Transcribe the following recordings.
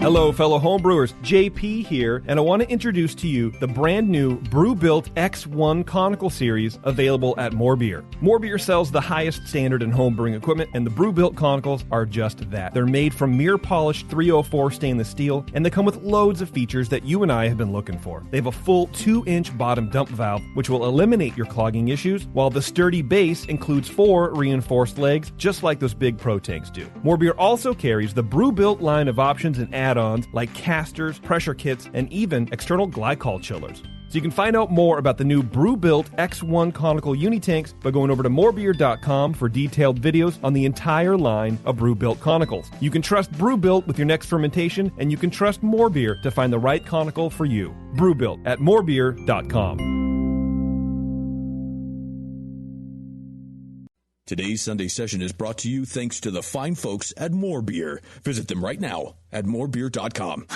Hello, fellow homebrewers. JP here, and I want to introduce to you the brand new Brew-Built X1 Conical Series available at More Beer. More Beer sells the highest standard in homebrewing equipment, and the Brew-Built Conicals are just that. They're made from mirror-polished 304 stainless steel, and they come with loads of features that you and I have been looking for. They have a full 2-inch bottom dump valve, which will eliminate your clogging issues, while the sturdy base includes 4 reinforced legs, just like those big Pro tanks do. More Beer also carries the Brew-Built line of options and add-ons like casters, pressure kits, and even external glycol chillers. So you can find out more about the new Brew-Built X1 Conical Unitanks by going over to morebeer.com for detailed videos on the entire line of Brew-Built Conicals. You can trust Brew-Built with your next fermentation, and you can trust More Beer to find the right conical for you. Brew-Built at morebeer.com. Today's Sunday session is brought to you thanks to the fine folks at More Beer. Visit them right now at morebeer.com.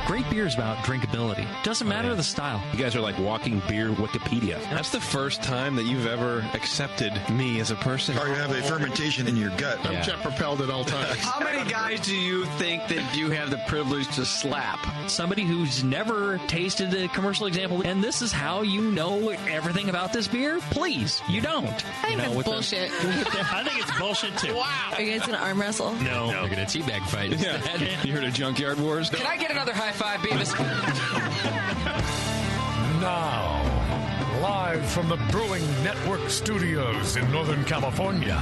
Great beer is about drinkability. Doesn't matter the style. You guys are like walking beer Wikipedia. That's the first time that you've ever accepted me as a person. Or you have a fermentation in your gut. Yeah. I'm jet propelled at all times. How many guys do you think that you have the privilege to slap? Somebody who's never tasted a commercial example, and this is how you know everything about this beer? Please, you don't. I think that's bullshit. I think it's bullshit too. Wow. Are you guys going to arm wrestle? No. You're going to teabag fight. Yeah. You heard of Junkyard Wars? Can I get another high five, Beavis? Now, live from the Brewing Network studios in Northern California,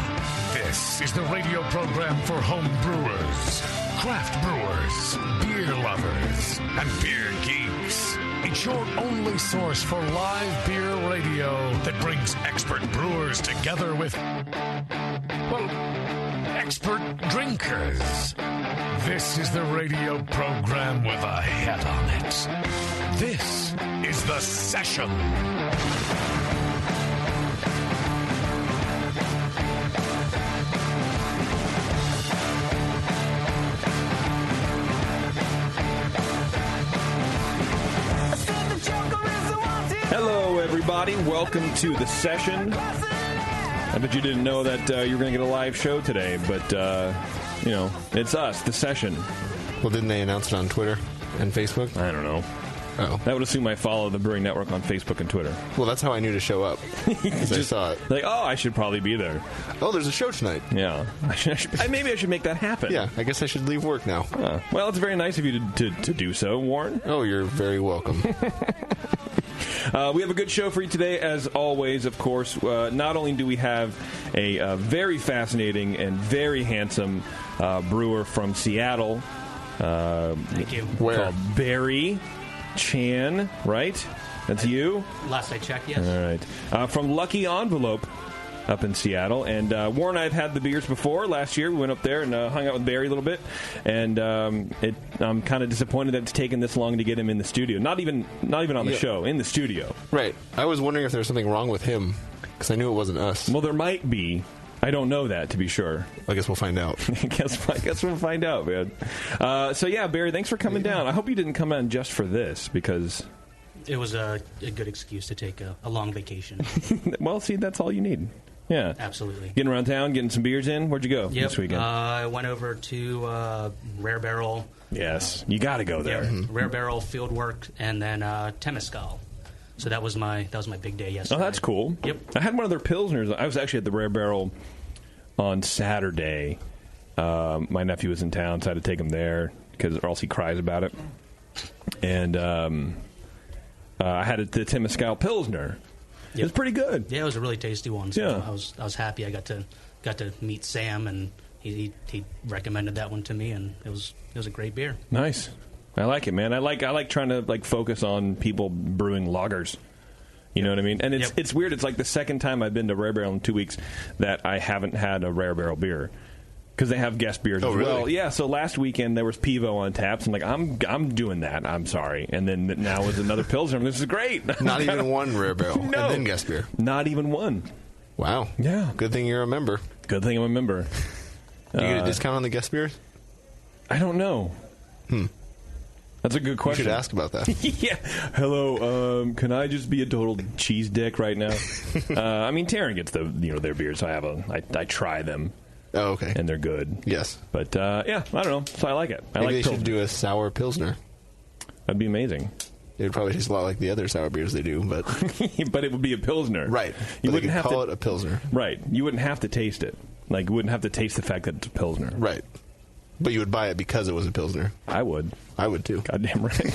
this is the radio program for home brewers, craft brewers, beer lovers, and beer geeks. It's your only source for live beer radio that brings expert brewers together with, well, expert drinkers. This is the radio program with a head on it. This is The Session. Hello, everybody. Welcome to The Session. I bet you didn't know that you were going to get a live show today, but, you know, it's us, The Session. Well, didn't they announce it on Twitter and Facebook? I don't know. Oh. That would assume I follow the Brewing Network on Facebook and Twitter. Well, that's how I knew to show up, because I saw it. Like, oh, I should probably be there. Oh, there's a show tonight. Yeah. Maybe I should make that happen. Yeah, I guess I should leave work now. Well, it's very nice of you to do so, Warren. Oh, you're very welcome. We have a good show for you today, as always, of course. Not only do we have a very fascinating and very handsome brewer from Seattle. Thank you. Where? Called Barry Chan, right? That's you? Last I checked, yes. All right. From Lucky Envelope up in Seattle. And Warren and I have had the beers before. Last year we went up there and hung out with Barry a little bit. And I'm kind of disappointed that it's taken this long to get him in the studio. Not even on the show, in the studio. Right. I was wondering if there was something wrong with him, because I knew it wasn't us. Well, there might be. I don't know that, to be sure. I guess we'll find out. I guess we'll find out, man. So, yeah, Barry, thanks for coming down. I hope you didn't come on just for this, because... It was a good excuse to take a long vacation. Well, see, that's all you need. Yeah. Absolutely. Getting around town, getting some beers in. Where'd you go this weekend? I went over to Rare Barrel. Yes, you got to go there. Yeah, Rare Barrel Fieldwork, and then Temescal. So that was my big day yesterday. Oh, that's cool. Yep. I had one of their Pilsners. I was actually at the Rare Barrel on Saturday. My nephew was in town, so I had to take him there, or else he cries about it. And I had the Temescal Pilsner. Yep. It was pretty good. Yeah, it was a really tasty one. So yeah. I was happy. I got to meet Sam, and he recommended that one to me, and it was a great beer. Nice. I like it, man. I like trying to focus on people brewing lagers. You know what I mean? And it's weird. It's like the second time I've been to Rare Barrel in 2 weeks that I haven't had a Rare Barrel beer. Because they have guest beers as well. Really? Yeah, so last weekend there was Pivo on tap. So I'm like, I'm doing that. I'm sorry. And then now is another Pilsner. This is great. Not even one Rare Barrel. No. And then guest beer. Not even one. Wow. Yeah. Good thing you're a member. Good thing I'm a member. Do you get a discount on the guest beers? I don't know. That's a good question. You should ask about that. Yeah. Hello. Can I just be a total cheese dick right now? I mean, Taryn gets their beers, so I try them. Oh, okay. And they're good. Yes. But, yeah, I don't know. So I like it. Maybe they should do a sour Pilsner. That'd be amazing. It would probably taste a lot like the other sour beers they do, but... but it would be a Pilsner. Right. You wouldn't have call it a Pilsner. Right. You wouldn't have to taste it. Like, you wouldn't have to taste the fact that it's a Pilsner. Right. But you would buy it because it was a Pilsner. I would. I would, too. Goddamn right.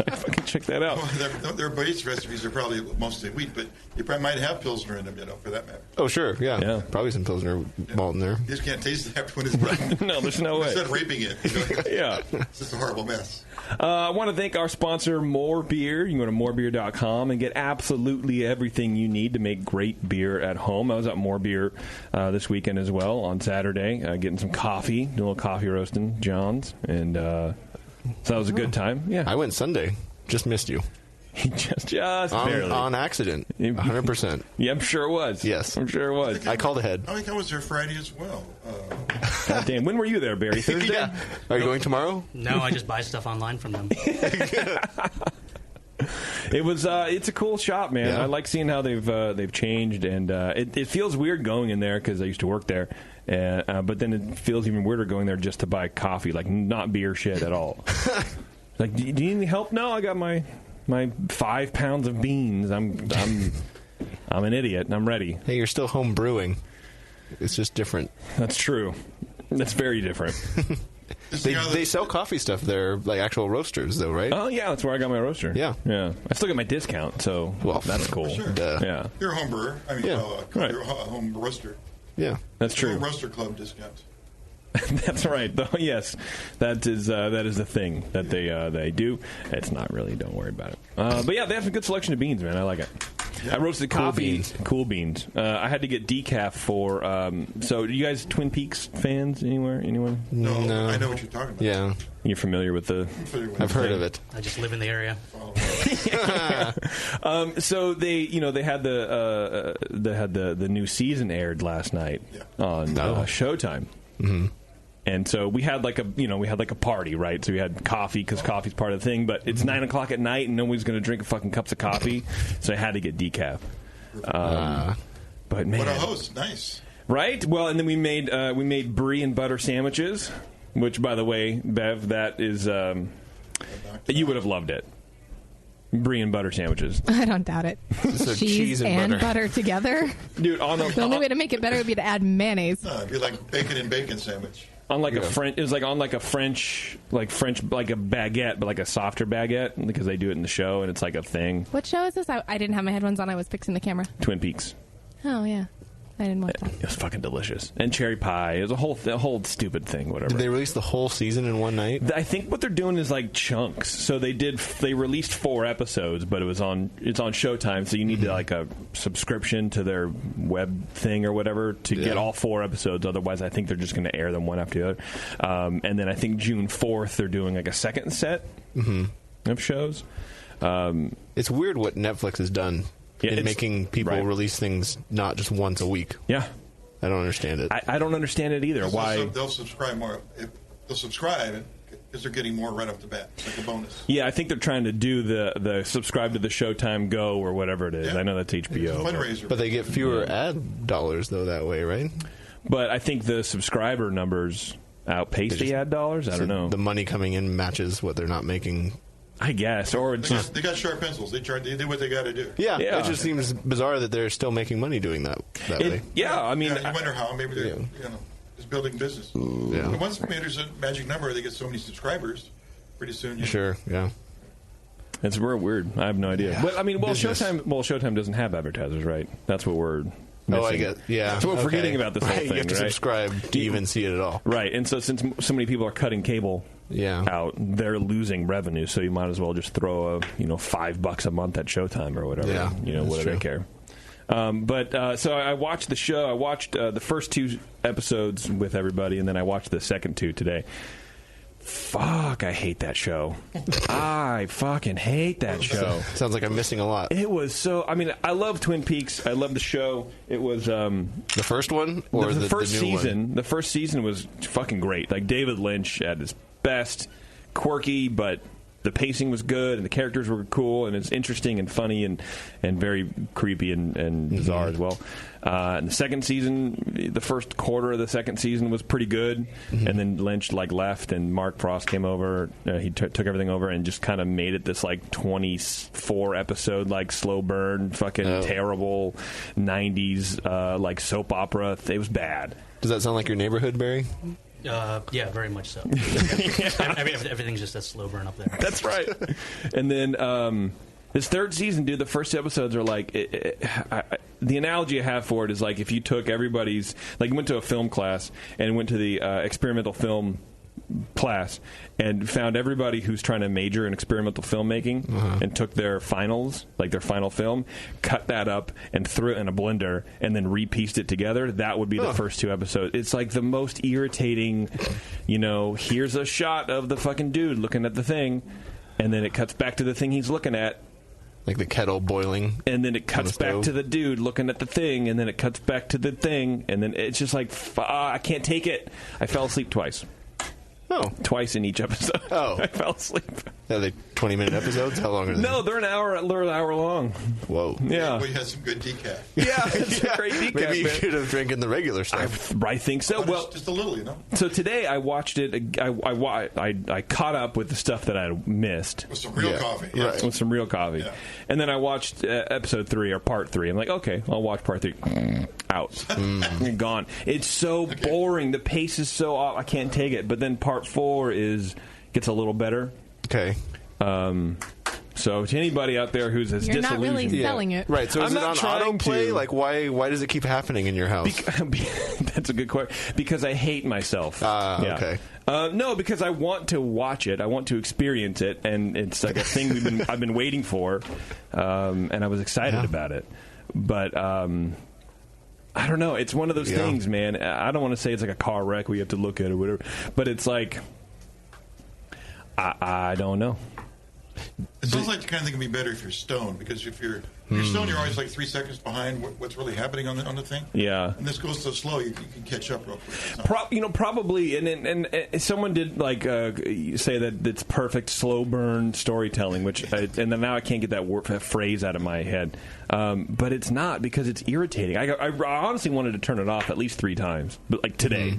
I fucking check that out. Well, their base recipes are probably mostly wheat, but you probably might have Pilsner in them, for that matter. Oh, sure, yeah. Probably some Pilsner malt in there. You just can't taste it after when it's done. No, there's no way. Instead of raping it. Yeah. It's just a horrible mess. I want to thank our sponsor, More Beer. You can go to morebeer.com and get absolutely everything you need to make great beer at home. I was at More Beer this weekend as well on Saturday, getting some coffee, doing a little coffee roasting, John's, and so that was a good time. Yeah, I went Sunday. Just missed you. just barely. On accident. 100%. Yeah, I'm sure it was. Yes. I'm sure it was. I called ahead. I think I was there Friday as well. God damn. When were you there, Barry? Thursday? Yeah. Are you going tomorrow? No, I just buy stuff online from them. It was. It's a cool shop, man. Yeah. I like seeing how they've changed, and it feels weird going in there because I used to work there. But then it feels even weirder going there just to buy coffee, like not beer shit at all. Like, do you need any help? No, I got my 5 pounds of beans. I'm an idiot, and I'm ready. Hey, you're still home brewing. It's just different. That's true. That's very different. They sell coffee stuff there, like actual roasters, though, right? Oh, yeah, that's where I got my roaster. Yeah. I still get my discount, so that's cool. Sure. Yeah. You're a home brewer. I mean, Right. you're a home roaster. Yeah. That's true. Home roaster club discount. That's right. Though, yes, that is the thing that they do. It's not really. Don't worry about it. But yeah, they have a good selection of beans, man. I like it. Yeah. I roasted coffee. Cool beans. I had to get decaf for. So, are you guys Twin Peaks fans? Anyone? No. I know what you're talking about. Yeah. You're familiar with the. I've heard of it. I just live in the area. So they had the new season aired last night on Showtime. Mm-hmm. And so we had like a party, right? So we had coffee because coffee's part of the thing. But it's 9 o'clock at night, and nobody's going to drink fucking cups of coffee, so I had to get decaf. But man, what a host! Nice, right? Well, and then we made brie and butter sandwiches, which, by the way, Bev, that is you would have loved it. Brie and butter sandwiches. I don't doubt it. So cheese and butter together. Dude, the only way to make it better would be to add mayonnaise. No, it'd be like bacon and bacon sandwich. On like a French, it was like on like a French, like a baguette, but like a softer baguette because they do it in the show and it's like a thing. What show is this? I didn't have my headphones on. I was fixing the camera. Twin Peaks. Oh yeah, I didn't watch that. It was fucking delicious. And cherry pie. It was a whole stupid thing. Whatever. Did they release the whole season in one night? I think what they're doing is like chunks. So they released 4 episodes, but it's on Showtime. So you need to like a subscription to their web thing or whatever to get all 4 episodes. Otherwise, I think they're just going to air them one after the other. And then I think June 4th they're doing like a second set of shows. It's weird what Netflix has done. In making people release things not just once a week. Yeah. I don't understand it. I don't understand it either. Why? They'll subscribe more. They'll subscribe because they're getting more right off the bat. It's like a bonus. Yeah, I think they're trying to do the subscribe to the Showtime Go or whatever it is. Yeah. I know that's HBO. Fundraiser. But they get fewer ad dollars, though, that way, right? But I think the subscriber numbers outpace the ad dollars. I don't know. The money coming in matches what they're not making. I guess, or it's they got sharp pencils. They do what they got to do. Yeah, it just seems bizarre that they're still making money doing that way. Yeah, I mean, you wonder how. Maybe they're just building business. Yeah. But once there's a magic number, they get so many subscribers. Pretty soon, yeah. It's real weird. I have no idea. Yeah. But I mean, Showtime doesn't have advertisers, right? That's what we're missing. Oh, I get. Yeah, that's what we're forgetting about this whole thing. You have to subscribe to even see it at all. Right, and so since so many people are cutting cable. Out, they're losing revenue, so you might as well just throw a $5 a month at Showtime or whatever. Yeah, what do they care? So I watched the show. I watched the first 2 episodes with everybody, and then I watched the second 2 today. Fuck, I hate that show. I fucking hate that show. Sounds like I'm missing a lot. It was so... I mean, I love Twin Peaks. I love the show. It was... the first one? Or the first new season. One? The first season was fucking great. Like, David Lynch at his best. Quirky, but the pacing was good, and the characters were cool, and it's interesting and funny and very creepy and bizarre as well. And the second season, the first quarter of the second season was pretty good, and then Lynch left, and Mark Frost came over. He took everything over and just kind of made it this 24 episode slow burn, fucking terrible 90s soap opera. It was bad. Does that sound like your neighborhood, Barry? Yeah, very much so. Everything's just a slow burn up there. That's right. And then this third season, dude, the first 2 episodes are the analogy I have for it is if you took everybody's, you went to a film class and went to the experimental film class and found everybody who's trying to major in experimental filmmaking and took their finals, their final film, cut that up and threw it in a blender and then repieced it together. That would be the first 2 episodes. It's the most irritating, here's a shot of the fucking dude looking at the thing, and then it cuts back to the thing he's looking at. Like the kettle boiling. And then it cuts back to the dude looking at the thing, and then it cuts back to the thing, and then it's just I can't take it. I fell asleep twice. Oh. Twice in each episode. Oh. I fell asleep. Are they 20-minute episodes? How long are they? No, they're an hour long. Whoa. Yeah. We had some good decaf. Yeah, it's a great decaf. Maybe you should have drinking the regular stuff. I think so. Well, just a little, So today I watched it. I caught up with the stuff that I missed. With some real coffee. Yeah. Right. With some real coffee. Yeah. And then I watched episode 3 or part 3. I'm like, okay, I'll watch part 3. Out. Gone. It's so boring. The pace is so off. I can't take it. But then part 4 gets a little better. Okay. So to anybody out there who's as You're disillusioned, not really selling it, right? So is it on autoplay? Why does it keep happening in your house? That's a good question. Because I hate myself. Okay. No, because I want to watch it. I want to experience it, and it's a thing I've been waiting for, and I was excited about it. But I don't know. It's one of those things, man. I don't want to say it's like a car wreck where you have to look at it or whatever, but it's I don't know. It sounds like the kind of thing can be better if you're stoned, because if you're stoned, you're always 3 seconds behind what's really happening on the thing. Yeah. And this goes so slow, you can catch up real quick. Probably, and someone did say that it's perfect slow burn storytelling, and then now I can't get that phrase out of my head. But it's not, because it's irritating. I honestly wanted to turn it off at least 3 times, but today,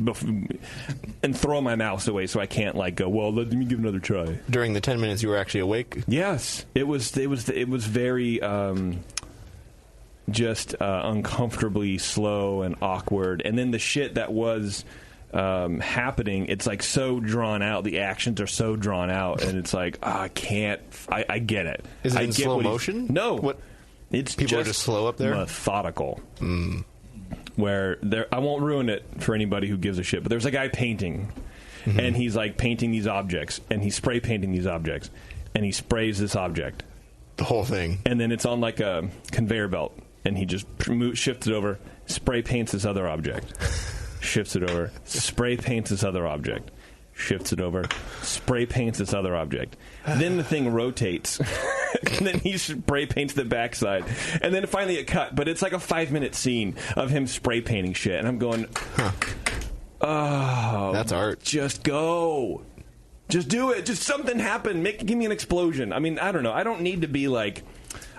and throw my mouse away so I can't go, well, let me give it another try. During the 10 minutes you were actually awake? Yes, it was very just uncomfortably slow and awkward, and then the shit that was happening, it's so drawn out. The actions are so drawn out, and it's I can't. I get it. Is it in slow motion? No. What? It's people are just slow up there. Methodical. Where I won't ruin it for anybody who gives a shit. But there's a guy painting, and he's painting these objects, and he's spray painting these objects, and he sprays this object, the whole thing, and then it's on a conveyor belt, and he just shifts it over, spray paints this other object, shifts it over, spray paints this other object, shifts it over, spray paints this other object. Then the thing rotates, and then he spray paints the backside, and then finally it cut. But it's a 5-minute scene of him spray painting shit, and I'm going, oh, that's art. Just go. Just do it. Just something happen. Give me an explosion. I mean, I don't know. I don't need to be I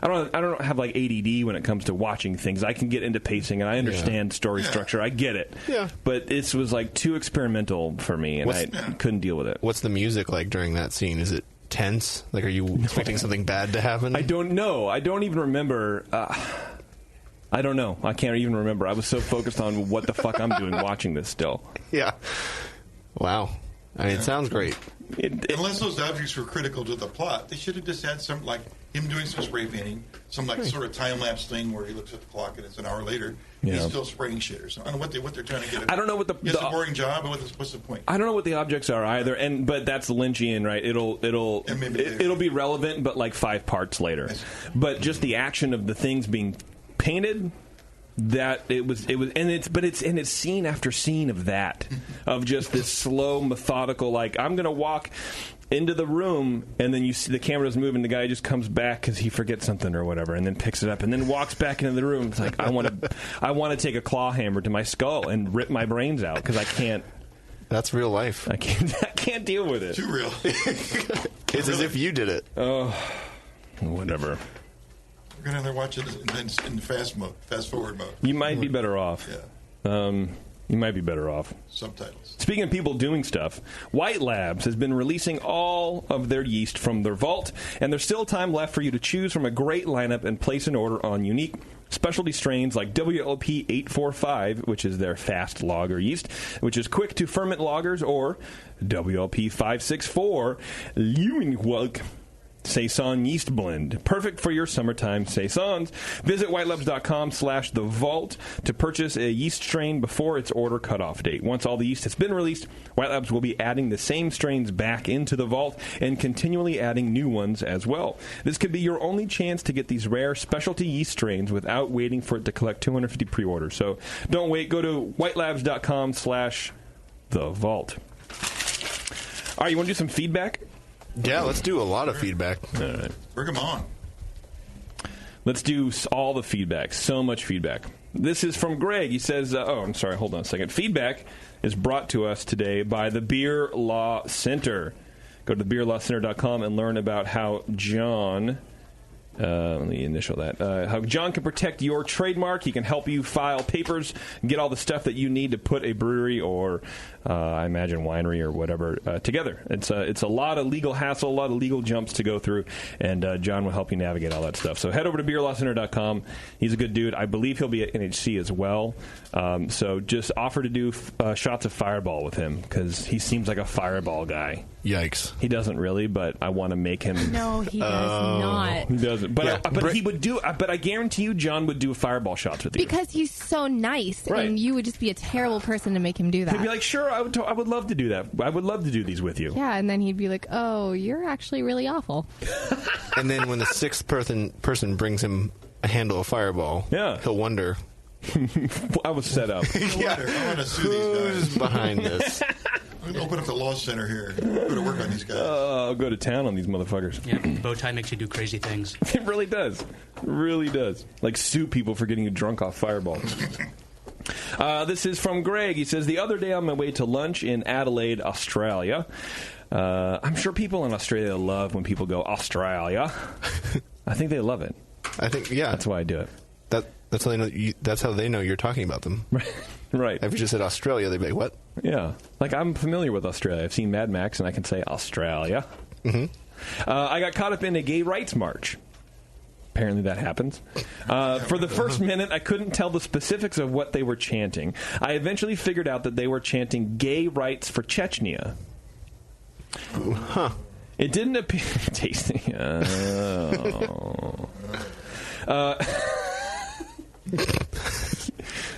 don't have ADD when it comes to watching things. I can get into pacing, and I understand story structure. I get it. Yeah. But this was too experimental for me, and I couldn't deal with it. What's the music like during that scene? Is it tense? Are you expecting something bad to happen? I don't know. I don't even remember. I don't know. I can't even remember. I was so focused on what the fuck I'm doing watching this still. Yeah. Wow. I mean, it sounds great. Unless those objects were critical to the plot, they should have just had some, him doing some spray painting, some sort of time-lapse thing where he looks at the clock and it's an hour later. Yeah. He's still spraying shit or something. I don't know what they're trying to get at. I don't know what it's a boring job, but what's the point? I don't know what the objects are either, but that's Lynchian, right? It'll be relevant, but 5 parts later. But just the action of the things being painted, that it was it's scene after scene of that, of just this slow, methodical, I'm gonna walk into the room, and then you see the camera's moving, the guy just comes back because he forgets something or whatever, and then picks it up and then walks back into the room. It's I want to take a claw hammer to my skull and rip my brains out because I can't That's real life. I can't deal with it. Too real. It's as if you did it. Oh, whatever. We're going to have to watch it in fast forward mode. You might be better off. Yeah. You might be better off. Subtitles. Speaking of people doing stuff, White Labs has been releasing all of their yeast from their vault, and there's still time left for you to choose from a great lineup and place an order on unique specialty strains like WLP 845, which is their fast lager yeast, which is quick to ferment lagers, or WLP 564, Leeuwenhoek Saison Yeast Blend. Perfect for your summertime saisons. Visit whitelabs.com/the vault to purchase a yeast strain before its order cutoff date. Once all the yeast has been released, White Labs will be adding the same strains back into the vault and continually adding new ones as well. This could be your only chance to get these rare specialty yeast strains without waiting for it to collect 250 pre-orders. So don't wait. Go to whitelabs.com/the vault. All right, you want to do some feedback? Yeah, let's do a lot of feedback. All right. Bring them on. Let's do all the feedback. So much feedback. This is from Greg. He says, I'm sorry, hold on a second. Feedback is brought to us today by the Beer Law Center. Go to thebeerlawcenter.com and learn about how John... let me initial that. How John can protect your trademark. He can help you file papers, get all the stuff that you need to put a brewery or, I imagine, winery or whatever together. It's a lot of legal hassle, a lot of legal jumps to go through, and John will help you navigate all that stuff. So head over to beerlawcenter.com. He's a good dude. I believe he'll be at NHC as well. So just offer to do shots of Fireball with him, because he seems like a Fireball guy. Yikes. He doesn't really, but I want to make him... No, he does not. He doesn't. But, but he would do... But I guarantee you John would do Fireball shots with you. Because he's so nice, Right. and you would just be a terrible person to make him do that. He'd be like, sure, I would love to do that. I would love to do these with you. Yeah, and then he'd be like, oh, you're actually really awful. And then when the sixth person brings him a handle of Fireball, he'll wonder... I was set up. I want to sue these guys. Who's behind this? I'm going to open up the law center here. Go to work on these guys. I'll go to town on these motherfuckers. Yeah, bow tie makes you do crazy things. It really does. It really does. Like sue people for getting you drunk off Fireball. This is from Greg. He says, the other day on my way to lunch in Adelaide, Australia. I'm sure people in Australia love when people go, Australia. I think they love it. I think, yeah. That's why I do it. That's how they know. That's how they know you're talking about them. Right. If you just said Australia, they'd be like, "What?" Yeah. Like I'm familiar with Australia. I've seen Mad Max, and I can say Australia. Mm-hmm. I got caught up in a gay rights march. Apparently that happens. For the first minute, I couldn't tell the specifics of what they were chanting. I eventually figured out that they were chanting gay rights for Chechnya. Huh. It didn't appear... Tasty.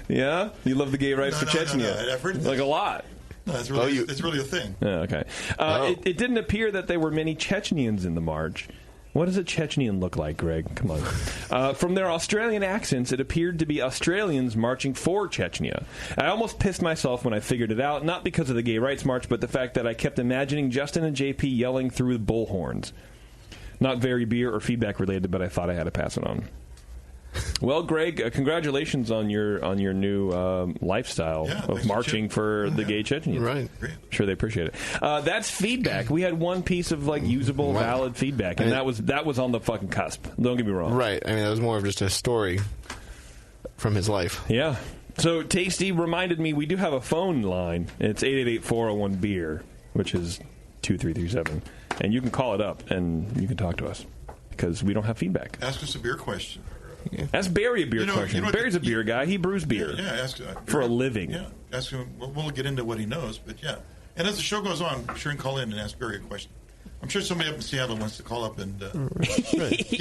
Yeah? You love the gay rights for Chechnya? No, I've heard like a lot. No, it's really a thing. Okay. It didn't appear that there were many Chechnyans in the march. What does a Chechnyan look like, Greg? Come on. From their Australian accents, it appeared to be Australians marching for Chechnya. I almost pissed myself when I figured it out, not because of the gay rights march, but the fact that I kept imagining Justin and JP yelling through bullhorns. Not very beer or feedback related, but I thought I had to pass it on. Well, Greg, congratulations on your new lifestyle of marching for the gay Chechens. Right. Sure, they appreciate it. That's feedback. We had one piece of usable, valid feedback, and that was on the fucking cusp. Don't get me wrong. Right. I mean, that was more of just a story from his life. Yeah. So Tasty reminded me we do have a phone line. It's 888-401-BEER, which is 2337, and you can call it up and you can talk to us because we don't have feedback. Ask us a beer question. Yeah. Ask Barry a beer question. Barry's a beer guy. He brews beer. Yeah, ask for a living. Yeah, ask him. We'll get into what he knows, but yeah. And as the show goes on, I'm sure you can call in and ask Barry a question. I'm sure somebody up in Seattle wants to call up and give him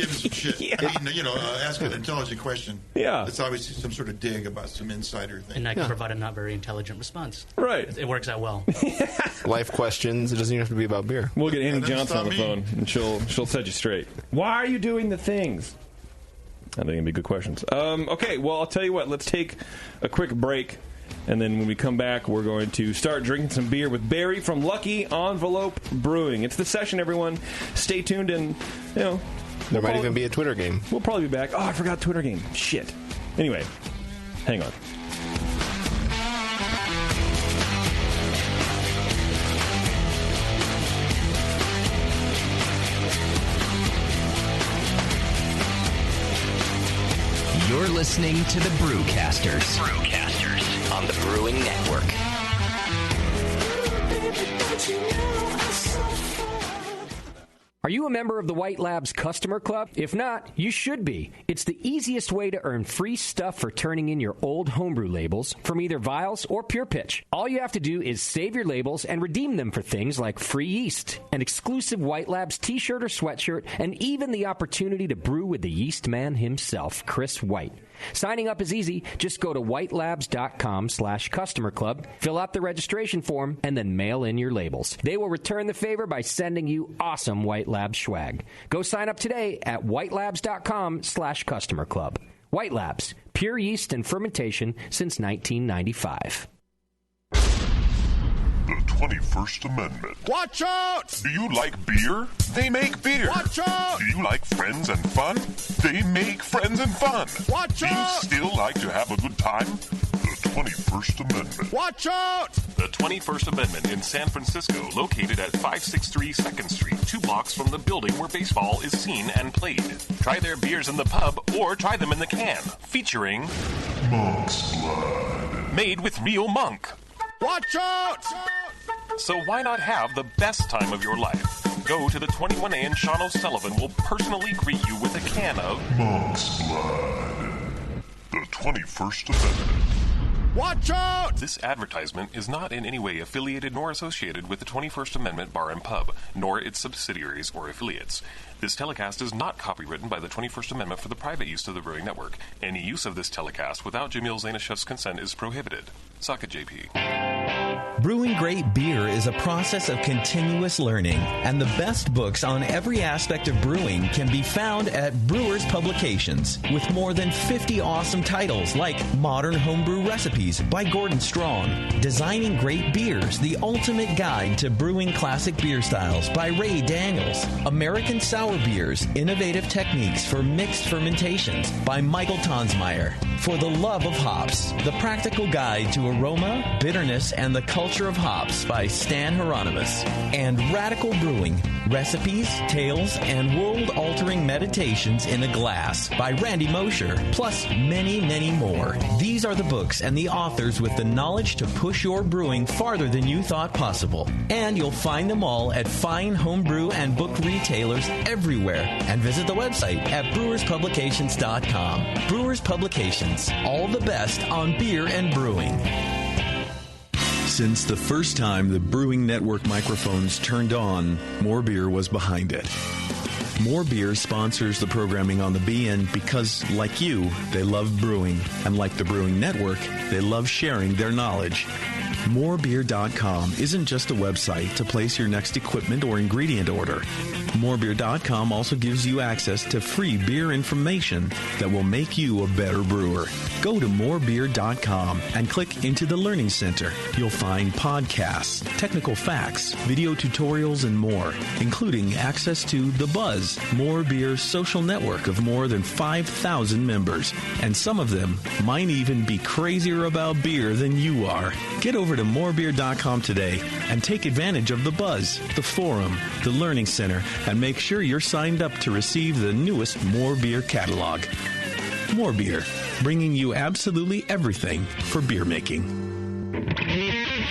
some shit. Yeah. I mean, ask an intelligent question. Yeah. It's obviously some sort of dig about some insider thing. And I can provide a not very intelligent response. Right. It works out well. Life questions. It doesn't even have to be about beer. We'll get Annie Johnson on the phone, and she'll set you straight. Why are you doing the things? I think it'd be good questions. Okay, well, I'll tell you what. Let's take a quick break, and then when we come back, we're going to start drinking some beer with Barry from Lucky Envelope Brewing. It's the session, everyone. Stay tuned, and, there might even be a Twitter game. We'll probably be back. Oh, I forgot Twitter game. Shit. Anyway, hang on. listening to the Brewcasters. Brewcasters on the Brewing Network. Are you a member of the White Labs Customer Club? If not, you should be. It's the easiest way to earn free stuff for turning in your old homebrew labels from either Vials or Pure Pitch. All you have to do is save your labels and redeem them for things like free yeast, an exclusive White Labs t-shirt or sweatshirt, and even the opportunity to brew with the yeast man himself, Chris White. Signing up is easy. Just go to whitelabs.com/customer club, fill out the registration form, and then mail in your labels. They will return the favor by sending you awesome White Labs swag. Go sign up today at whitelabs.com/customer club. White Labs, pure yeast and fermentation since 1995. The 21st Amendment. Watch out! Do you like beer? They make beer. Watch out! Do you like friends and fun? They make friends and fun. Watch out! Do you still like to have a good time? The 21st Amendment. Watch out! The 21st Amendment in San Francisco, located at 563 2nd Street, 2 blocks from the building where baseball is seen and played. Try their beers in the pub or try them in the can, featuring Monk's Blood. Made with real monk. Watch out! So why not have the best time of your life? Go to the 21A and Sean O'Sullivan will personally greet you with a can of Monk's Blood. The 21st Amendment. Watch out! This advertisement is not in any way affiliated nor associated with the 21st Amendment Bar and Pub, nor its subsidiaries or affiliates. This telecast is not copywritten by the 21st Amendment for the private use of the Brewing Network. Any use of this telecast without Jamil Zainashev's consent is prohibited. Suck it, JP. Brewing great beer is a process of continuous learning, and the best books on every aspect of brewing can be found at Brewers Publications, with more than 50 awesome titles like Modern Homebrew Recipes by Gordon Strong, Designing Great Beers, the Ultimate Guide to Brewing Classic Beer Styles by Ray Daniels, American Sour Beers, Innovative Techniques for Mixed Fermentations by Michael Tonsmeyer, For the Love of Hops, The Practical Guide to Aroma, Bitterness, and the Culture of Hops by Stan Hieronymus, and Radical Brewing, Recipes, Tales, and World-Altering Meditations in a Glass by Randy Mosher, plus many, many more. These are the books and the authors with the knowledge to push your brewing farther than you thought possible. And you'll find them all at fine homebrew and book retailers everywhere. And visit the website at brewerspublications.com. Brewers Publications, all the best on beer and brewing. Since the first time the Brewing Network microphones turned on, More Beer was behind it. More Beer sponsors the programming on the BN because, like you, they love brewing. And like the Brewing Network, they love sharing their knowledge. Morebeer.com isn't just a website to place your next equipment or ingredient order. Morebeer.com also gives you access to free beer information that will make you a better brewer. Go to morebeer.com and click into the Learning Center. You'll find podcasts, technical facts, video tutorials, and more, including access to The Buzz, More Beer's social network of more than 5,000 members. And some of them might even be crazier about beer than you are. Get over to morebeer.com today and take advantage of The Buzz, the forum, the Learning Center, and make sure you're signed up to receive the newest More Beer catalog. More Beer, bringing you absolutely everything for beer making.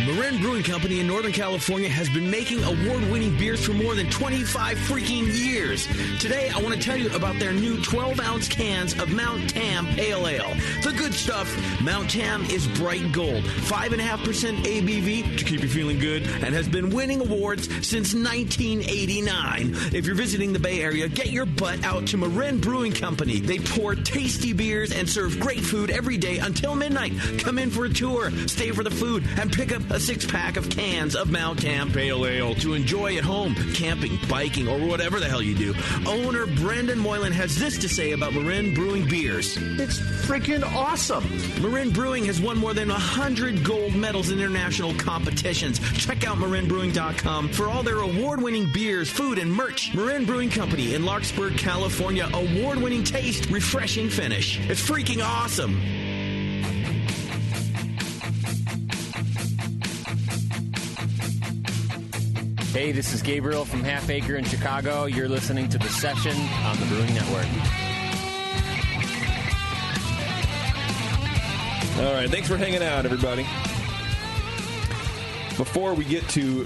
Marin Brewing Company in Northern California has been making award-winning beers for more than 25 freaking years. Today, I want to tell you about their new 12-ounce cans of Mount Tam Pale Ale. The good stuff. Mount Tam is bright gold, 5.5% ABV to keep you feeling good, and has been winning awards since 1989. If you're visiting the Bay Area, get your butt out to Marin Brewing Company. They pour tasty beers and serve great food every day until midnight. Come in for a tour, stay for the food, and pick up a 6-pack of cans of Mount Tam Pale Ale to enjoy at home, camping, biking, or whatever the hell you do. Owner Brendan Moylan has this to say about Marin Brewing beers. It's freaking awesome. Marin Brewing has won more than 100 gold medals in international competitions. Check out marinbrewing.com for all their award-winning beers, food, and merch. Marin Brewing Company in Larkspur, California. Award-winning taste, refreshing finish. It's freaking awesome. Hey, this is Gabriel from Half Acre in Chicago. You're listening to The Session on the Brewing Network. All right, thanks for hanging out, everybody. Before we get to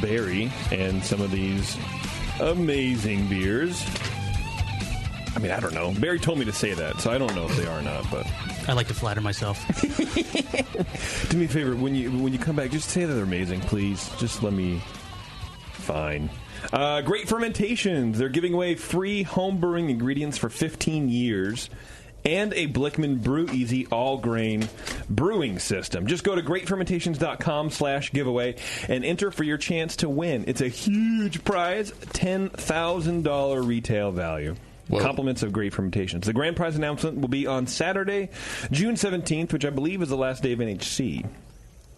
Barry and some of these amazing beers, I mean, I don't know. Barry told me to say that, so I don't know if they are or not, but I like to flatter myself. Do me a favor, when you come back, just say that they're amazing, please. Just let me... Fine. Great Fermentations. They're giving away free home brewing ingredients for 15 years and a Blickman Brew Easy all-grain brewing system. Just go to greatfermentations.com/giveaway and enter for your chance to win. It's a huge prize, $10,000 retail value. Whoa. Compliments of Great Fermentations. The grand prize announcement will be on Saturday, June 17th, which I believe is the last day of NHC.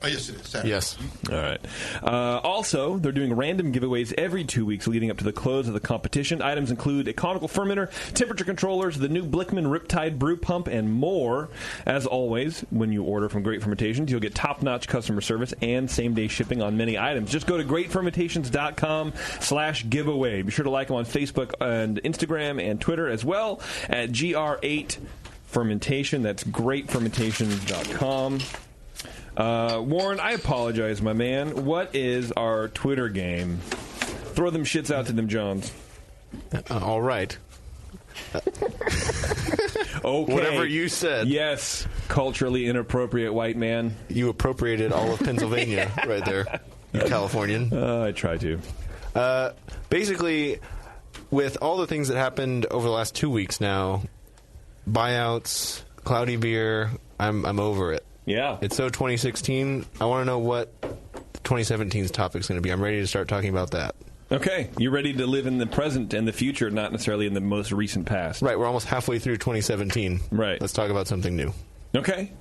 Oh, yes, it is. Saturday. Yes. All right. Also, they're doing random giveaways every 2 weeks leading up to the close of the competition. Items include a conical fermenter, temperature controllers, the new Blickman Riptide brew pump, and more. As always, when you order from Great Fermentations, you'll get top-notch customer service and same-day shipping on many items. Just go to greatfermentations.com/giveaway. Be sure to like them on Facebook and Instagram and Twitter as well at GR8 Fermentation. That's greatfermentations.com. Warren, I apologize, my man. What is our Twitter game? Throw them shits out to them, Johns. All right. Okay. Whatever you said. Yes. Culturally inappropriate white man. You appropriated all of Pennsylvania right there, you Californian. I try to. Basically, with all the things that happened over the last 2 weeks now, buyouts, cloudy beer, I'm over it. Yeah. It's so 2016. I want to know what 2017's topic's going to be. I'm ready to start talking about that. Okay. You're ready to live in the present and the future, not necessarily in the most recent past. Right. We're almost halfway through 2017. Right. Let's talk about something new. Okay.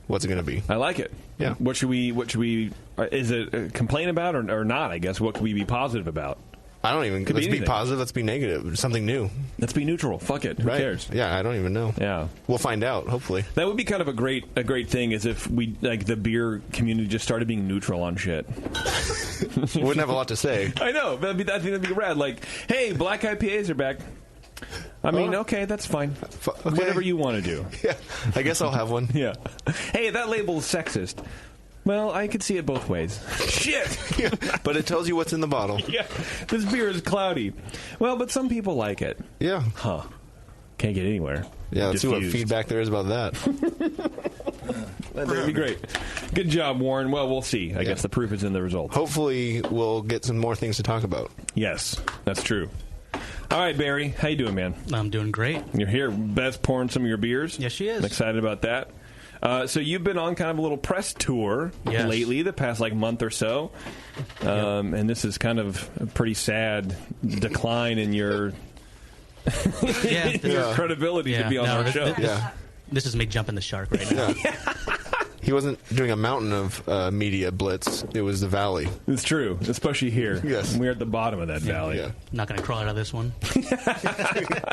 What's it going to be? I like it. Yeah. What should we is it complain about or not, I guess? What could we be positive about? I don't even... Let's be positive. Let's be negative. Something new. Let's be neutral. Fuck it. Who cares? Yeah, I don't even know. Yeah. We'll find out, hopefully. That would be kind of a great thing is if we, like, the beer community just started being neutral on shit. Wouldn't have a lot to say. I know. I think that'd be rad. Like, hey, black IPAs are back. I mean, okay, that's fine. Okay. Whatever you want to do. Yeah. I guess I'll have one. Yeah. Hey, that label is sexist. Well, I could see it both ways. Shit! Yeah, but it tells you what's in the bottle. Yeah. This beer is cloudy. Well, but some people like it. Yeah. Huh. Can't get anywhere. Yeah, let's see what feedback there is about that. That'd be great. Good job, Warren. Well, we'll see. I guess the proof is in the results. Hopefully, we'll get some more things to talk about. Yes, that's true. All right, Barry. How you doing, man? I'm doing great. You're here. Beth's pouring some of your beers. Yes, she is. I'm excited about that. So you've been on kind of a little press tour lately, the past month or so, and this is kind of a pretty sad decline in your your credibility to be on our show. This is me jumping the shark right now. He wasn't doing a mountain of media blitz. It was the valley. It's true, especially here. Yes. We're at the bottom of that valley. Yeah. Not going to crawl out of this one.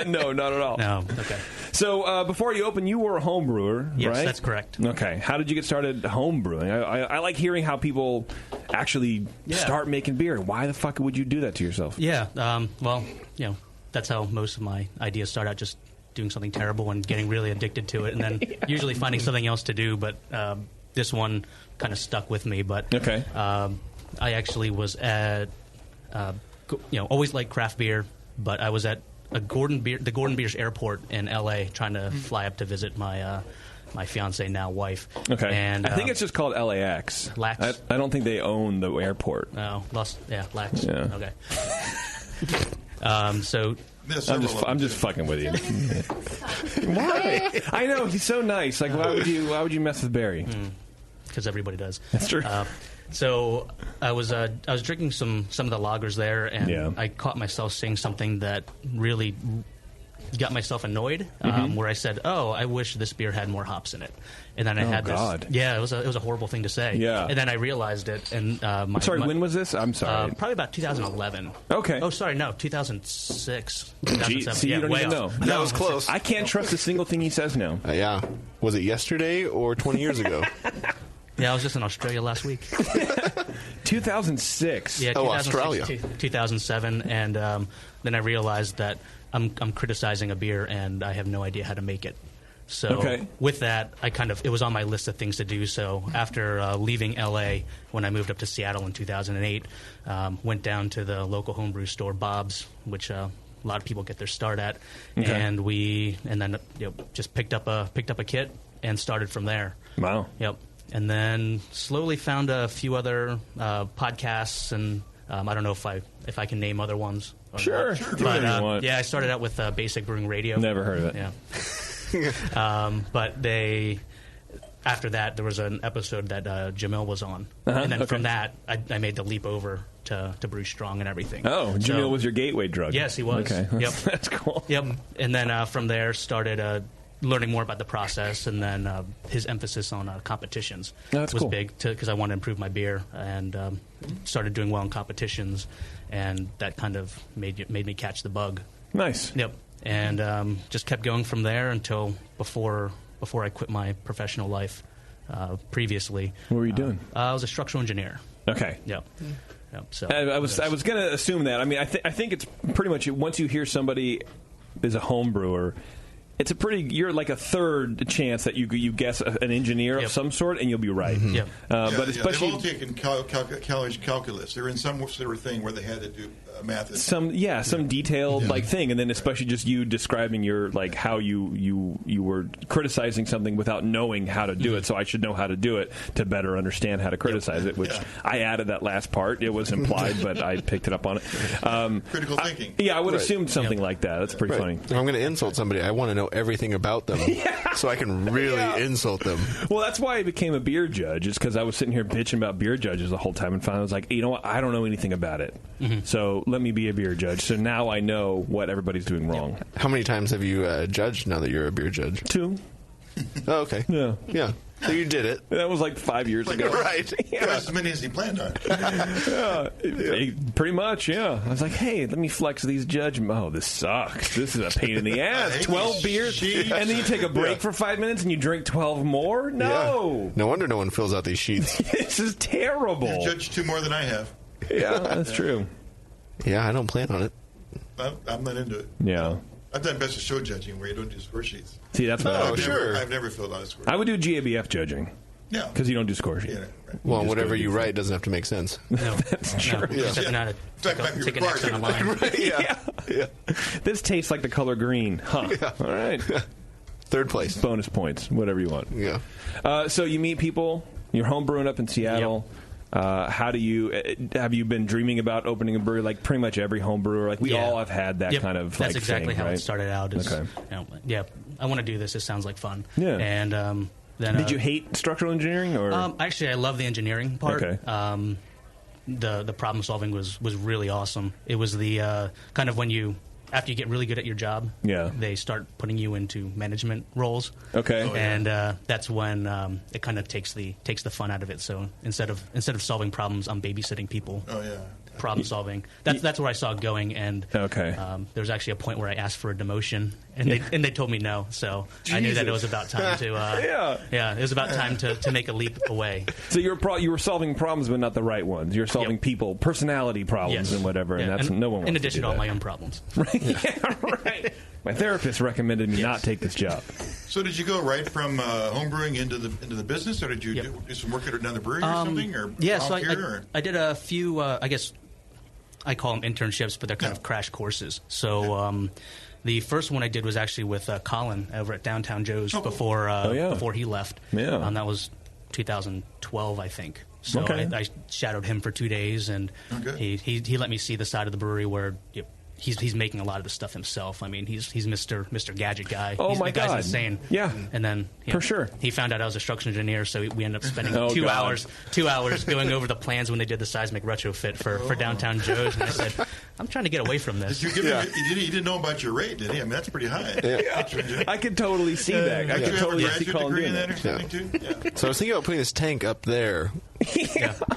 No, not at all. No, okay. So before you opened, you were a home brewer, yes, right? Yes, that's correct. Okay. How did you get started home brewing? I like hearing how people actually start making beer. Why the fuck would you do that to yourself? Yeah, well, that's how most of my ideas start out, just doing something terrible and getting really addicted to it, and then usually finding something else to do. But this one kind of stuck with me. But I actually was at, always liked craft beer, but I was at the Gordon Biersch Airport in L.A. trying to fly up to visit my my fiance, now wife. Okay, and I think it's just called LAX. LAX. I don't think they own the airport. No, LAX. Yeah. Okay. So. I'm just fucking with you. Why? I know he's so nice. Like, why would you mess with Barry? Because everybody does. That's true. So I was drinking some of the lagers there, and I caught myself saying something that really got myself annoyed. Where I said, "Oh, I wish this beer had more hops in it." And then I had this. Yeah, it was a horrible thing to say. Yeah. And then I realized it. And when was this? I'm sorry. Probably about 2011. Okay. Oh, sorry, no, 2006. 2007. See, you don't even know. That was close. I can't trust a single thing he says now. Yeah. Was it yesterday or 20 years ago? Yeah, I was just in Australia last week. 2006. Yeah, Australia. 2007, and then I realized that I'm criticizing a beer and I have no idea how to make it. So with that, it was on my list of things to do. So after leaving L.A., when I moved up to Seattle in 2008, went down to the local homebrew store, Bob's, which a lot of people get their start at, and then just picked up a kit and started from there. Wow. Yep. And then slowly found a few other podcasts, and I don't know if I can name other ones. Sure. But I started out with Basic Brewing Radio. Never heard of it. Yeah. But after that, there was an episode that Jamil was on. And then from that, I made the leap over to Brew Strong and everything. Oh, Jamil was your gateway drug. Yes, he was. Okay. Yep. That's cool. Yep. And then from there, started learning more about the process, and then his emphasis on competitions was cool. big because I wanted to improve my beer, and started doing well in competitions, and that kind of made me catch the bug. Nice. Yep. And just kept going from there until before I quit my professional life. Previously, what were you doing? I was a structural engineer. Okay. Yep. So I was going to assume that. I mean, I think it's pretty much once you hear somebody is a home brewer, it's you're like a third chance that you guess an engineer of some sort, and you'll be right. Yep. But especially they've all taken college calculus. They're in some sort of thing where they had to do math. Some detailed thing, and then especially just you describing your how you were criticizing something without knowing how to do it. So I should know how to do it to better understand how to criticize it. Which I added that last part. It was implied, but I picked it up on it. Critical thinking. I would assume something like that. That's pretty funny. If I'm going to insult somebody, I want to know everything about them so I can really insult them. Well, that's why I became a beer judge. Is because I was sitting here bitching about beer judges the whole time, and finally I was like, you know what? I don't know anything about it. So let me be a beer judge. So now I know what everybody's doing wrong. How many times have you judged now that you're a beer judge? 2. Oh, okay. Yeah. So you did it. That was like 5 years ago. Right. As many as he planned on. Pretty much, yeah. I was like, hey, let me flex these judgments. Oh, this sucks. This is a pain in the ass. 12 beers, and then you take a break for 5 minutes and you drink 12 more? No. Yeah. No wonder no one fills out these sheets. This is terrible. You've judged 2 more than I have. Yeah, that's true. Yeah, I don't plan on it. I'm not into it. Yeah. I've done best of show judging where you don't do score sheets. See, that's what I've never filled out a score sheet. I would do GABF judging. Yeah. Because you don't do score sheets. Yeah, right. Well, whatever you write doesn't have to make sense. No, that's true. Take an X on a line. Yeah. This tastes like the color green. Huh. Yeah. All right. Third place. Bonus points, whatever you want. Yeah. So you meet people. You're home brewing up in Seattle. Yep. How do you have you been dreaming about opening a brewery? Like pretty much every home brewer, like we all have had that kind of. That's like, exactly thing, how right? it started out. Is, okay. I want to do this. It sounds like fun. Yeah. And then did you hate structural engineering or? Actually, I love the engineering part. Okay. The problem solving was really awesome. It was the kind of when you. After you get really good at your job, they start putting you into management roles. Okay, and that's when it kind of takes the fun out of it. So instead of solving problems, I'm babysitting people. Oh yeah, problem solving. That's where I saw it going. And there was actually a point where I asked for a demotion, and they told me no. So I knew that it was about time to it was about time to make a leap away. So you were solving problems, but not the right ones. You're solving people, personality problems, and whatever. And that's no one wants in to addition do to all that. my own problems. Right. Yeah, right. My therapist recommended me not take this job. So did you go right from homebrewing into the business, or did you do some work at another brewery or something? Or so I did a few. I guess I call them internships, but they're kind of crash courses. So the first one I did was actually with Colin over at Downtown Joe's before he left. Yeah, that was 2012, I think. So I shadowed him for 2 days, and he let me see the side of the brewery where. He's making a lot of the stuff himself. I mean, he's Mr. Gadget guy. Oh, the guy's insane. Yeah, and then for sure he found out I was a structural engineer, so we ended up spending 2 hours going over the plans when they did the seismic retrofit for Downtown Joe's. And I said, I'm trying to get away from this. Did you give him, he didn't know about your rate, did he? I mean, that's pretty high. I could totally see that. I could totally see Colin doing that or something too. Yeah. So I was thinking about putting this tank up there.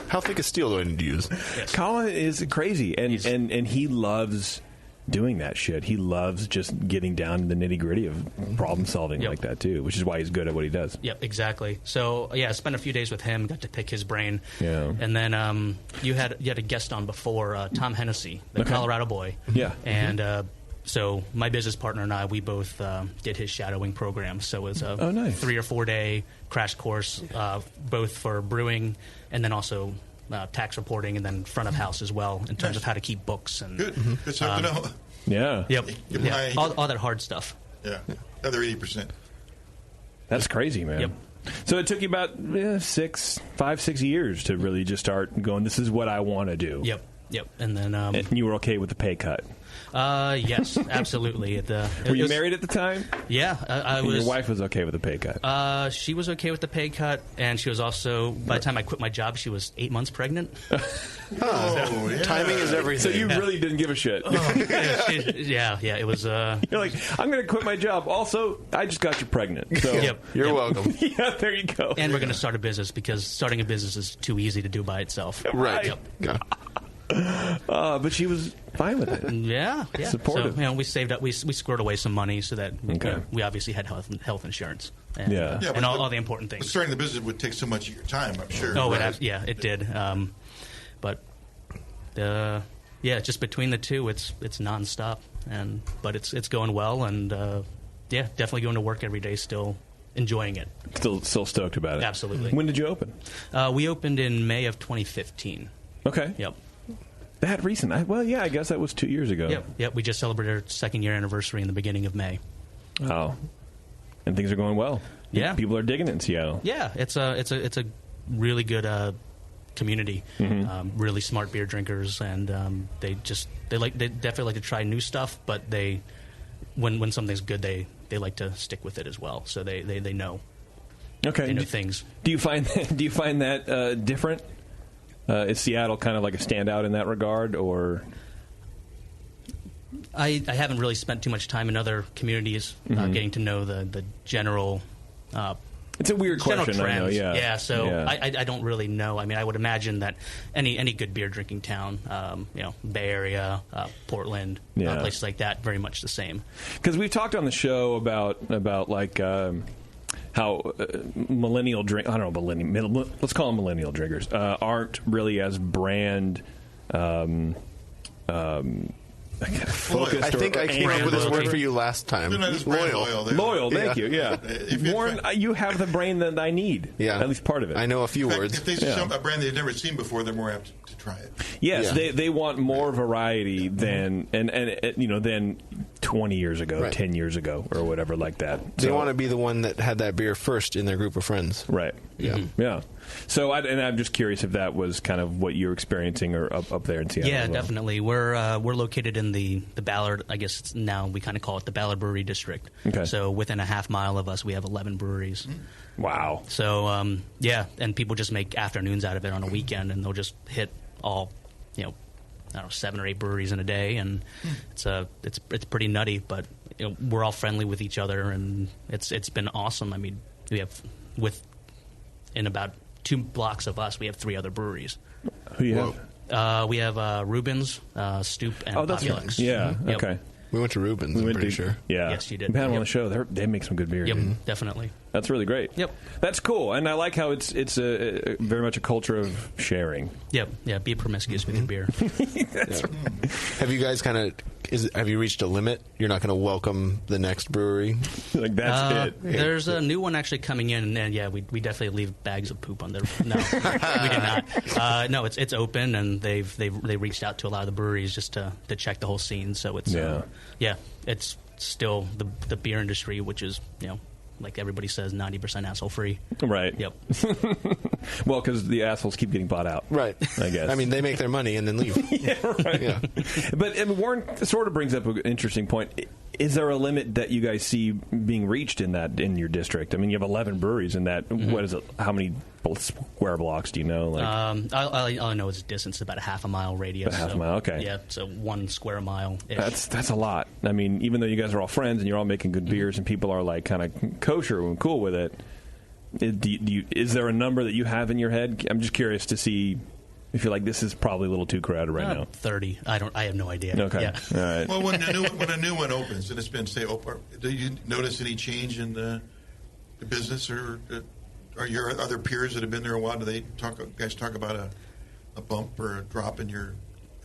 How thick of steel do I need to use? Yes. Colin is crazy, and he loves doing that shit. He loves just getting down to the nitty gritty of problem solving like that too, which is why he's good at what he does. Yep, exactly. So I spent a few days with him, got to pick his brain. Yeah. And then you had a guest on before, Tom Hennessy, the Colorado boy. Yeah. And So my business partner and I, we both did his shadowing program. So it was a nice. 3 or 4 day crash course, both for brewing and then also tax reporting and then front of house as well in terms of how to keep books. And Good. Good stuff to know. Yeah. Yep. Yeah. All that hard stuff. Yeah. Other 80%. That's crazy, man. Yep. So it took you about 5, 6 years to really just start going, this is what I want to do. Yep. And then... and you were okay with the pay cut? Yes, absolutely. Were you married at the time? Yeah, I was. Your wife was okay with the pay cut? She was okay with the pay cut, and she was also, by the time I quit my job, she was 8 months pregnant. Timing is everything. So you really didn't give a shit. Yeah, it was... You're like, I'm going to quit my job. Also, I just got you pregnant. So You're welcome. Yeah, there you go. And we're going to start a business because starting a business is too easy to do by itself. Right. Yep. Yeah. But she was fine with it. Yeah. Supportive. So, we saved up, we squared away some money so that we obviously had health insurance. And, and all the important things. But starting the business would take so much of your time, I'm sure. Oh, it did. But just between the two, it's nonstop, but it's going well, and definitely going to work every day, still enjoying it. Still stoked about it. Absolutely. When did you open? We opened in May of 2015. Okay. Yep. That recent? I guess that was 2 years ago. Yep. We just celebrated our 2nd year anniversary in the beginning of May. Oh, and things are going well. Yeah, people are digging it in Seattle. Yeah, it's a really good community. Mm-hmm. Really smart beer drinkers, and they definitely like to try new stuff. But when something's good, they like to stick with it as well. So they know. Okay. They know things. Do you find that different? Is Seattle kind of like a standout in that regard, or? I haven't really spent too much time in other communities getting to know the general. It's a weird question, trends. I know. Yeah. So I don't really know. I mean, I would imagine that any good beer drinking town, Bay Area, Portland, places like that, very much the same. Because we've talked on the show about like. How millennial drink, I don't know, let's call them millennial drinkers, aren't really as brand focused. I think I came up with this word for you last time. Loyal, thank you. Yeah, Warren, you have the brain that I need. Yeah, at least part of it. I know a few words. If they see a brand they've never seen before, they're more apt to try it. Yes, they want more variety than than 20 years ago, 10 years ago, or whatever like that. They want to be the one that had that beer first in their group of friends. Right. Yeah. Yeah. So, I'm just curious if that was kind of what you're experiencing or up there in Seattle. Yeah, as well. definitely. We're located in the Ballard. I guess it's now we kind of call it the Ballard Brewery District. Okay. So within a half mile of us, we have 11 breweries. Wow. So and people just make afternoons out of it on a weekend, and they'll just hit all, I don't know, 7 or 8 breweries in a day, and it's pretty nutty. But we're all friendly with each other, and it's been awesome. I mean, we have in about 2 blocks of us, we have 3 other breweries. Who you have? We have Rubens, Stoop, and Populux. Right. Yeah. Yep. Okay. We went to Rubens. I'm pretty sure. Yeah. Yes, you did. We had them on the show. They make some good beer. Yep, definitely. That's really great. Yep. That's cool, and I like how it's a very much a culture of sharing. Yep. Yeah. Be promiscuous with your beer. That's right. Have you guys have you reached a limit? You're not going to welcome the next brewery? Like that's it. There's a new one actually coming in, and we definitely leave bags of poop on there. No, we did not. No, it's open, and they reached out to a lot of the breweries just to check the whole scene. So it's it's still the beer industry, which is like everybody says, 90% asshole free. Right. Yep. Well, because the assholes keep getting bought out. Right. I guess. I mean, they make their money and then leave. Yeah, right. Yeah. But Warren sort of brings up an interesting point. Is there a limit that you guys see being reached in your district? I mean, you have 11 breweries in that. What is it? How many square blocks do you know? Like, all I know is distance, about a half a mile radius. Half a mile, okay. Yeah, so 1 square mile. That's a lot. I mean, even though you guys are all friends and you're all making good beers and people are like kind of kosher and cool with it, is there a number that you have in your head? I'm just curious to see if you're like, this is probably a little too crowded right now. 30. I have no idea. Okay. Yeah. All right. Well, when a new one opens and it's been do you notice any change in the business, or are your other peers that have been there a while? Do they guys talk about a bump or a drop in your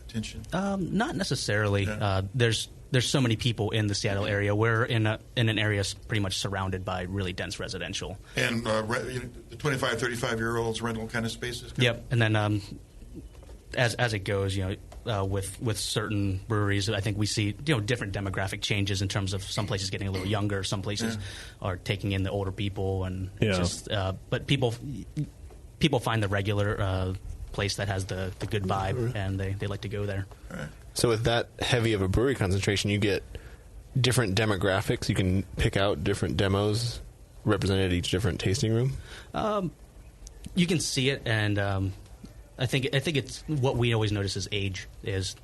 attention? Not necessarily. Yeah. There's there's so many people in the Seattle area. We're in an area pretty much surrounded by really dense residential. And the 25, 35-year-olds rental kind of spaces? Yep. And then as it goes, with certain breweries, I think we see different demographic changes in terms of some places getting a little younger, some places are taking in the older people, and but people find the regular place that has the good vibe, and they like to go there. Right. So with that heavy of a brewery concentration, you get different demographics. You can pick out different demos represented at each different tasting room. You can see it, and I think it's what we always notice is age. Is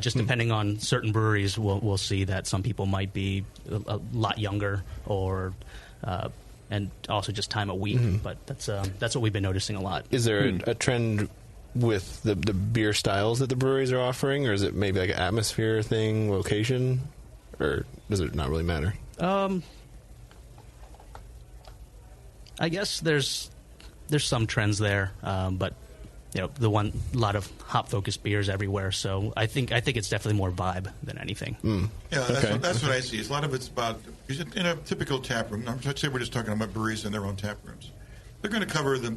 just depending on certain breweries, we'll see that some people might be a lot younger, or and also just time of week. But that's what we've been noticing a lot. Is there a trend with the beer styles that the breweries are offering, or is it maybe like an atmosphere thing, location, or does it not really matter? I guess there's some trends there, but a lot of hop focused beers everywhere. So I think it's definitely more vibe than anything. Yeah, that's what I see. A lot of it's about in a typical tap room. I'd say we're just talking about breweries in their own tap rooms. They're going to cover the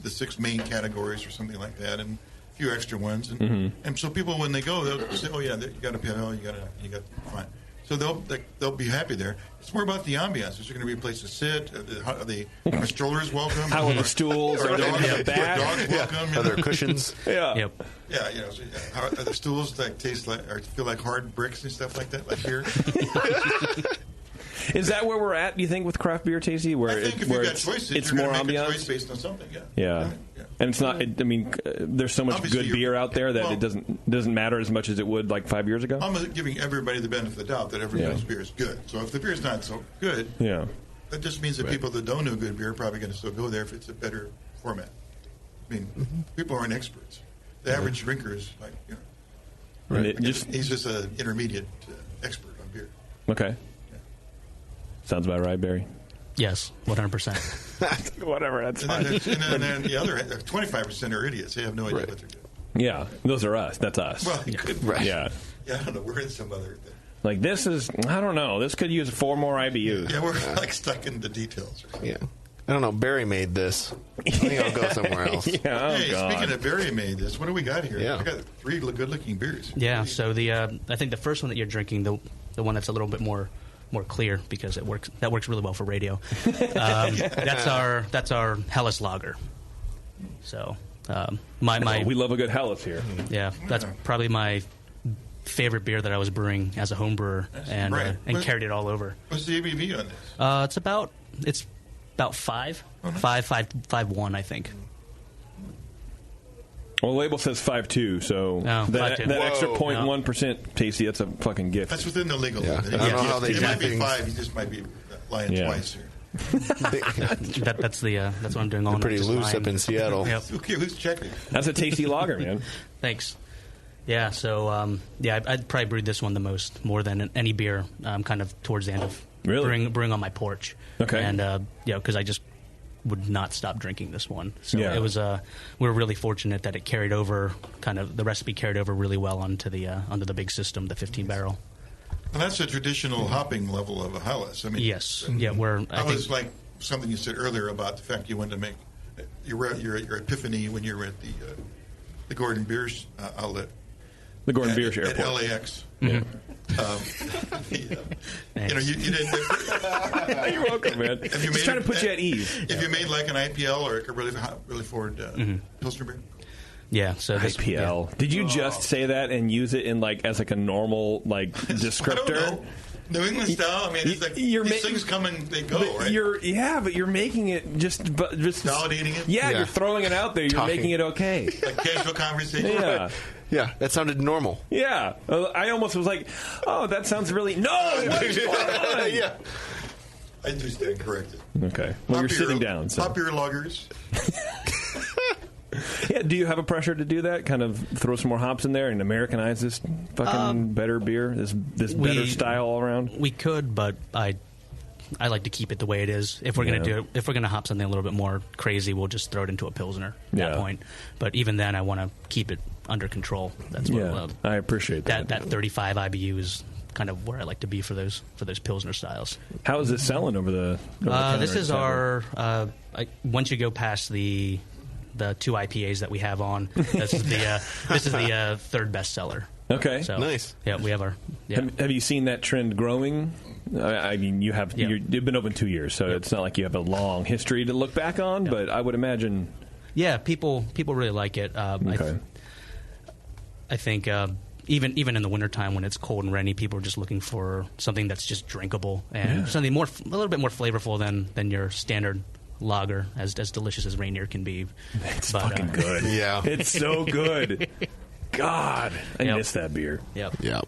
6 main categories or something like that, and a few extra ones. And so people, when they go, they'll say, "Oh yeah, you got a PL, you got fine." So they'll be happy there. It's more about the ambiance. Is there going to be a place to sit? Are the strollers welcome? How are the stools? Are dogs welcome? Are there cushions? Yeah. Yep. Yeah, are the stools that taste like or feel like hard bricks and stuff like that, like here? Is that where we're at, do you think, with craft beer, Tasty? Where I think if you've got choices, it's you're more going to make ambiance? a choice based on something, Yeah. And it's not, there's so much Obviously, good beer out there that it doesn't matter as much as it would like 5 years ago? I'm giving everybody the benefit of the doubt that everybody's beer is good. So if the beer is not so good, that just means that people that don't know good beer are probably going to still go there if it's a better format. I mean, people aren't experts. The average drinker is like, he's just an intermediate expert on beer. Okay. Sounds about right, Barry. Yes, 100%. Whatever, that's fine. And then the other 25% are idiots. They have no idea what they're doing. Yeah, those are us. That's us. Well, you could, Yeah. Yeah, I don't know. We're in some other thing. Like, this is, I don't know. This could use 4 more IBUs. Yeah, we're like stuck in the details. Yeah. I don't know. Barry made this. I think I'll go somewhere else. Speaking of Barry made this, what do we got here? Yeah. I got 3 good-looking beers. Yeah. So I think the first one that you're drinking, the one that's a little bit more clear because it works. That works really well for radio. That's our Helles Lager. So we love a good Helles here. Yeah, that's probably my favorite beer that I was brewing as a home brewer, and carried it all over. What's the ABV on this? It's about 5, 5.1, I think. Well, the label says 5.2, so that extra 0.1% Tasty, that's a fucking gift. That's within the legal limit. I don't know how they it do might be things. 5. You just might be lying twice here. That's what I'm doing all night. Pretty just loose lying. up in Seattle. Yep. Okay, who's checking? That's a tasty lager, man. Thanks. Yeah, so I'd probably brewed this one the most, more than any beer. Kind of towards the end of brewing on my porch. Okay, and because I just would not stop drinking this one. So it was we were really fortunate that it carried over. Kind of the recipe carried over really well onto the big system, the 15 barrel. And that's a traditional hopping level of a Helles. I mean, yes, yeah. That was like something you said earlier about the fact you wanted to make your epiphany when you were at the Gordon Biersch outlet. The Gordon Biersch at Airport. LAX. Yeah. You didn't. You're welcome, man. Just trying to put you at ease. If you made like an IPL or a really forward Pilsner beer. Yeah, so this, IPL. Yeah. Did you just say that and use it in as a normal descriptor? I don't know. New England style. I mean, it's like these things come and they go, right? But you're making it just validating it. Yeah, you're throwing it out there. You're making it okay. Like casual conversation. Yeah. Yeah, that sounded normal. Yeah, I almost was like, "Oh, that sounds really what's going on?" Yeah, I do stand corrected. Okay, well, you're sitting down. So. Pop your lagers. Yeah, do you have a pressure to do that? Kind of throw some more hops in there and Americanize this fucking better beer, this better style all around. We could, but I I like to keep it the way it is. If we're gonna hop something a little bit more crazy, we'll just throw it into a pilsner at that point. But even then, I want to keep it under control. That's what I appreciate that. That 35 IBU is kind of where I like to be for those pilsner styles. How is it selling over the? This is our. Once you go past the 2 IPAs that we have on, this is the third bestseller. Okay, so, nice. Yeah, we have our. Yeah. Have you seen that trend growing? I mean, you have. You've been open 2 years, so it's not like you have a long history to look back on. But I would imagine. Yeah, people really like it. Okay. I think even in the wintertime when it's cold and rainy, people are just looking for something that's just drinkable and something a little bit more flavorful than your standard lager, as delicious as Rainier can be. It's fucking good. Yeah. It's so good. God, I miss that beer. Yep. Yep.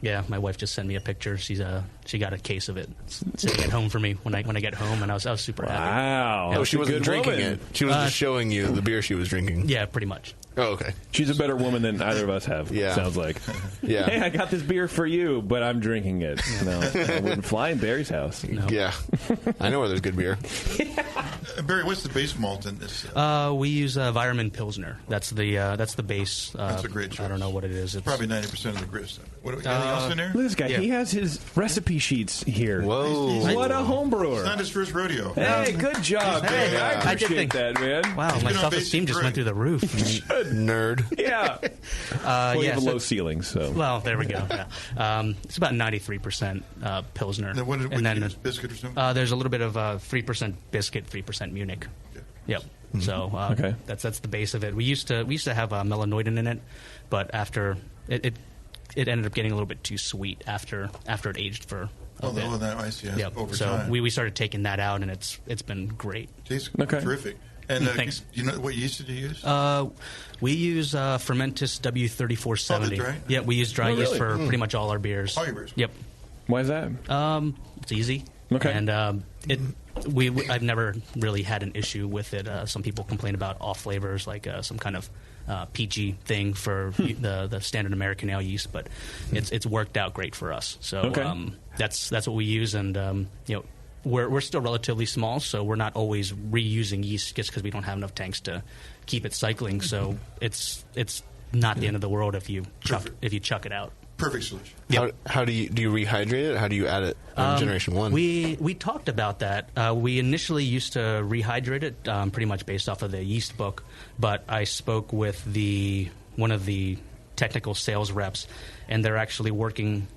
Yeah, my wife just sent me a picture. She got a case of it sitting at home for me when I get home, and I was super happy. Wow. Yeah, Oh, she wasn't drinking it. She was just showing you the beer she was drinking. Yeah, pretty much. Oh, okay. She's a better woman than either of us have. Yeah. Sounds like. Yeah. Hey, I got this beer for you, but I'm drinking it. No, I wouldn't fly in Barry's house. No. Yeah. I know where there's good beer. Barry, what's the base malt in this? We use Weirmann Pilsner. That's the base. That's a great choice. I don't know what it is. It's probably 90% of the grist. Anything else in there? Look at this guy. Yeah. He has his recipe sheets here. Whoa. What a home brewer. It's not his first rodeo. Hey, good job, Barry. I appreciate that, man. Wow, my self-esteem just went through the roof. Nerd. Yeah. We have a low ceiling, so. Well, there we go. Yeah. It's about 93% Pilsner. Then what and then biscuit or something? there's a little bit of 3% biscuit, 3% Munich. Okay. Yep. So that's the base of it. We used to have melanoidin in it, but after it ended up getting a little bit too sweet after it aged for a bit. Oh, that I see. Yep. Over so time. we started taking that out, and it's been great. Tastes terrific. And Thanks. do you know what yeast did you use? We use Fermentis W3470. Oh, the dry? Yeah, we use dry yeast for pretty much all our beers. All your beers? Yep. Why is that? It's easy. Okay. And I've never really had an issue with it. Some people complain about off flavors, like some kind of peachy thing for the standard American ale yeast, but it's worked out great for us. So that's what we use, and we're still relatively small, so we're not always reusing yeast just because we don't have enough tanks to keep it cycling. So it's not the end of the world if you chuck it out. Perfect solution. Yep. How do you rehydrate it? How do you add it in Generation 1? We talked about that. We initially used to rehydrate it pretty much based off of the yeast book, but I spoke with one of the technical sales reps, and they're actually working.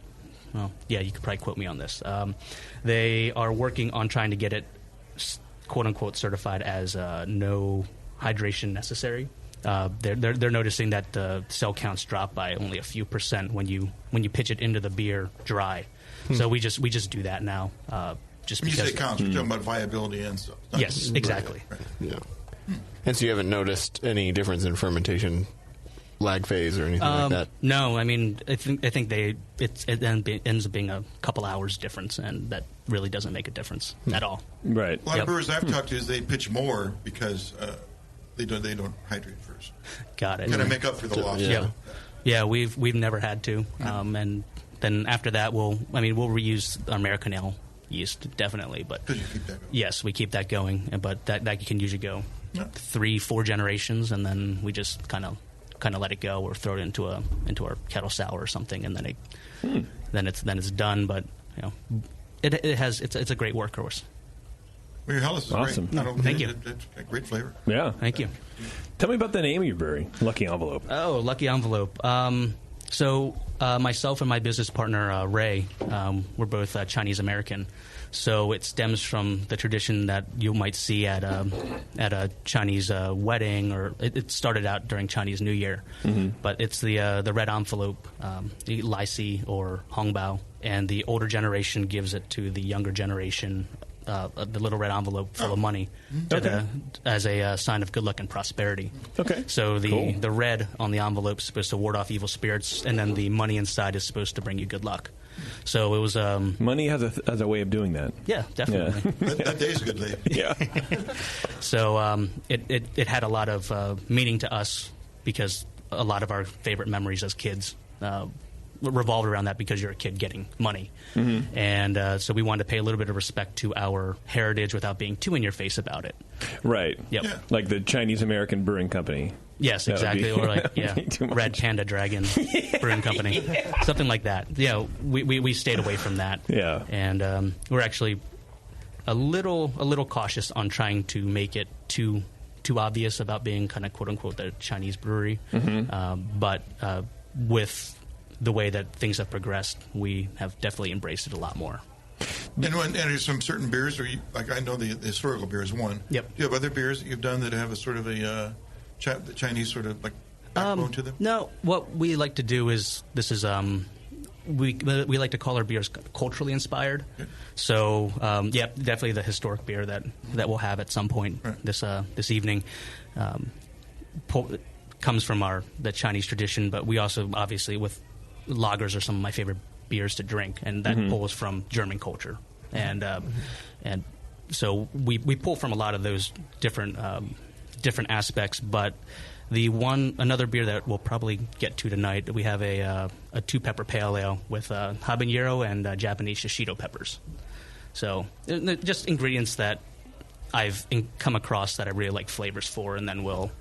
Well, yeah, you could probably quote me on this. They are working on trying to get it, quote unquote, certified as no hydration necessary. They're noticing that the cell counts drop by only a few percent when you pitch it into the beer dry. So we just do that now. Just when because you say counts, we're talking about viability and stuff. Yes, exactly. Right. Yeah. And so you haven't noticed any difference in fermentation lag phase or anything like that? No, I mean I think it ends up being a couple hours difference, and that really doesn't make a difference at all. Right. A lot of brewers I've talked to is they pitch more because they don't hydrate first. Got it. Kind of make up for the loss. Yeah, we've never had to, and then after that we'll reuse American ale yeast definitely, but you keep that going. Yes, we keep that going, but that can usually go 3-4 generations, and then we just kind of let it go or throw it into our kettle sour or something, and then it's done. But it's a great workhorse. Well, your Helles is awesome. Great. Thank you. It's a great flavor. Yeah. Thank you. Tell me about the name of your brewery, Lucky Envelope. Oh, Lucky Envelope. So myself and my business partner, Ray, we're both Chinese American. So it stems from the tradition that you might see at a Chinese wedding, or it started out during Chinese New Year. Mm-hmm. But it's the red envelope, the Lai Si or Hongbao, and the older generation gives it to the younger generation. The little red envelope full of money as a sign of good luck and prosperity. Okay. So the red on the envelope is supposed to ward off evil spirits, and then the money inside is supposed to bring you good luck. So it was money has a way of doing that. Yeah, definitely. Yeah. that day's a good day. Yeah. So it had a lot of meaning to us because a lot of our favorite memories as kids revolved around that because you're a kid getting money. Mm-hmm. And so we wanted to pay a little bit of respect to our heritage without being too in your face about it. Right. Yep. Yeah. Like the Chinese American Brewing Company. Yes, That would exactly. be- Or like, that would be too much. Red Panda Dragon Brewing Company. Something like that. Yeah, we stayed away from that. Yeah. And we're actually a little cautious on trying to make it too obvious about being kind of quote-unquote the Chinese brewery. Mm-hmm. But with the way that things have progressed, we have definitely embraced it a lot more. And there's some certain beers, or like I know the historical beer is one. Yep. Do you have other beers that you've done that have a sort of a the Chinese sort of like backbone to them? No, what we like to do is we like to call our beers culturally inspired. Okay. So definitely the historic beer that we'll have at some point this evening comes from the Chinese tradition, but we also obviously with lagers are some of my favorite beers to drink, and that pulls from German culture, and so we pull from a lot of those different aspects. But another beer that we'll probably get to tonight, we have a 2-pepper pale ale with habanero and Japanese shishito peppers. So just ingredients that I've come across that I really like flavors for, and then we'll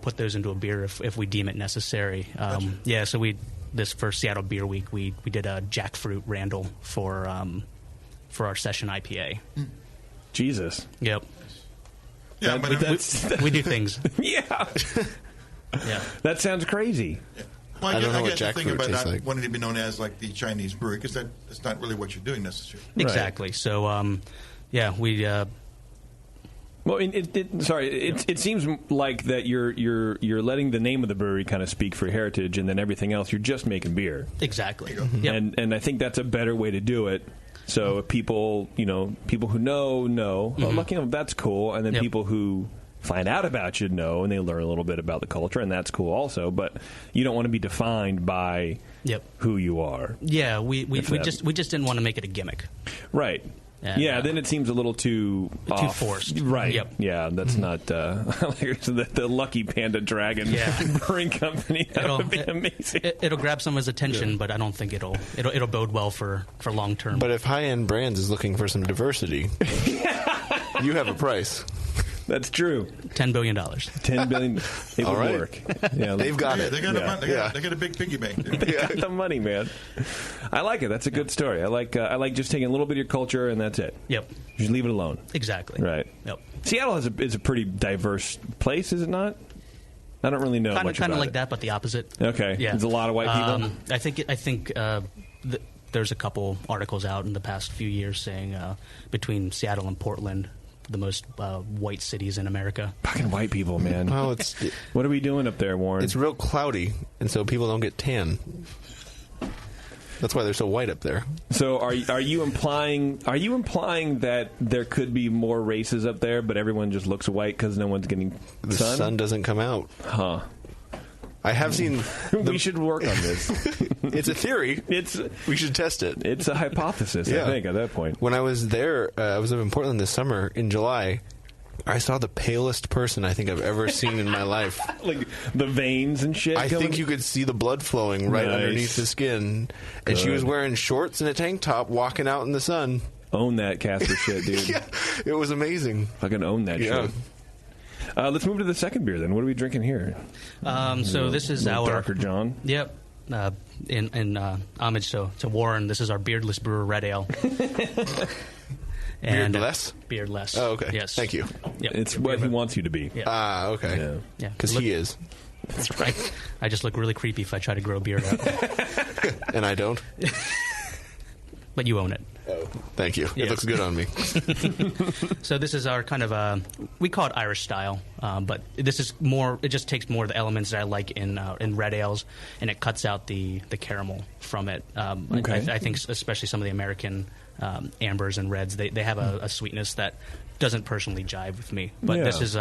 put those into a beer if we deem it necessary. Gotcha. So this for Seattle Beer Week, we did a jackfruit Randall for our session IPA. Jesus. Yep. Yeah, we do things. Yeah. Yeah. That sounds crazy. Well, I don't know get what the thing jackfruit about tastes not like. wanting to be known as like the Chinese brewery, because that's not really what you're doing necessarily. Exactly. So we. Well, it seems like that you're letting the name of the brewery kind of speak for heritage, and then everything else you're just making beer. Exactly. Yep. And I think that's a better way to do it. So if people who know, oh, Lucky Envelope, that's cool, and then people who find out about you know, and they learn a little bit about the culture, and that's cool also. But you don't want to be defined by who you are. Yeah, we just didn't want to make it a gimmick. Right. And, then it seems a little too forced. Right. Yep. Yeah, that's not the Lucky Panda Dragon Brewing Company. That would be amazing. It'll grab someone's attention, but I don't think it'll bode well for long term. But if High End Brands is looking for some diversity, you have a price. That's true. $10 billion. $10 billion. It would work. Yeah, they've got it. They got they got a big piggy bank. They got the money, man. I like it. That's a good story. I like just taking a little bit of your culture and that's it. Yep. Just leave it alone. Exactly. Right. Yep. Seattle is a pretty diverse place, is it not? I don't really know much about it. Kind of like that, but the opposite. Okay. Yeah. There's a lot of white people. I think there's a couple articles out in the past few years saying between Seattle and Portland, the most white cities in America. Fucking white people, man. Well, what are we doing up there, Warren? It's real cloudy, and so people don't get tan. That's why they're so white up there. So are you implying that there could be more races up there, but everyone just looks white because no one's getting The sun? sun doesn't come out. Huh. I have seen. We should work on this. It's a theory. We should test it. It's a hypothesis, I think, at that point. When I was there, I was up in Portland this summer in July. I saw the palest person I think I've ever seen in my life. Like the veins and shit? I think you could see the blood flowing right underneath the skin. And she was wearing shorts and a tank top walking out in the sun. Own that Casper shit, dude. Yeah, it was amazing. Fucking own that shit. Let's move to the second beer then. What are we drinking here? So this is our Darker John. Yep. In homage to Warren, this is our beardless brewer red ale. And, beardless? Beardless. Oh, okay. Yes. Thank you. Yep. It's what he wants you to be. Yeah. Ah, okay. Yeah. Because he is. That's right. I just look really creepy if I try to grow a beard out. And I don't? But you own it. Oh, thank you. Yes. It looks good on me. So this is our kind of we call it Irish style, but this is more. It just takes more of the elements that I like in red ales, and it cuts out the caramel from it. I think especially some of the American ambers and reds, they have a sweetness that doesn't personally jive with me. But this is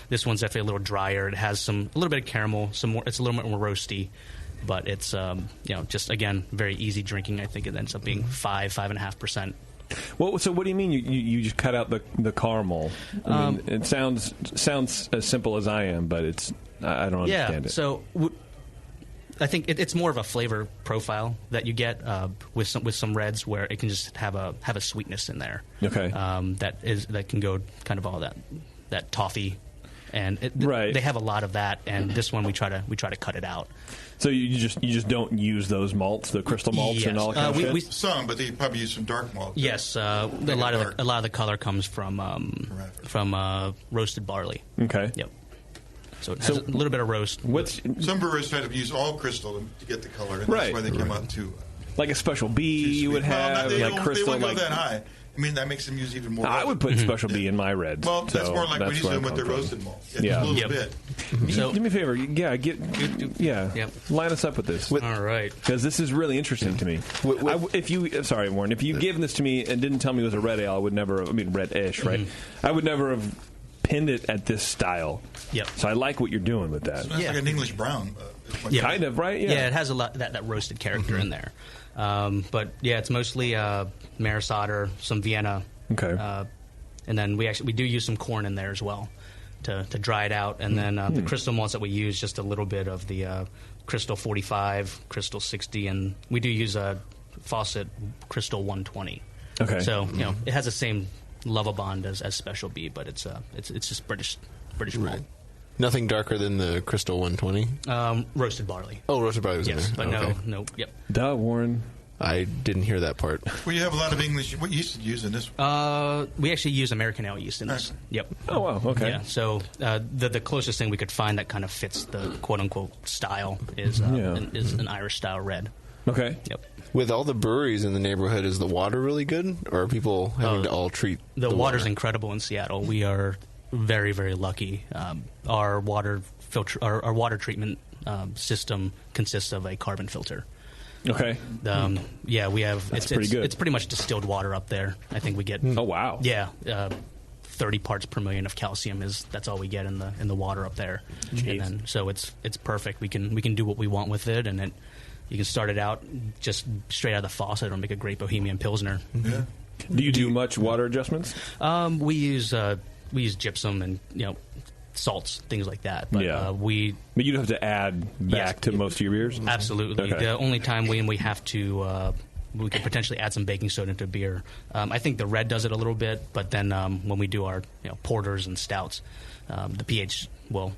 this one's definitely a little drier. It has a little bit of caramel, some more. It's a little bit more roasty. But it's just again very easy drinking. I think it ends up being 5.5%. Well, so what do you mean you just cut out the caramel? I mean, it sounds as simple as I am, but I don't understand it. So I think it's more of a flavor profile that you get with some reds, where it can just have a sweetness in there. Okay. That can go kind of all that toffee, and they have a lot of that. And this one we try to cut it out. So you just don't use those malts, the crystal malts, yes. and all that kind of shit? Some, but they probably use some dark malt. Yes, a lot of the color comes from roasted barley. Okay. Yep. So it has a little bit of roast. Some brewers try to use all crystal to get the color, and Right. that's why they come out too. Like a special B you would have, like crystal. They wouldn't go that high. I mean, that makes them use even more. I would put special B in my reds. Well, that's so more like what he's where doing I with the come from. roasted malt. Yeah. A little bit. So, do me a favor. Yeah, line us up with this. All right. Because this is really interesting to me. Sorry, Warren. If you given this to me and didn't tell me it was a red ale, I would never. Red-ish, right? I would never have pinned it at this style. Yep. So I like what you're doing with that. So that's like an English brown. Kind of, right? Yeah, it has a lot that roasted character in there. But yeah, it's mostly Maris Otter, some Vienna. Okay. And then we do use some corn in there as well to dry it out. And then the crystal malts that we use, just a little bit of the Crystal 45, Crystal 60, and we do use a Fawcett Crystal 120. Okay. So it has the same love bond as Special B, but it's just British malt. Nothing darker than the Crystal 120? Roasted barley. Oh, roasted barley was in yes, there. but Okay. no, yep. Duh, Warren. I didn't hear that part. Well, you have a lot of English. What yeast did you use in this one? We actually use American ale yeast in this. Yep. Oh, wow. Okay. Yeah. So the closest thing we could find that kind of fits the quote unquote style is an Irish style red. Okay. Yep. With all the breweries in the neighborhood, is the water really good, or are people having to all treat the water's water? incredible in Seattle. We are very, very lucky. Our water filter, our water treatment system consists of a carbon filter. Okay. Yeah, we have. That's pretty good. It's pretty much distilled water up there. I think we get. Oh wow. Yeah, 30 parts per million of calcium that's all we get in the water up there. Jeez. And then so it's perfect. We can do what we want with it, and you can start it out just straight out of the faucet or make a great Bohemian Pilsner. Yeah. Do you do much water adjustments? We use gypsum and salts, things like that. But but you'd have to add back to most of your beers? Absolutely. Okay. The only time we have to we could potentially add some baking soda into beer. I think the red does it a little bit, but then when we do our porters and stouts, the pH will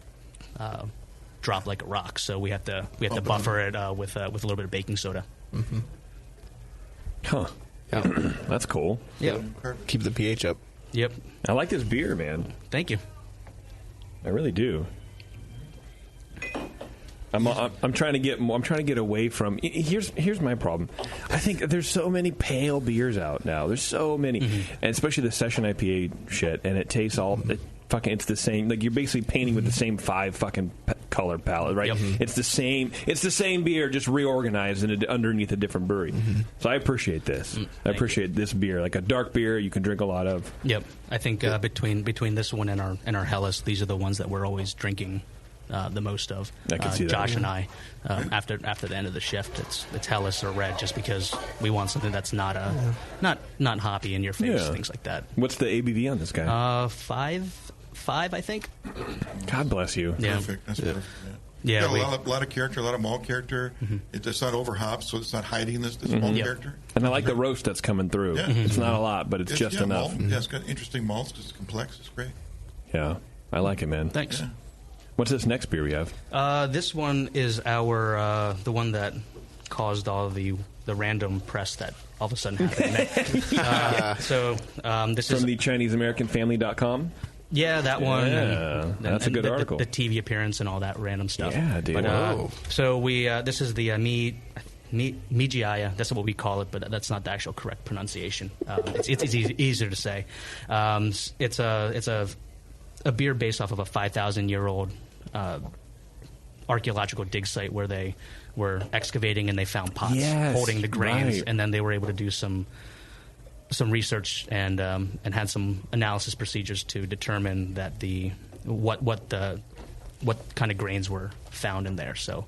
drop like a rock. So we have to buffer it with a little bit of baking soda. Mm-hmm. Huh. Yeah. That's cool. Yeah. Keep the pH up. Yep. I like this beer, man. Thank you. I really do. I'm trying to get away from. Here's my problem. I think there's so many pale beers out now. There's so many, and especially the session IPA shit. And it tastes all it's the same. Like you're basically painting with the same 5 fucking color palette, right? Yep. It's the same beer, just reorganized underneath a different brewery. So I appreciate this. I appreciate this beer, like a dark beer you can drink a lot of. Yep. I think between this one and our Helles, these are the ones that we're always drinking the most of. I can see that. Josh and I, after the end of the shift, it's Helles or red, just because we want something that's not hoppy in your face, things like that. What's the ABV on this guy? 5, I think. God bless you. Yeah. Perfect. That's perfect. Yeah, got a lot of character, a lot of malt character. It's not over hopped, so it's not hiding this malt character. And I like the roast that's coming through. Yeah. It's not a lot, but it's just enough. Malt. Yeah, it's got interesting malts. It's complex. It's great. Yeah, I like it, man. Thanks. Yeah. What's this next beer we have? This one is our the one that caused all the random press that all of a sudden happened. This is from the ChineseAmericanFamily.com. Yeah, that one. Yeah, that's a good article. The TV appearance and all that random stuff. Yeah, dude. But, so this is the Mijiaya. That's what we call it, but that's not the actual correct pronunciation. It's easier to say. It's a beer based off of a 5,000-year-old archaeological dig site where they were excavating and they found pots holding the grains, right. and then they were able to do some research and had some analysis procedures to determine that what kind of grains were found in there. So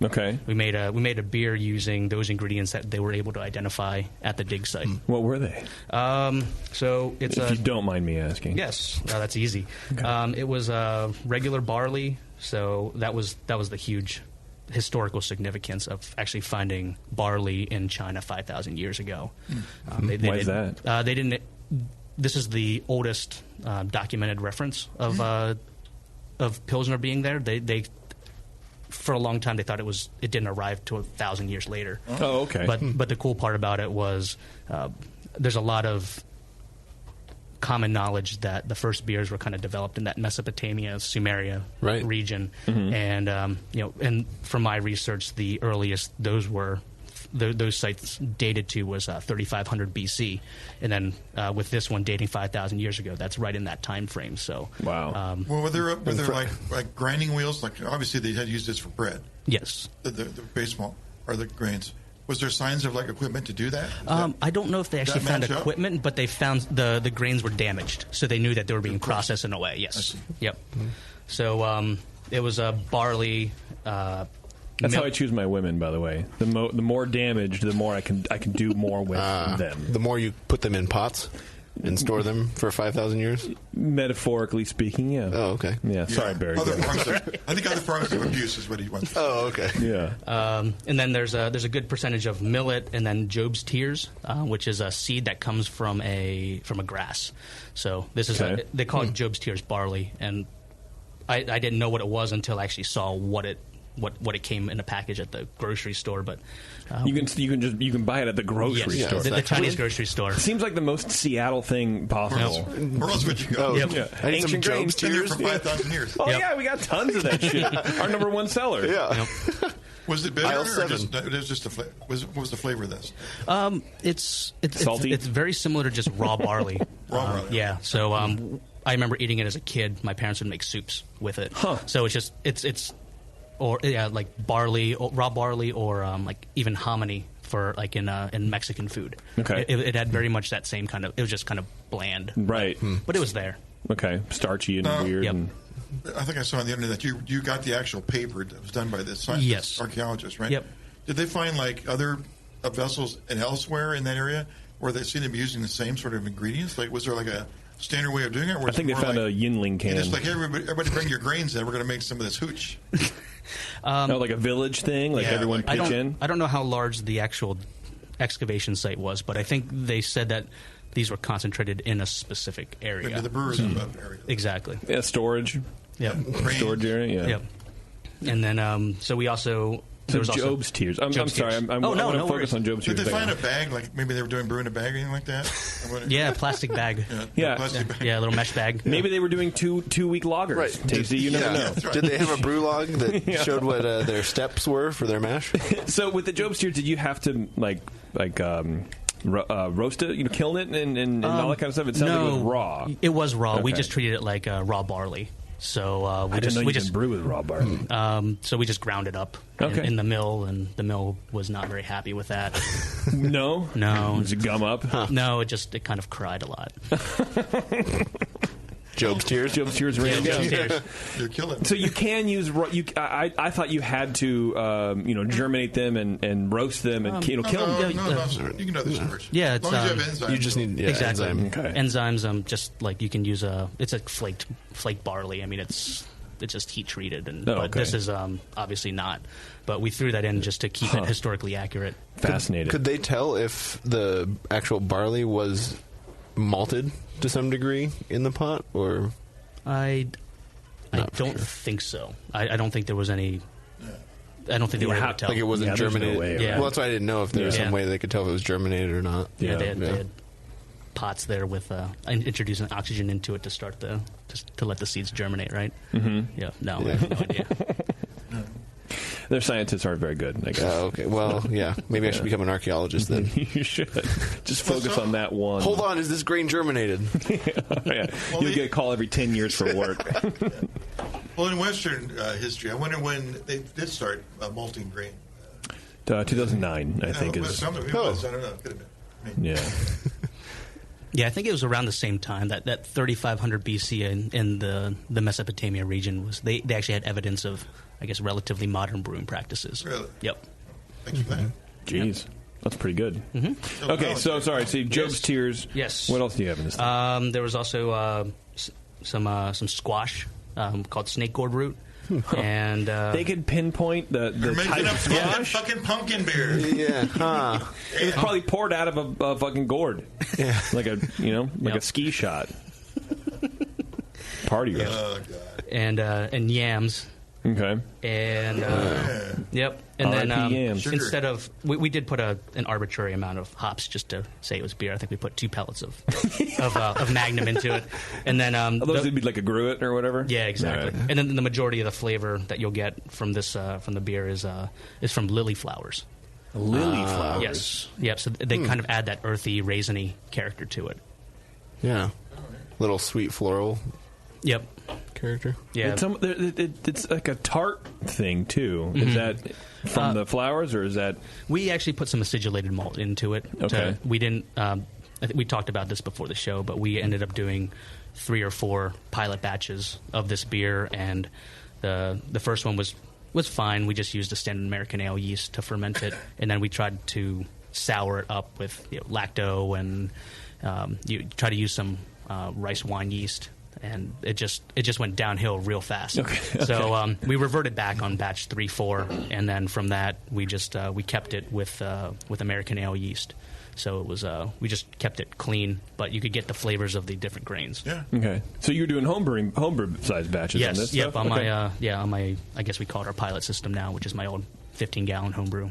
we made a beer using those ingredients that they were able to identify at the dig site. What were they? So it's if you don't mind me asking. Yes, that's easy. Okay. It was regular barley, so that was the huge historical significance of actually finding barley in China 5,000 years ago. Why is that? They didn't. This is the oldest documented reference of Pilsner being there. They for a long time they thought it didn't arrive to 1,000 years later. Oh, okay. But the cool part about it was there's a lot of common knowledge that the first beers were kind of developed in that Mesopotamia, Sumeria region, and and from my research, the earliest those sites dated to was 3,500 BC, and then with this one dating 5,000 years ago, that's right in that time frame. So wow. Well, were there like grinding wheels? Like obviously they had used this for bread. Yes. The base malt or the grains. Was there signs of like equipment to do that? I don't know if they actually found equipment, but they found the grains were damaged, so they knew that they were being processed in a way. Yes. Yep. So it was a barley. That's how I choose my women, by the way. The more damaged, the more I can do more with them. The more you put them in pots and store them for 5,000 years? Metaphorically speaking, yeah. Oh, okay. Yeah, sorry, Barry. I think other forms of abuse is what he wants. Oh, okay. Yeah. And then there's a good percentage of millet, and then Job's tears, which is a seed that comes from a grass. So this is they call it Job's tears barley, and I didn't know what it was until I actually saw what it came in a package at the grocery store. But you can buy it at the grocery store. The Chinese grocery store. It seems like the most Seattle thing possible. Where else would you go? Ancient grains been there for 5,000 years. Oh yeah, we got tons of that shit. Our number one seller. Yeah. Was it bitter or just a flavor? What was the flavor of this? It's salty. It's very similar to just raw barley. Raw barley. Yeah. So I remember eating it as a kid. My parents would make soups with it. So it's like barley, raw barley, or like even hominy for like in Mexican food. Okay. It had very much that same kind of. It was just kind of bland. Right. But it was there. Okay. Starchy and weird. Yep. And I think I saw on the internet that you got the actual paper that was done by this archaeologist, right? Yep. Did they find like other vessels and elsewhere in that area where they seem to be using the same sort of ingredients? Like, was there like a standard way of doing it? Or I think they found a Yinling can. It's like, hey, everybody bring your grains in. We're going to make some of this hooch. Like a village thing, like everyone pitch in. I don't know how large the actual excavation site was, but I think they said that these were concentrated in a specific area. Into the brewer's area. Exactly. Yeah, storage. Yep. Storage area. Yeah. Yep. And then so we also. So Job's tears. I'm sorry. I'm going to focus on Job's tears. Did they find a bag? Like maybe they were doing brew in a bag or anything like that? Yeah, plastic bag. Plastic bag. Yeah, a little mesh bag. Maybe they were doing 2-week lagers. Right. Tasty, you never know. Right. Did they have a brew log that showed what their steps were for their mash? So with the Job's tears, did you have to roast it, kiln it, and all that kind of stuff? It sounded like it was raw. It was raw. Okay. We just treated it like raw barley. So I didn't know you could brew with raw barley. So we just ground it up in the mill, and the mill was not very happy with that. No? Did it gum up? Huh. No, it kind of cried a lot. Job's tears? Job's tears. Right? You're killing me. So you can use. I thought you had to germinate them and roast them and kill them. No, you can do this first. Yeah, as long as you have enzymes. You just need exactly enzyme. Okay. Enzymes. Just like you can use it's a flaked barley. I mean, it's just heat treated, but this is obviously not. But we threw that in just to keep it historically accurate. Fascinating. Could they tell if the actual barley was malted to some degree in the pot, or I don't think so. I don't think there was any. I don't think they were able to tell. Like it wasn't germinated. No way, Well, that's why I didn't know if there was some way they could tell if it was germinated or not. Yeah, they had pots there with introducing oxygen into it to start to let the seeds germinate. Right? Mm-hmm. Yeah. No, I have no idea. Their scientists aren't very good, I guess. Okay. Well, yeah. Maybe I should become an archaeologist then. You should. Just focus on that one. Hold on. Is this grain germinated? You'll get a call every 10 years for work. Well, in Western history, I wonder when they did start malting grain. 2009, I think. I don't know. Could have been. Yeah. Yeah, I think it was around the same time that 3,500 BC in the Mesopotamia region was. They actually had evidence of, I guess, relatively modern brewing practices. Really? Yep. Thanks for that. Jeez. That's pretty good. Mm-hmm. Okay, so sorry. So Job's tears. Yes. What else do you have in this thing? There was also some squash called snake gourd root. And they could pinpoint the making type a of fucking pumpkin beer. Yeah, huh? It was probably poured out of a fucking gourd, like a a ski shot. Party roast. Oh god. And yams. Okay. And yep. And R.I.P. then yams. instead of we did put an arbitrary amount of hops just to say it was beer. I think we put 2 pellets of Magnum into it, and then those would be like a Gruit or whatever. Yeah, exactly. Right. And then the majority of the flavor that you'll get from this from the beer is from lily flowers. Lily flowers. Yes. Yep. So they kind of add that earthy, raisiny character to it. Yeah. Little sweet floral. Yep. Character. Yeah. It's like a tart thing too. Is that from the flowers, or is that? We actually put some acidulated malt into it. Okay. We didn't. I think we talked about this before the show, but we ended up doing 3 or 4 pilot batches of this beer, and the first one was fine. We just used a standard American ale yeast to ferment it, and then we tried to sour it up with lacto, and you try to use some rice wine yeast. And it just went downhill real fast. Okay. So we reverted back on batch 3, 4, and then from that we just we kept it with American ale yeast. So it was we just kept it clean, but you could get the flavors of the different grains. Yeah. Okay. So you're doing homebrew sized batches on this? Yep. Stuff? On Okay. my I guess we call it our pilot system now, which is my old 15-gallon homebrew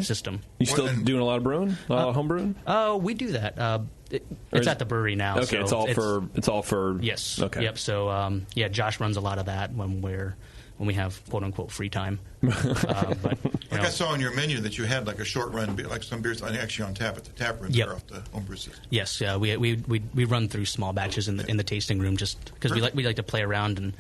system. You still doing a lot of brewing? A lot of home brewing? Oh, we do that. It's at the brewery now. Okay, so it's all for yes. Okay. Yep. So Josh runs a lot of that when we have quote unquote free time. But I saw on your menu that you had like a short run, like some beers actually on tap at the tap room off the homebrew system. Yes, we run through small batches in the tasting room just because we like to play around and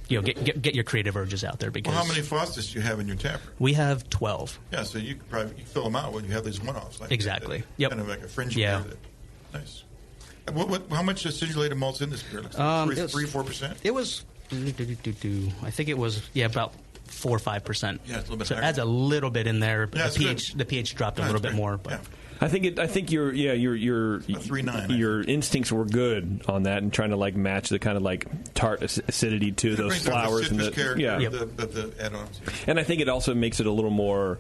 get your creative urges out there. Because how many Fosters do you have in your tap room? We have 12. Yeah, so you could probably fill them out when you have these one-offs. Like Exactly. That, yep. Kind of like a fringe beer. Nice. How much acidulated malt's in this beer? 3-4%? It was. I think it was about 4 or 5%. Yeah, it's a little bit so higher. it adds a little bit in there. But Yeah, the pH dropped a little bit more. But I think your 3.9. Your instincts were good on that and trying to like match the kind of like tart acidity to those flowers and the add-ons. And I think it also makes it a little more.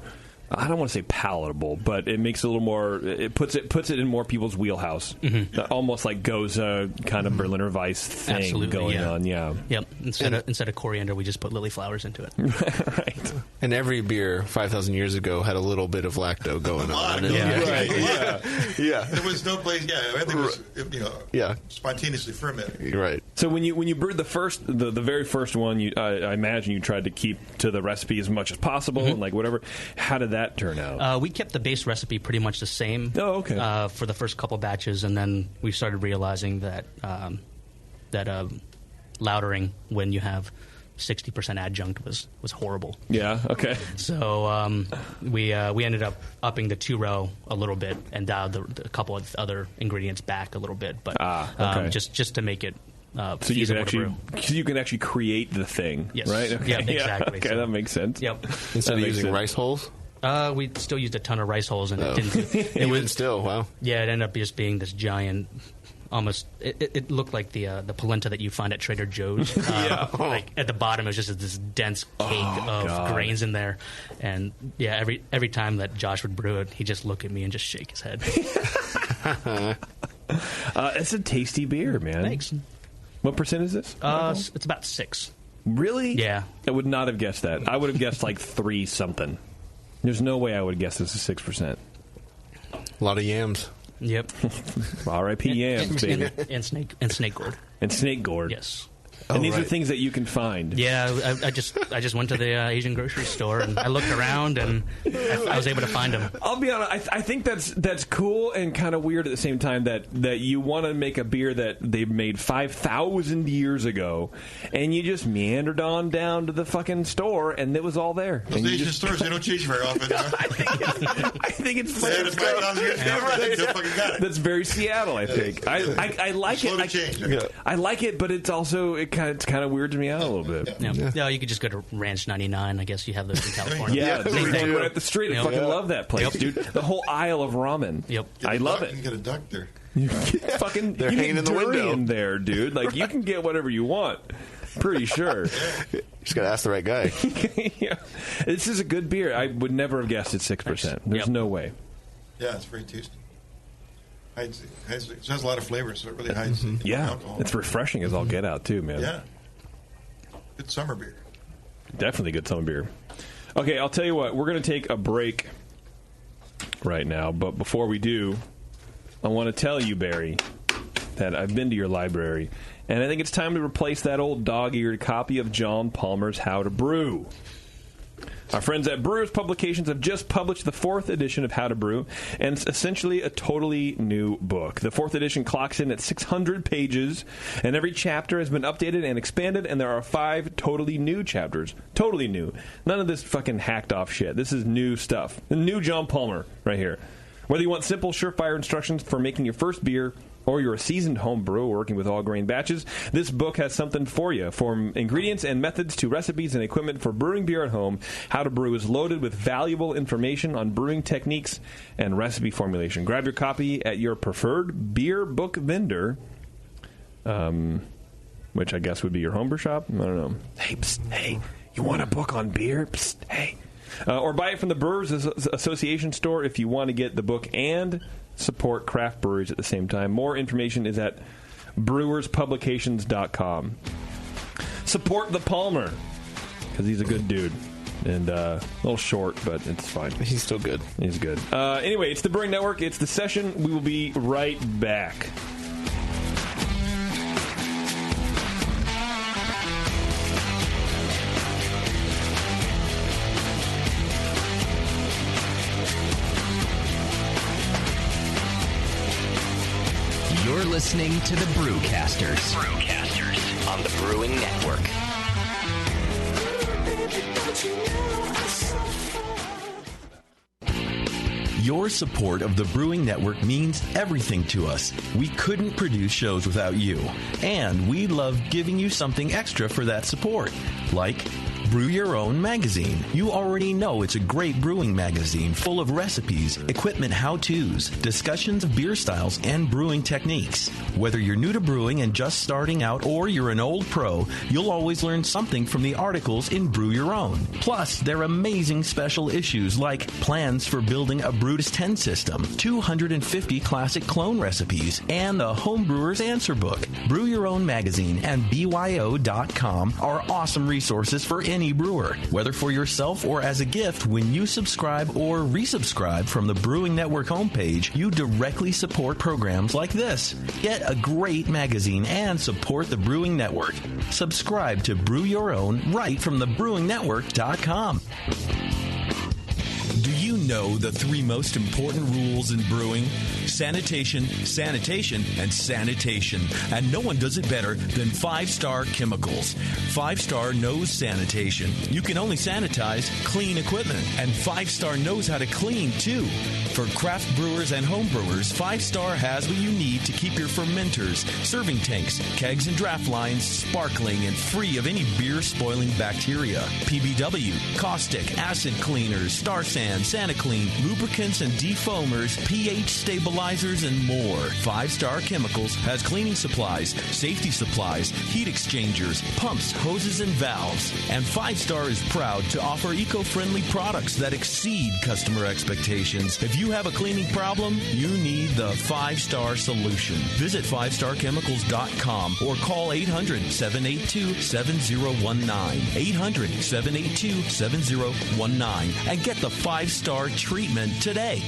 I don't want to say palatable, but it makes it a little more. It puts it in more people's wheelhouse. Mm-hmm. Almost like Goza kind of Berliner Weiss thing going on. Yeah. Yep. Instead of coriander, we just put lily flowers into it. Right. And every beer 5,000 years ago had a little bit of lacto going on. Yeah. There was no place. Yeah, everything was spontaneously fermented. Right. So when you brewed the very first one, I imagine you tried to keep to the recipe as much as possible and like whatever. How did that turn out? We kept the base recipe pretty much the same. Oh, okay. For the first couple batches, and then we started realizing that lautering when you have 60% adjunct was horrible. Yeah. Okay. So we ended up upping the 2-row a little bit and dialed a couple of other ingredients back a little bit, but just to make it. So you can actually create the thing, yes. right? Okay. Yeah, exactly. Okay, so, that makes sense. Yep. Instead of using rice hulls? We still used a ton of rice hulls, and it didn't. It was still wow. Yeah, it ended up just being this giant. Almost, it looked like the polenta that you find at Trader Joe's. Like at the bottom, it was just this dense cake of grains in there, and every time that Josh would brew it, he'd just look at me and just shake his head. It's a tasty beer, man. Thanks. What percent is this? It's about 6. Really? Yeah. I would not have guessed that. I would have guessed like 3 something. There's no way I would have guessed this is 6%. A lot of yams. Yep. R.I.P. yams, baby. And snake gourd. And snake gourd. Yes. And these are things that you can find. Yeah, I just went to the Asian grocery store and I looked around and I was able to find them. I'll be honest. I think that's cool and kind of weird at the same time that you want to make a beer that they made 5,000 years ago, and you just meandered on down to the fucking store and it was all there. Those Asian stores, they don't change very often. I think it's funny. That's very Seattle. I think. I like it. I like it, but it's also it kind of weirds me out a little bit. No, you could just go to Ranch 99. I guess you have those in California. Yeah, right at the street. I fucking love that place, dude. The whole aisle of ramen. Yep. I love it. You can get a duck there. You can fucking they're hanging in the window there, dude. Like you can get whatever you want. Pretty sure. Just got to ask the right guy. Yeah. This is a good beer. I would never have guessed it's 6%. There's no way. Yeah, it's very tasty. It has a lot of flavor, so it really hides alcohol. It's refreshing as all get out, too, man. Yeah. Good summer beer. Definitely good summer beer. Okay, I'll tell you what. We're going to take a break right now, but before we do, I want to tell you, Barry, that I've been to your library, and I think it's time to replace that old dog-eared copy of John Palmer's How to Brew. Our friends at Brewers Publications have just published the 4th edition of How to Brew, and it's essentially a totally new book. The 4th edition clocks in at 600 pages, and every chapter has been updated and expanded, and there are 5 totally new chapters. Totally new. None of this fucking hacked-off shit. This is new stuff. The new John Palmer right here. Whether you want simple, surefire instructions for making your first beer, or you're a seasoned home brewer working with all grain batches, this book has something for you. From ingredients and methods to recipes and equipment for brewing beer at home, How to Brew is loaded with valuable information on brewing techniques and recipe formulation. Grab your copy at your preferred beer book vendor, which I guess would be your homebrew shop. I don't know. Hey, psst, hey, you want a book on beer? Psst, hey. Or buy it from the Brewers Association store if you want to get the book and support craft breweries at the same time. More information is at brewerspublications.com. Support the Palmer, because he's a good dude. And a little short, but it's fine. He's still good. He's good. Anyway, it's the Brewing Network. It's The Session. We will be right back. You're listening to the Brewcasters. Brewcasters on the Brewing Network. Your support of the Brewing Network means everything to us. We couldn't produce shows without you. And we love giving you something extra for that support. Like Brew Your Own magazine. You already know it's a great brewing magazine full of recipes, equipment how-tos, discussions of beer styles, and brewing techniques. Whether you're new to brewing and just starting out or you're an old pro, you'll always learn something from the articles in Brew Your Own. Plus, there are amazing special issues like plans for building a Brutus 10 system, 250 classic clone recipes, and the Homebrewer's Answer Book. Brew Your Own magazine and BYO.com are awesome resources for any brewer, whether for yourself or as a gift. When you subscribe or resubscribe from the Brewing Network homepage, you directly support programs like this. Get a great magazine and support the Brewing Network. Subscribe to Brew Your Own right from thebrewingnetwork.com. Do you know the 3 most important rules in brewing? Sanitation, sanitation, and sanitation. And no one does it better than 5-Star Chemicals. 5-Star knows sanitation. You can only sanitize clean equipment. And 5-Star knows how to clean, too. For craft brewers and home brewers, 5-Star has what you need to keep your fermenters, serving tanks, kegs, and draft lines sparkling and free of any beer-spoiling bacteria. PBW, caustic, acid cleaners, Star San, SaniClean, lubricants and defoamers, pH stabilizers, and more. 5-Star Chemicals has cleaning supplies, safety supplies, heat exchangers, pumps, hoses, and valves. And 5-Star is proud to offer eco-friendly products that exceed customer expectations. If you have a cleaning problem, you need the 5-Star solution. Visit 5starchemicals.com or call 800-782-7019. 800-782-7019 and get the 5-Star treatment today.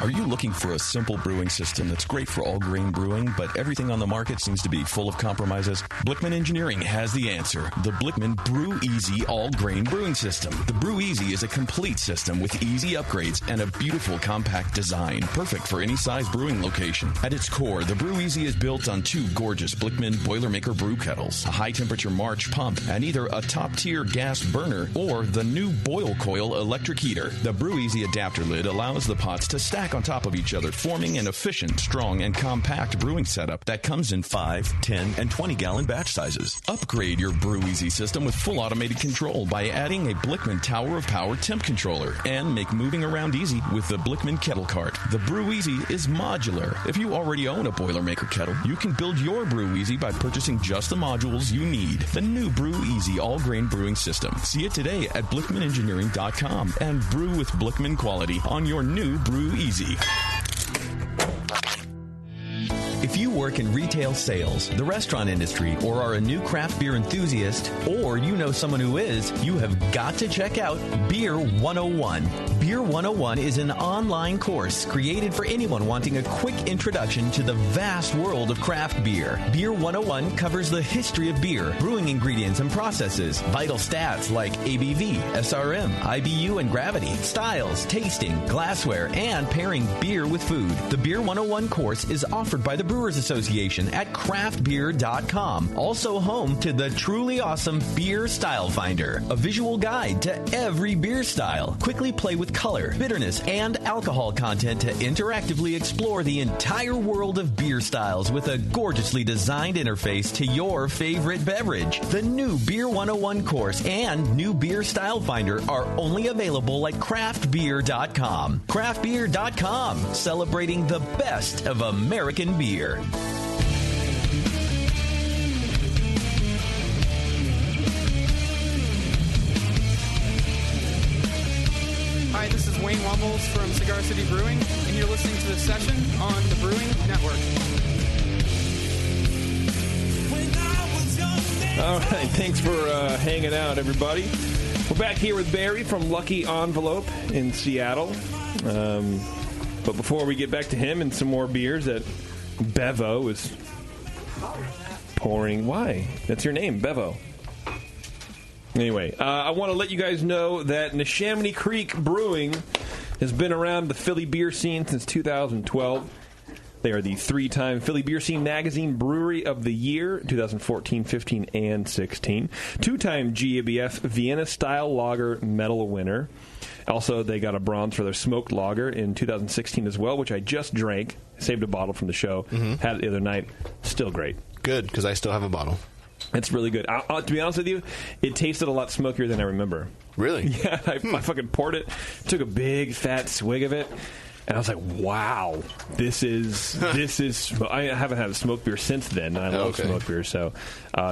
Are you looking for a simple brewing system that's great for all grain brewing, but everything on the market seems to be full of compromises? Blickman Engineering has the answer. The Blickman Brew Easy All Grain Brewing System. The Brew Easy is a complete system with easy upgrades and a beautiful compact design, perfect for any size brewing location. At its core, the Brew Easy is built on 2 gorgeous Blickman Boilermaker brew kettles, a high-temperature March pump, and either a top-tier gas burner or the new Boil Coil electric heater. The Brew Easy adapter lid allows the pots to stack stack on top of each other, forming an efficient, strong, and compact brewing setup that comes in 5, 10, and 20-gallon batch sizes. Upgrade your Brew Easy system with full automated control by adding a Blickman Tower of Power temp controller, and make moving around easy with the Blickman Kettle Cart. The Brew Easy is modular. If you already own a Boilermaker kettle, you can build your Brew Easy by purchasing just the modules you need. The new Brew Easy all-grain brewing system. See it today at BlickmanEngineering.com and brew with Blickman quality on your new Brew Easy. If you work in retail sales, the restaurant industry, or are a new craft beer enthusiast, or you know someone who is, you have got to check out Beer 101. Beer 101 is an online course created for anyone wanting a quick introduction to the vast world of craft beer. Beer 101 covers the history of beer, brewing ingredients and processes, vital stats like ABV, SRM, IBU, and gravity, styles, tasting, glassware, and pairing beer with food. The Beer 101 course is offered by the Brewers Association at craftbeer.com. Also home to the truly awesome Beer Style Finder, a visual guide to every beer style. Quickly play with color, bitterness, and alcohol content to interactively explore the entire world of beer styles with a gorgeously designed interface to your favorite beverage. The new Beer 101 course and new Beer Style Finder are only available at craftbeer.com. Craftbeer.com, celebrating the best of American beer. Hi, this is Wayne Wumbles from Cigar City Brewing, and you're listening to the session on the Brewing Network. All right, thanks for hanging out, everybody. We're back here with Barry from Lucky Envelope in Seattle. But before we get back to him and some more beers that Bevo is pouring. Why? That's your name, Bevo. Anyway, I want to let you guys know that Neshaminy Creek Brewing has been around the Philly beer scene since 2012. They are the 3-time Philly Beer Scene Magazine Brewery of the Year, 2014, 15, and 16. 2-time GABF Vienna-style lager medal winner. Also, they got a bronze for their smoked lager in 2016 as well, which I just drank. Saved a bottle from the show. Had it the other night. Still great. Good, because I still have a bottle. It's really good. To be honest with you, it tasted a lot smokier than I remember. Really? Yeah, I fucking poured it, took a big, fat swig of it, and I was like, wow, this is. I haven't had a smoked beer since then, and I love smoked beer, so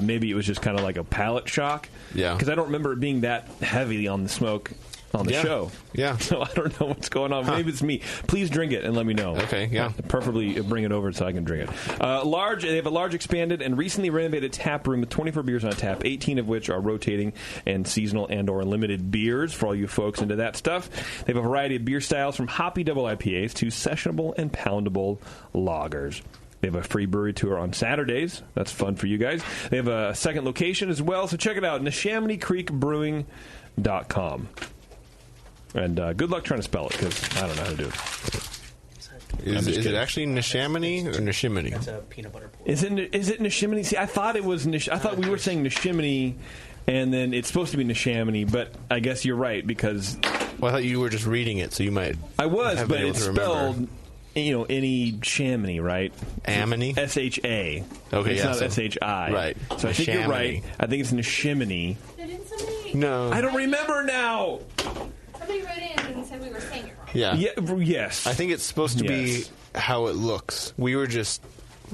maybe it was just kind of like a palate shock. Yeah. Because I don't remember it being that heavy on the smoke on the show. Yeah. So I don't know what's going on. Maybe it's me. Please drink it and let me know. Okay, yeah. Preferably bring it over so I can drink it. They have a large, expanded, and recently renovated tap room with 24 beers on tap, 18 of which are rotating and seasonal and or limited beers for all you folks into that stuff. They have a variety of beer styles from hoppy double IPAs to sessionable and poundable lagers. They have a free brewery tour on Saturdays. That's fun for you guys. They have a second location as well, so check it out, NeshaminyCreekBrewing.com. And good luck trying to spell it, because I don't know how to do it. Is it actually Neshaminy or Neshiminy? That's a peanut butter pour. Is it Neshiminy? See, I thought it was I thought we were saying Neshiminy, and then it's supposed to be Neshaminy, but I guess you're right, because... Well, I thought you were just reading it, so you might I was, have but been able it's to remember. spelled... any Shaminy, right? Aminy? S-H-A. Okay, it's yeah, not so- S-H-I. right. So I think you're right. I think it's Neshiminy. No. I don't remember now. Somebody wrote in and said we were saying it wrong. Yeah. Yes. I think it's supposed to be how it looks. We were just,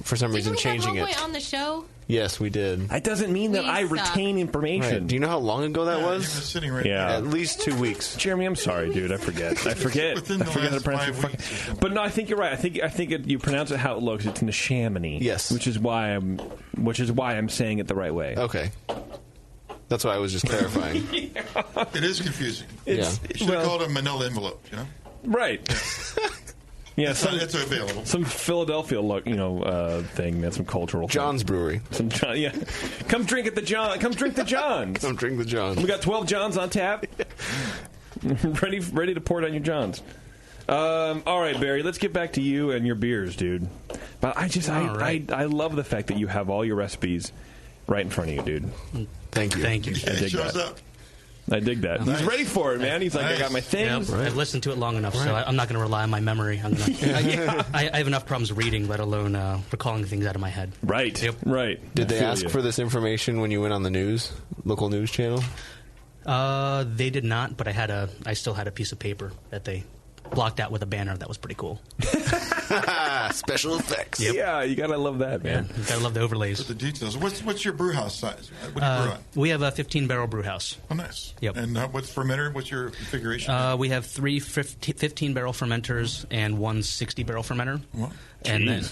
for some reason, changing it. On the show? Yes, we did. That doesn't mean that I retain information. Right. Do you know how long ago that was? Sitting right At least 2 weeks. Jeremy, I'm sorry, dude. I forget. I forget how to pronounce it. But no, I think you're right. I think you pronounce it how it looks. It's Neshaminy. Yes. Which is why I'm saying it the right way. Okay. That's why I was just clarifying. It is confusing. Yeah. You should have called it a manila envelope, you know? Right. Yeah, it's available. Some Philadelphia thing, man. Some cultural. John's Brewery. Yeah. Come drink at the John. Come drink the Johns. Come drink the Johns. We got 12 Johns on tap. ready to pour it on your Johns. All right, Barry. Let's get back to you and your beers, dude. But I love the fact that you have all your recipes right in front of you, dude. Thank you. Thank you. It shows up. I dig that. Nice. He's ready for it, man. He's like, I got my things. Yep. I've listened to it long enough, so I'm not going to rely on my memory. I'm gonna, I have enough problems reading, let alone recalling things out of my head. Right. Yep. Right. Did they ask for this information when you went on the local news channel? They did not, but I still had a piece of paper that they blocked out with a banner that was pretty cool. Special effects. Yep. Yeah, you gotta love that, man. You gotta love the overlays. The details. What's your brew house size? What do you brew on? We have a 15-barrel brew house. Oh, nice. Yep. And what's fermenter? What's your configuration? We have 3 15-barrel fermenters and 1 60-barrel fermenter. What? And then,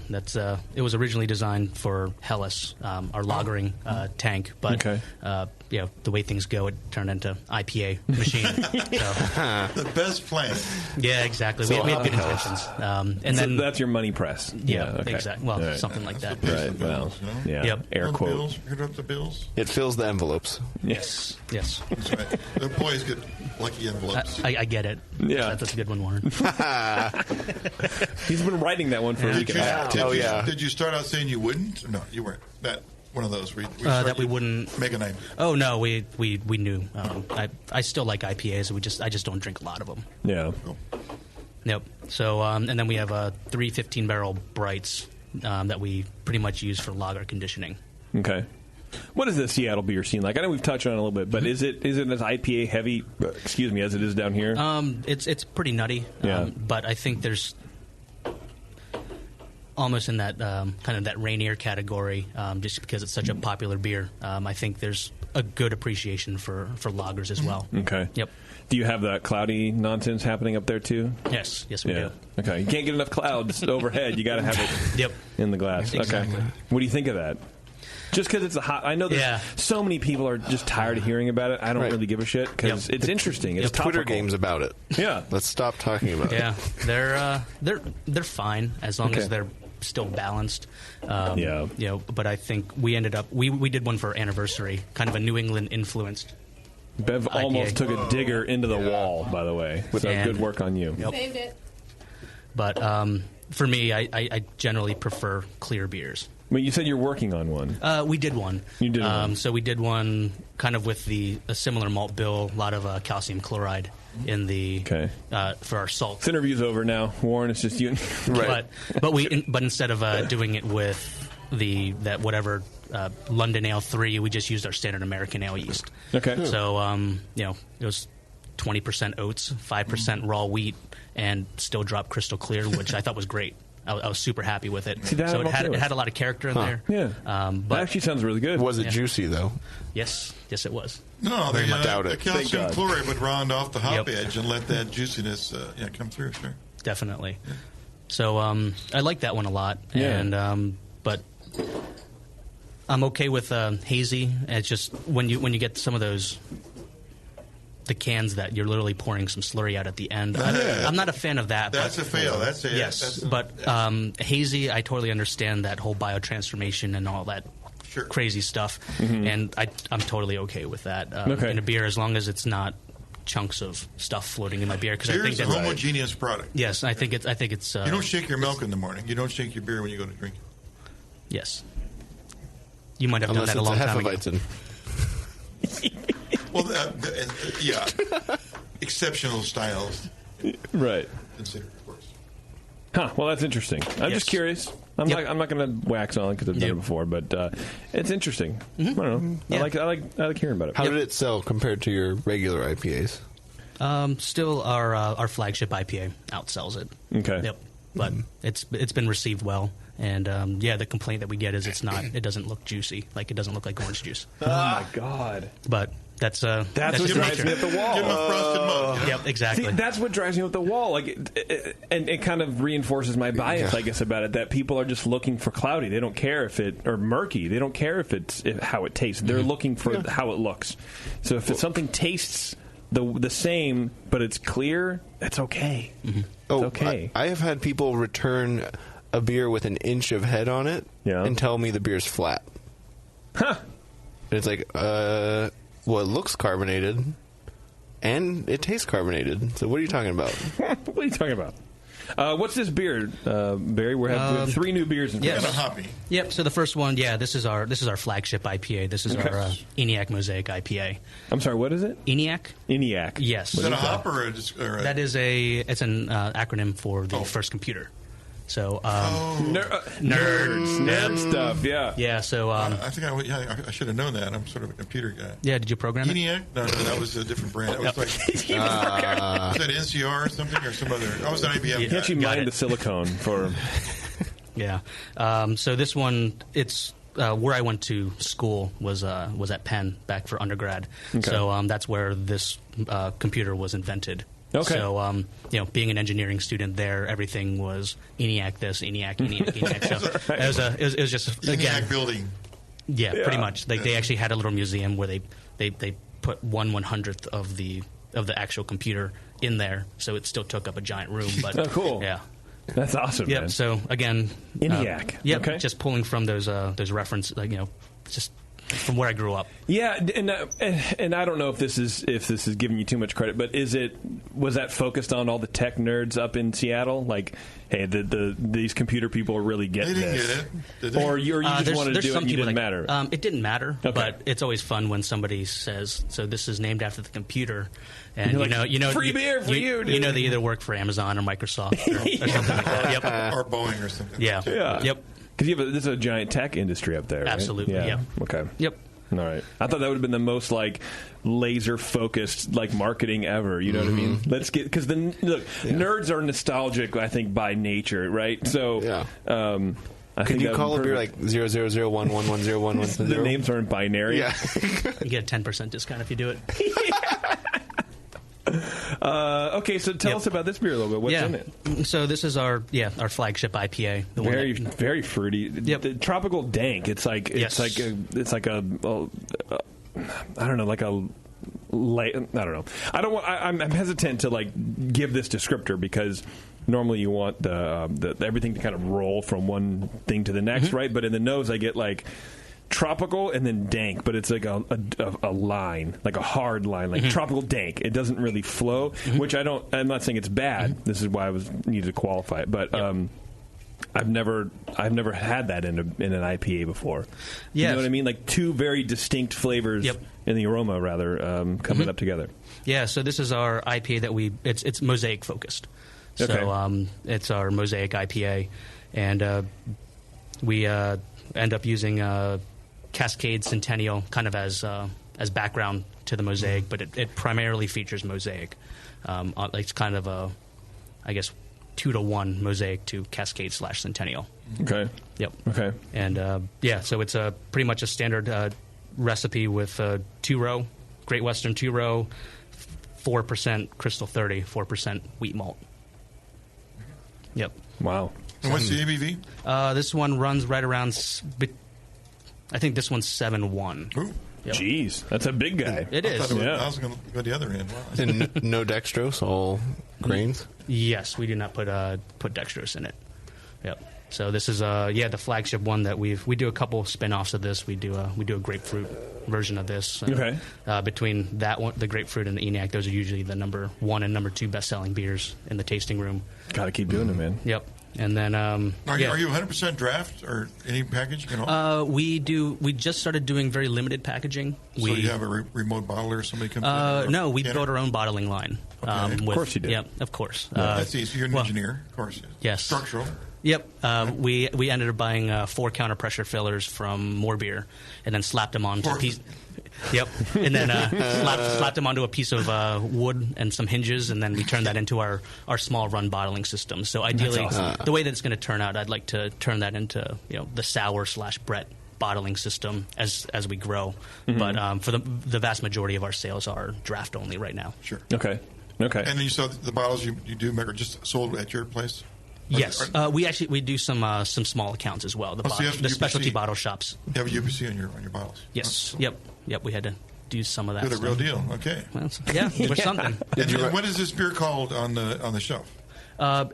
that's it was originally designed for Hellas, our lagering tank, but the way things go, it turned into IPA machine. The best plan. Yeah, exactly. So we have good intentions. And so then that's your money press. Yeah, exactly. Well, something like that. Right. Well, yeah. Yep. Air quote. Bills. Heard about the bills? It fills the envelopes. Yes. Yes. That's right. The employees get lucky envelopes. I get it. Yeah. That's a good one, Warren. He's been writing that one for a week and a half. Did you start out saying you wouldn't? No, you weren't. That one of those. That we wouldn't make a name. Oh no, we knew. I still like IPAs. I just don't drink a lot of them. Yeah. Yep. So and then we have 3 15-barrel brights that we pretty much use for lager conditioning. Okay. What is the Seattle beer scene like? I know we've touched on it a little bit, but is it as IPA heavy? Excuse me, as it is down here. It's pretty nutty. Yeah. But I think there's almost in that kind of that Rainier category, just because it's such a popular beer. I think there's a good appreciation for lagers as well. Okay. Yep. Do you have that cloudy nonsense happening up there too? Yes, we do. Okay. You can't get enough clouds overhead. You got to have it in the glass. Exactly. Okay. What do you think of that? Just because it's a hot... I know that so many people are just tired of hearing about it. I don't really give a shit because it's interesting. It's Twitter games about it. Yeah. Let's stop talking about it. Yeah. They're fine as long as they're still balanced. But I think we ended up... We did one for our anniversary, kind of a New England influenced Bev IPA. almost took a digger into the wall, by the way. So good work on you. Saved it. But for me, I generally prefer clear beers. But you said you're working on one. We did one. You did one. So we did one kind of with a similar malt bill, a lot of calcium chloride in the for our salt. This interview's over now, Warren. It's just you. Right. But instead of doing it with whatever London Ale 3, we just used our standard American ale yeast. Okay. So it was 20% oats, 5% raw wheat, and still dropped crystal clear, which I thought was great. I was super happy with it. See, that so I'm it had okay with. a lot of character in there. Yeah. But that actually sounds really good. Was it juicy, though? Yes, it was. No, Very much doubt the it. calcium chloride would round off the hop Yep. edge and let that juiciness come through. Sure. Definitely. So I like that one a lot. Yeah. And but I'm okay with hazy. It's just when you get some of those the cans that you're literally pouring some slurry out at the end. I'm not a fan of that. That's a fail. That's a yes. But hazy, I totally understand that whole biotransformation and all that crazy stuff, and I'm totally okay with that in a beer as long as it's not chunks of stuff floating in my beer. Because I think beer is that's a homogeneous product. Yes, I think it's. You don't shake your milk in the morning. You don't shake your beer when you go to drink it. Yes. You might have Unless done that a long time ago. Hefeweizen. Well, exceptional styles. Right. Considered, of course. Huh. Well, that's interesting. I'm just curious. I'm not going to wax on it because I've done it before, but it's interesting. I don't know. Yeah. I like hearing about it. How did it sell compared to your regular IPAs? Still, our flagship IPA outsells it. Okay. Yep. But it's been received well, and the complaint that we get is it doesn't look juicy, like it doesn't look like orange juice. Oh my God! But that's what drives me up the wall. Give them a frosted mug. Yep, exactly. See, that's what drives me up the wall. Like, and it kind of reinforces my bias, I guess, about it. That people are just looking for cloudy. They don't care if or murky. They don't care if how it tastes. They're looking for how it looks. So if something tastes the same, but it's clear, that's okay. Mm-hmm. Oh, it's okay. I have had people return a beer with an inch of head on it and tell me the beer's flat. Huh. And it's like, well, it looks carbonated, and it tastes carbonated. So what are you talking about? What are you talking about? What's this beer, Barry? We have 3 new beers in yes. Kind of hoppy. Yep. So the first one, this is our flagship IPA. This is our ENIAC Mosaic IPA. I'm sorry, what is it? ENIAC. ENIAC. Yes. Is that a hop or a That is it's an acronym for the first computer. So nerds, nerd stuff. Yeah. Yeah. So I think I should have known that. I'm sort of a computer guy. Yeah. Did you program it? ENIAC? No, that was a different brand. It was like was that NCR or something or some other? I was an IBM. He actually mined the silicone for. Yeah. So this one, it's where I went to school was at Penn back for undergrad. Okay. So that's where this computer was invented. Okay. So being an engineering student there, everything was ENIAC this, ENIAC. So it was just again ENIAC building. Yeah, pretty much. They actually had a little museum where they put 1/100th of the actual computer in there, so it still took up a giant room. But cool. Yeah. That's awesome. Yep. Man. So again, ENIAC. Yep. Okay. Just pulling from those reference, just from where I grew up. Yeah, and I don't know if this is giving you too much credit, but was that focused on all the tech nerds up in Seattle? Like, hey, these computer people really get this. They didn't get it. Did they? Or you just wanted to do it and it didn't matter? It didn't matter, okay. But it's always fun when somebody says, so this is named after the computer. And free beer for you. You know, they either work for Amazon or Microsoft or something like that. Yep. Or Boeing or something. Yeah. Yep. Because this is a giant tech industry up there, right? Absolutely, yeah. Okay. Yep. All right. I thought that would have been the most laser-focused marketing ever. You know what I mean? Let's get because nerds are nostalgic. I think by nature, right? So Could you call a beer like 00011101110? The names aren't binary. Yeah. You get a 10% discount if you do it. Okay, so tell us about this beer a little bit. What's in it? So this is our flagship IPA. Very fruity. Yep. The tropical dank. It's like a I don't know, like a. I don't know. I'm hesitant to give this descriptor because normally you want the everything to kind of roll from one thing to the next, right? But in the nose, I get tropical and then dank, but it's like a line, like a hard line, like tropical dank. It doesn't really flow, which I'm not saying it's bad. This is why I needed to qualify it, but I've never had that in an IPA before. You know what I mean? Like two very distinct flavors in the aroma, rather, coming up together. Yeah. So this is our IPA that it's Mosaic focused. Okay. So it's our Mosaic IPA, and we end up using Cascade Centennial kind of as background to the Mosaic, but it primarily features Mosaic. It's kind of a, I guess, 2-to-1 Mosaic to Cascade / Centennial. Okay. Yep. Okay. And so it's pretty much a standard recipe with 2-row, Great Western 2-row, 4% Crystal 30, 4% wheat malt. Yep. Wow. And what's the ABV? This one runs right around. I think this one's 7.1. Ooh. Yep. Jeez, that's a big guy. It is. I was going to go the other end. Wow. And no dextrose, all grains? Yes, we do not put dextrose in it. Yep. So this is the flagship one that we do a couple spin-offs of this. We do a grapefruit version of this. Okay. Between that one, the grapefruit and the ENIAC, those are usually the number 1 and number 2 best-selling beers in the tasting room. Got to keep doing it, man. Yep. And then are you 100% draft or any packaging at all? We just started doing very limited packaging. So you have a remote bottler or somebody comes in? No, we built our own bottling line. Okay. Of course you did. Yep, of course. That's easy. You're an engineer, of course. Yes. Structural. Yep. We ended up buying 4 counter pressure fillers from More Beer, and then slapped them onto a piece. Yep. And then slapped them onto a piece of wood and some hinges, and then we turned that into our small run bottling system. So ideally, the way that it's going to turn out, I'd like to turn that into the sour / Brett bottling system as we grow. But for the vast majority of our sales are draft only right now. Sure. Okay. And then you saw the bottles you do make are just sold at your place? Yes, we do some small accounts as well. The specialty bottle shops. You have a UPC on your bottles. Yes. Yep. We had to do some of that. You're the real deal. Okay. Well, we're something. And what is this beer called on the shelf?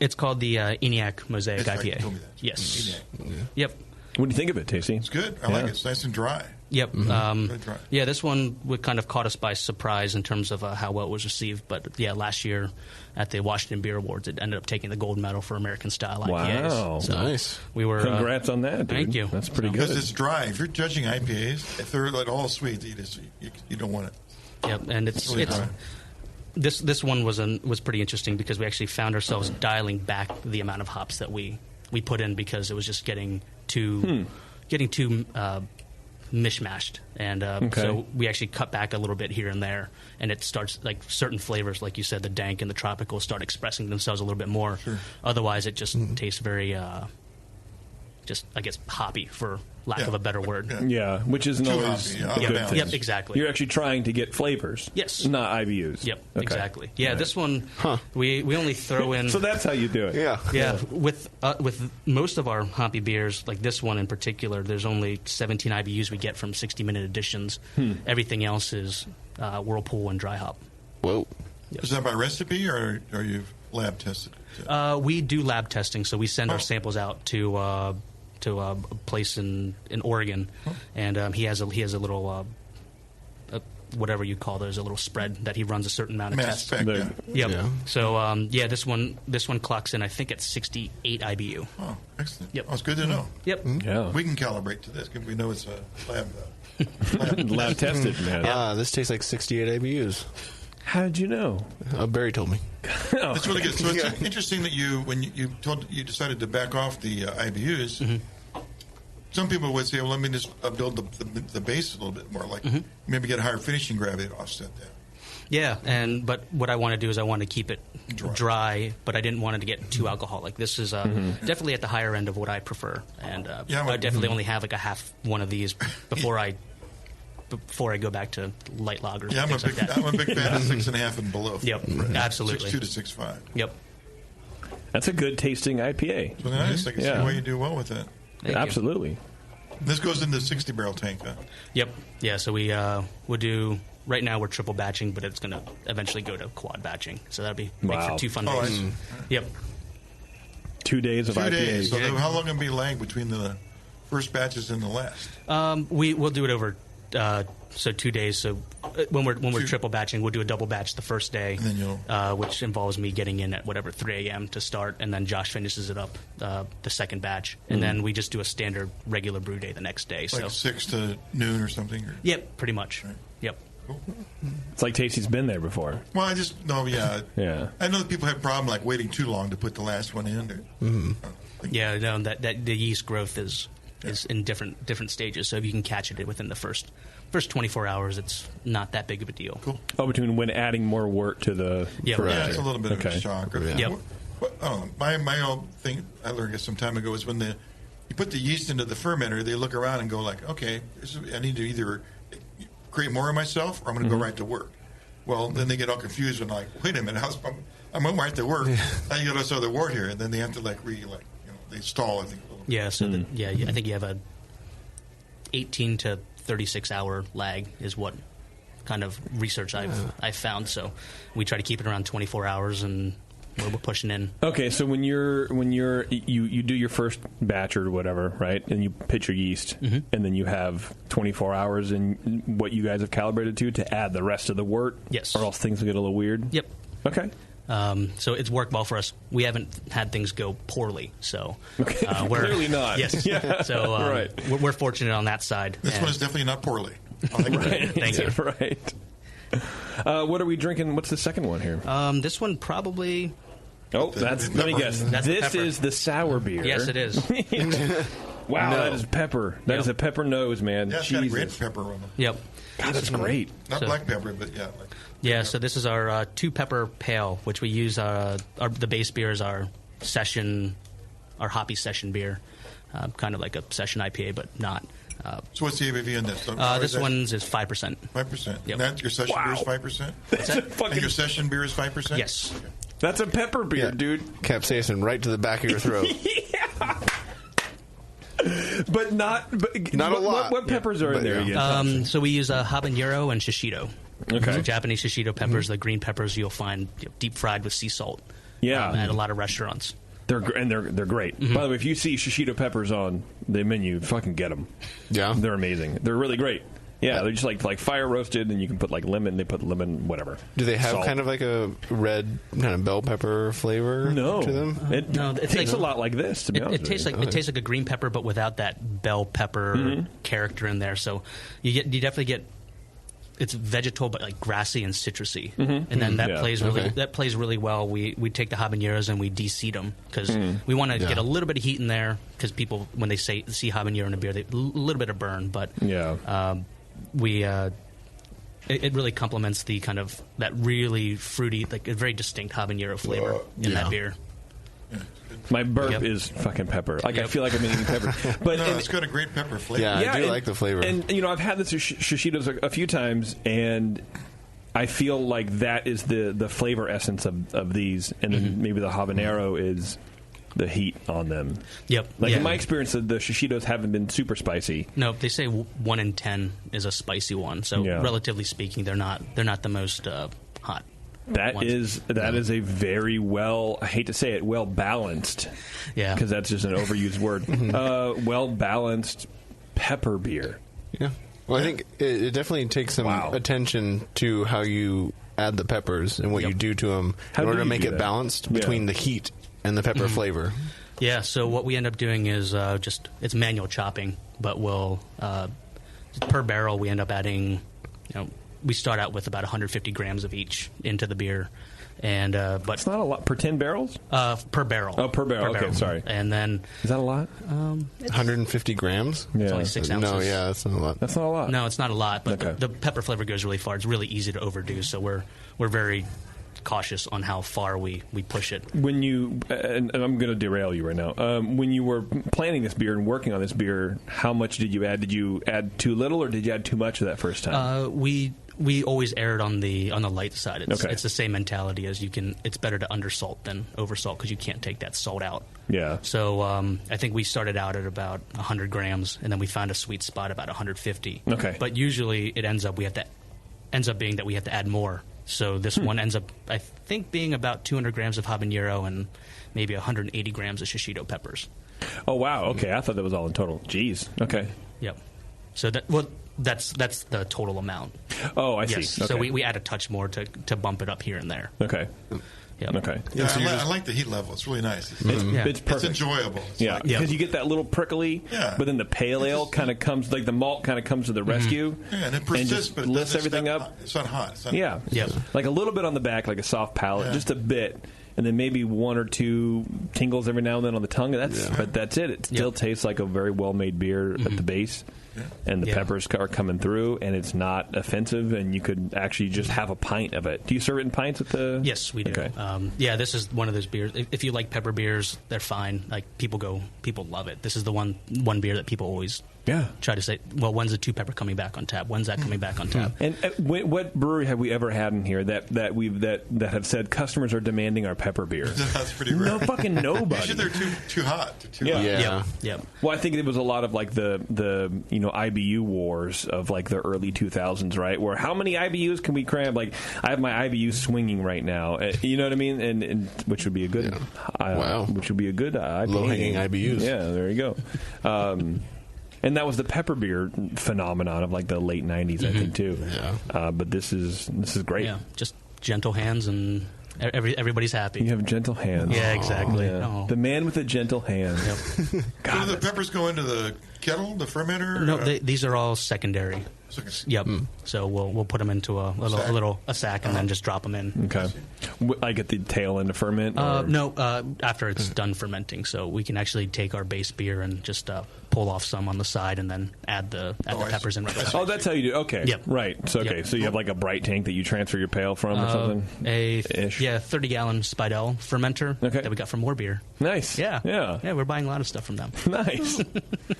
It's called the ENIAC Mosaic IPA. You told me that. Yes. ENIAC. Yep. What do you think of it, Tasty? It's good. I like it. It's nice and dry. Yep. Very dry. Yeah, this one would kind of caught us by surprise in terms of how well it was received. But yeah, last year at the Washington Beer Awards, it ended up taking the gold medal for American style IPAs. Wow, so nice. We were congrats on that, dude. Thank you. That's pretty good. Because it's dry. If you're judging IPAs, if they're like all sweet, you don't want it. Yep, and it's really dry. This one was pretty interesting because we actually found ourselves dialing back the amount of hops that we put in because it was just getting too mishmashed, and so we actually cut back a little bit here and there, and it starts like certain flavors, like you said, the dank and the tropical start expressing themselves a little bit more. Sure. Otherwise, it just tastes very, just I guess hoppy for lack of a better word. Yeah, which isn't Too always hoppy, a good thing. Yep, exactly. You're actually trying to get flavors. Yes. Not IBUs. Yep, Okay. exactly. Yeah, Right. this one we only throw in. So that's how you do it. Yeah. With most of our hoppy beers, like this one in particular, there's only 17 IBUs we get from 60-minute additions. Everything else is Whirlpool and dry hop. Whoa. Yep. Is that by recipe, or are you lab tested? We do lab testing, so we send our samples out to a place in Oregon, and he has a little whatever you call those, a little spread that he runs a certain amount of Mass tests. spec, yeah. Yep. Yeah. So this one clocks in, I think, at 68 IBU. Oh, excellent. Yep. Oh, it's good to know. Yep. Yeah. We can calibrate to this because we know it's a lab. Lab tested, man. This tastes like 68 IBUs. How did you know? Barry told me. That's really good. So it's interesting that when you decided to back off the IBUs. Some people would say, "Well, let me just build the base a little bit more, like maybe get a higher finishing gravity to offset that." Yeah, but what I want to do is I want to keep it dry, but I didn't want it to get too alcoholic. This is definitely at the higher end of what I prefer, and I definitely only have like a half one of these before I go back to light lagers. Yeah, I'm a big fan of 6.5 and below. Yep, absolutely. 6.2 to 6.5. Yep. That's a good tasting IPA. So nice. I can see why you do well with that. Absolutely. This goes in the 60 barrel tank, huh? Yep. Yeah. So we'll do. Right now we're triple batching, but it's going to eventually go to quad batching. So that'll be make for 2 fun days. Yep. 2 days of IPA. 2 days. So how long going to be lag between the first batches and the last? We'll do it over. So 2 days. So when we're triple batching, we'll do a double batch the first day, and then which involves me getting in at 3 a.m. to start, and then Josh finishes it up the second batch, and then we just do a standard regular brew day the next day. Like so 6 to noon or something. Yep, pretty much. Right. Yep. Cool. It's like Tasty's been there before. Well, I just know. Yeah. Yeah. I know that people have a problem like waiting too long to put the last one in. Yeah. No. That the yeast growth is in different stages. So if you can catch it within the first 24 hours, it's not that big of a deal. Cool. Oh, between when adding more wort to the Yeah, it's a little bit of a shock. Yep. My old thing I learned some time ago is when you put the yeast into the fermenter, they look around and go like, okay, I need to either create more of myself or I'm going to go right to work. Well, then they get all confused and like, wait a minute, I'm going right to work. I got this other wort here, and then they have to they stall. I think a little. Yeah. So I think you have a 18 to 36 hour lag is what kind of research I've found. So we try to keep it around 24 hours, and we're pushing in. Okay, so when you do your first batch or whatever, right, and you pitch your yeast, and then you have 24 hours in what you guys have calibrated to add the rest of the wort. Yes, or else things will get a little weird. Yep. Okay. So it's worked well for us. We haven't had things go poorly, so we're clearly not. Yes. Yeah. So right. we're fortunate on that side. This one is definitely not poorly. Right. Thank you. Right. What are we drinking? What's the second one here? This one probably. Oh, let me guess. This is the sour beer. Yes, it is. Wow, that is pepper. That is a pepper nose, man. Yeah, it's got a great pepper on it. Yep. God, that's great. Not black pepper, but yeah. Yeah, so this is our 2-pepper pale, which we use the base beer is our hoppy session beer, kind of like a session IPA, but not. So what's the ABV on this? This one's is 5%. 5%. Yep. And your session beer is 5%? And your session beer is 5%? Yes. Okay. That's a pepper beer, dude. Capsaicin right to the back of your throat. But not a lot. What peppers are in there again? So we use habanero and shishito. Okay. So Japanese shishito peppers, the green peppers you'll find deep fried with sea salt. Yeah. At a lot of restaurants. They're great. By the way, if you see shishito peppers on the menu, fucking get them. Yeah, they're amazing. They're really great. Yeah, they're just like fire roasted, and you can put like lemon. They put lemon, whatever. Do they have Salt. kind of like a red kind of bell pepper flavor to them? It tastes a lot like this. To be honest, it tastes like it tastes like a green pepper, but without that bell pepper character in there. So you definitely get. It's vegetal, but like grassy and citrusy, and then that plays really well. We take the habaneros and we de-seed them because we want to get a little bit of heat in there because people when they see habanero in a beer, they a little bit of burn, but it really complements the kind of that really fruity, like a very distinct habanero flavor in that beer. My burp is fucking pepper. Like I feel like I'm eating pepper. But it's got a great pepper flavor. Yeah, I do like the flavor. And I've had this shishitos a few times, and I feel like that is the flavor essence of these, and then maybe the habanero is the heat on them. Yep. Like in my experience, the shishitos haven't been super spicy. No, they say 1 in 10 is a spicy one. So relatively speaking, they're not the most hot. That is a very I hate to say it, well balanced. Yeah, because that's just an overused word. Well balanced pepper beer. Yeah. Well, I think it definitely takes some attention to how you add the peppers and what you do to them in order to make it balanced between the heat and the pepper flavor. Yeah. So what we end up doing is it's manual chopping, but we'll per barrel we end up adding, we start out with about 150 grams of each into the beer, and but it's not a lot per 10 barrels. Per barrel. Oh, per barrel. Okay, sorry. And then is that a lot? 150 grams. It's only 6 ounces. No, yeah, that's not a lot. That's not a lot. No, it's not a lot, but the pepper flavor goes really far. It's really easy to overdo, so we're very cautious on how far we push it. When you and I'm going to derail you right now. When you were planning this beer and working on this beer, how much did you add? Did you add too little, or did you add too much of that first time? We always erred on the light side. It's the same mentality as it's better to undersalt than oversalt because you can't take that salt out. Yeah. So I think we started out at about 100 grams, and then we found a sweet spot about 150. Okay. But usually it ends up being that we have to add more. So this one ends up, I think, being about 200 grams of habanero and maybe 180 grams of shishito peppers. Oh wow! Okay, I thought that was all in total. Jeez. Okay. Yep. So that's the total amount. Oh, I see. Yes. Okay. So we add a touch more to bump it up here and there. Okay. Yep. Okay. Yeah, I like the heat level. It's really nice. It's perfect. It's enjoyable. It's because you get that little prickly, but then the pale ale kind of comes, like the malt kind of comes to the rescue. Yeah, and it persists, but it lifts doesn't everything step up. It's not hot. It's not Like a little bit on the back, like a soft palate, just a bit. And then maybe 1 or 2 tingles every now and then on the tongue. But that's it. It still tastes like a very well-made beer at the base. And the peppers are coming through, and it's not offensive, and you could actually just have a pint of it. Do you serve it in pints at the... Yes, we do. Okay. This is one of those beers. If you like pepper beers, they're fine. Like people love it. This is the one beer that people always try to say, well, when's the 2-pepper coming back on tap? When's that coming back on tap? And what brewery have we ever had in here that have said customers are demanding our pepper beer? That's pretty rare. No fucking nobody. Usually they're too hot. They're too hot. Yeah. Well, I think it was a lot of like the IBU wars of like the early 2000s, right? Where how many IBUs can we cram? Like I have my IBU swinging right now. You know what I mean? And which would be a good which would be a good IPA. Low-hanging IBUs. Yeah, there you go. And that was the pepper beer phenomenon of like the late 90s, I think, too. Yeah. But this is great. Yeah, just gentle hands and everybody's happy. You have gentle hands. Yeah, exactly. Yeah. The man with the gentle hands. Yep. So do the peppers go into the kettle, the fermenter? No, these are all secondary. Yep. So we'll put them into a sack and then just drop them in. Okay. Like at the tail end of ferment? No, after it's done fermenting. So we can actually take our base beer and just pull off some on the side and then add the peppers in right away. Oh, that's how you do. Okay. Yep. Right. So so you have like a bright tank that you transfer your pail from or something? 30-gallon Spidell fermenter that we got from More Beer. Nice. Yeah, we're buying a lot of stuff from them. Nice.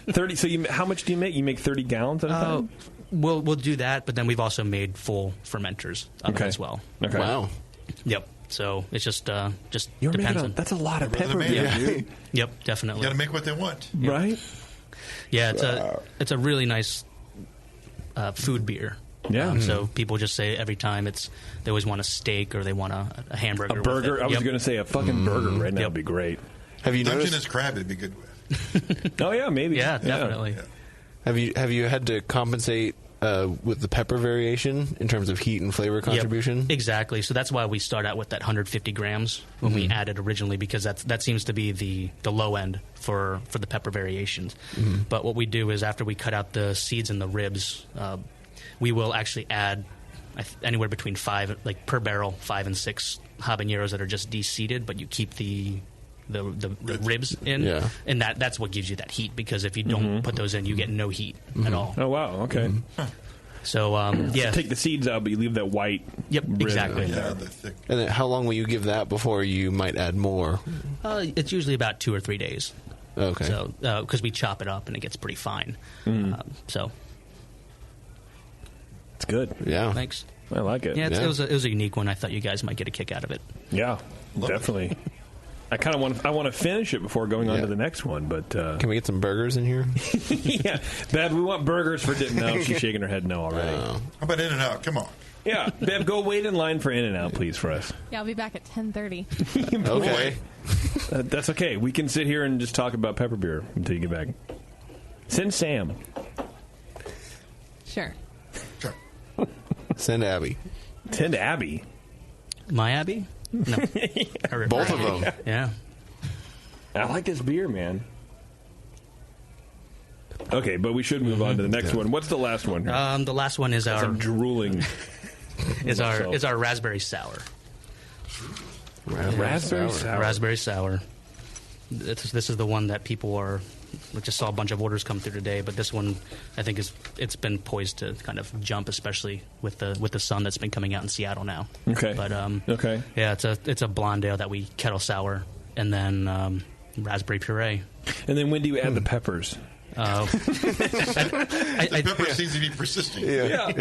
30. So how much do you make? You make 30 gallons at a time? We'll do that, but then we've also made full fermenters of it as well. Okay. Wow. Yep. So it's just You're depends on. That's a lot of pepper beer, dude. Yep, definitely. You got to make what they want, right? Yeah, it's a really nice food beer. Yeah. So people just say every time they always want a steak or they want a hamburger. A burger. I was going to say a fucking burger right now would be great. Have you Dungeness noticed? crab it'd be good with. Oh yeah, maybe. Yeah, definitely. Yeah. Have you had to compensate with the pepper variation in terms of heat and flavor contribution? Yep, exactly. So that's why we start out with that 150 grams when we added originally, because that seems to be the low end for the pepper variations. But what we do is after we cut out the seeds and the ribs, we will actually add anywhere between 5, like per barrel, 5 and 6 habaneros that are just de-seeded, but you keep the ribs in, and that's what gives you that heat, because if you don't put those in, you get no heat at all. Oh wow, okay. So so take the seeds out, but you leave that white. Yep, exactly. Yeah, the thick. And then how long will you give that before you might add more? It's usually about 2 or 3 days. Okay. So because we chop it up and it gets pretty fine. So it's good. Yeah. Thanks. I like it. Yeah, it was a unique one. I thought you guys might get a kick out of it. Yeah, definitely. I kind of want to finish it before going on to the next one, but can we get some burgers in here? Yeah, Bev, we want burgers for dinner. No, she's shaking her head no already. How about In-N-Out? Come on. Yeah, Bev, go wait in line for In-N-Out, please, for us. Yeah, I'll be back at 10:30. Okay. That's okay. We can sit here and just talk about pepper beer until you get back. Send Sam. Sure. Send Abby. Send Abby. My Abby? No. Both of them. Yeah. I like this beer, man. Okay, but we should move on to the next one. What's the last one? The last one is I'm drooling. is our raspberry sour. Raspberry sour. Raspberry sour. This is the one that people are. We just saw a bunch of orders come through today, but this one I think it's been poised to kind of jump, especially with the sun that's been coming out in Seattle now. Okay. But okay. Yeah, it's a blonde ale that we kettle sour and then raspberry puree. And then when do you add the peppers? The pepper seems to be persisting. Yeah.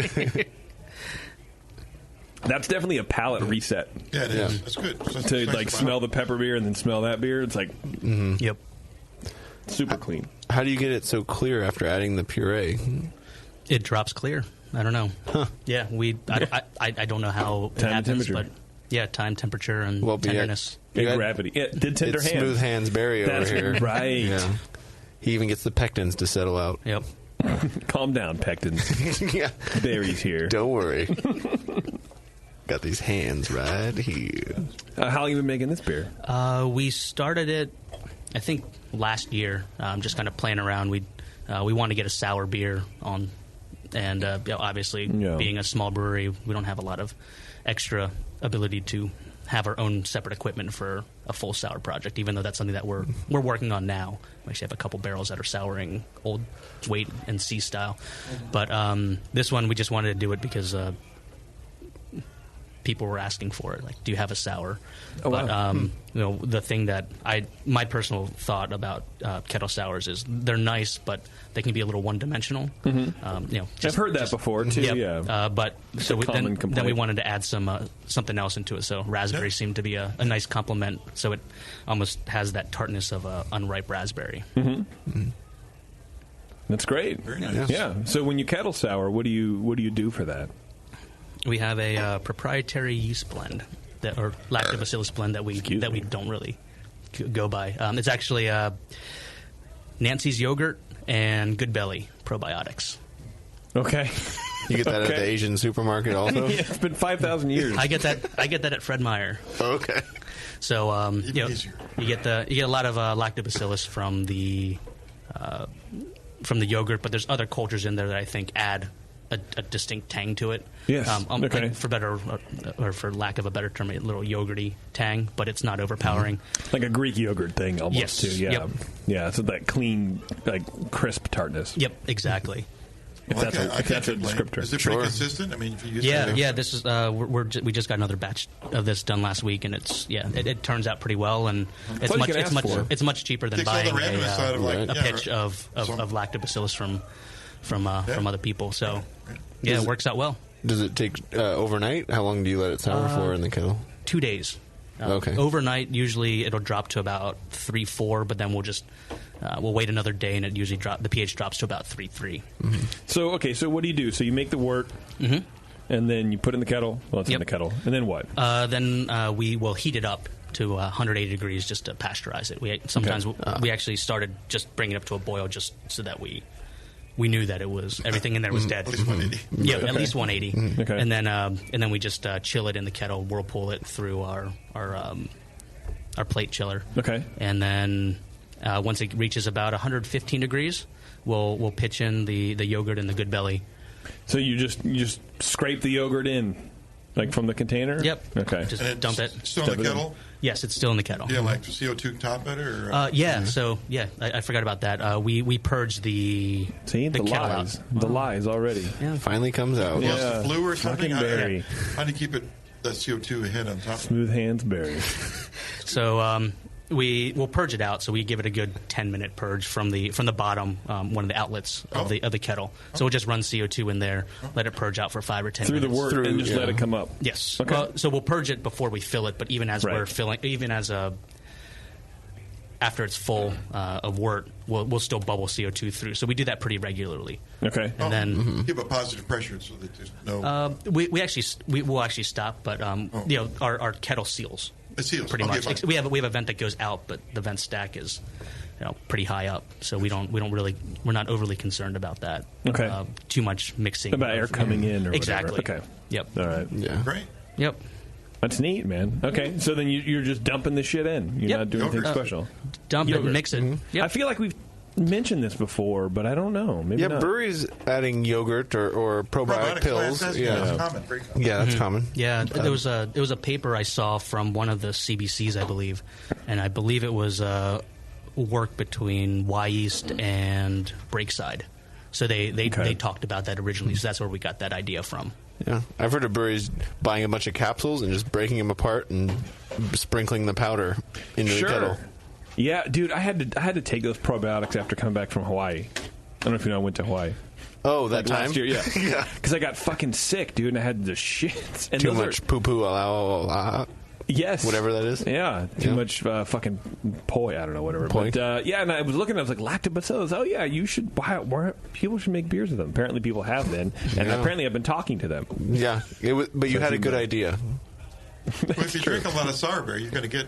That's definitely a palate reset. Yeah, it is. That's good. To like smell the pepper beer and then smell that beer, it's like yep, super clean. How do you get it so clear after adding the puree? It drops clear. I don't know. Huh. Yeah, I don't know how it happens, but yeah, time, temperature, and tenderness. And gravity. Yeah, did tender hands. Smooth hands Barry over That's here. Right. Yeah. He even gets the pectins to settle out. Yep. Calm down, pectins. Yeah. Barry's here. Don't worry. Got these hands right here. How long have you been making this beer? We started it, I think, last year. Just kind of playing around. We wanted to get a sour beer on, and obviously, being a small brewery, we don't have a lot of extra ability to have our own separate equipment for a full sour project. Even though that's something that we're working on now. We actually have a couple barrels that are souring Old Wait and See style, but this one we just wanted to do it because. People were asking for it. Like, do you have a sour? Oh, but wow. the thing that my personal thought about kettle sours is they're nice, but they can be a little one-dimensional. I've heard that before too. Yep. Yeah, but it's so a common complaint. then we wanted to add something else into it. So raspberry seemed to be a nice complement. So it almost has that tartness of unripe raspberry. That's great. Very nice. Yeah. So when you kettle sour, what do you do for that? We have a proprietary yeast blend or lactobacillus blend that we don't really go by. It's actually Nancy's yogurt and Good Belly probiotics. Okay. You get that at the Asian supermarket also? Yeah, it's been 5,000 years. I get that at Fred Meyer. Okay. So you get a lot of lactobacillus from the yogurt, but there's other cultures in there that I think add a distinct tang to it. Yes. Okay. Like for better or for lack of a better term, a little yogurty tang, but it's not overpowering. Like a Greek yogurt thing, almost yes. too. Yeah. Yep. Yeah. So that clean, like crisp tartness. Yep. Exactly. If that's a descriptor. Is it pretty consistent? I mean, if you use yeah. This is we just got another batch of this done last week, and it turns out pretty well, and it's much cheaper than buying a pitch of lactobacillus from other people. So it works out well. Does it take overnight? How long do you let it sour for in the kettle? 2 days. Okay. Overnight, usually it'll drop to about 3.4, but then we'll wait another day, and it usually the pH drops to about 3.3. Mm-hmm. So what do you do? So you make the wort, and then you put it in the kettle. Well, it's in the kettle, and then what? Then we will heat it up to 180 degrees just to pasteurize it. We actually started just bringing it up to a boil just so that we knew that it was everything in there was dead. At least 180. Yeah, Okay. at least 180. Okay. And then we just chill it in the kettle, whirlpool it through our plate chiller. Okay. And then once it reaches about 115 degrees, we'll pitch in the yogurt and the Good Belly. So you just scrape the yogurt in, like from the container? Yep. Okay. Just dump it. Still in the kettle? Yes, it's still in the kettle. Yeah, like CO2 top it? Or, I forgot about that. We purge the kettle lies. out. The lies already. Yeah. Finally comes out. Lost the flu or something? Fucking Barry. How do you keep the CO2 ahead on top? Smooth hands, Barry. So we'll purge it out. So we give it a good 10-minute purge from the bottom, one of the outlets of the kettle. So we'll just run CO2 in there, let it purge out for 5 or 10 Through minutes. the wort and just let it come up. Yes. Okay. Well, so we'll purge it before we fill it, but even as we're filling, after it's full of wort, we'll still bubble CO2 through. So we do that pretty regularly. Okay. And then keep a positive pressure so that there's no. We'll actually stop, but our kettle seals. It seals pretty much. fine. We have a vent that goes out, but the vent stack is pretty high up, so we're not overly concerned about that. Okay. Too much mixing About air coming in or exactly. whatever. Okay. Yep. All right. Yeah. Great. Yep. That's neat, man. Okay, so then you're just dumping this shit in. You're not doing anything special. Dump Yogurt. it, mix it. Yep. I feel like we've mentioned this before, but I don't know. Maybe not. breweries adding yogurt or probiotic pills. That's common. Very common. Yeah, that's common. Yeah, there was a paper I saw from one of the CBCs, I believe, and I believe it was work between Y East and Breakside. So they talked about that originally, so that's where we got that idea from. Yeah, I've heard of breweries buying a bunch of capsules and just breaking them apart and sprinkling the powder into the kettle. Yeah, dude, I had to take those probiotics after coming back from Hawaii. I don't know if you know I went to Hawaii. Oh, that time? Last year, yeah. Yeah. Because I got fucking sick, dude, and I had the shits. And Too much poo-poo, yes. whatever that is. Yeah, too much fucking poi, I don't know, whatever. Poi? But, and I was looking, I was like, lactobacillus, oh yeah, you should buy it. People should make beers with them. Apparently people have been, and apparently I've been talking to them. Yeah, but you had a good idea. Well, if you drink a lot of sour beer, you're going to get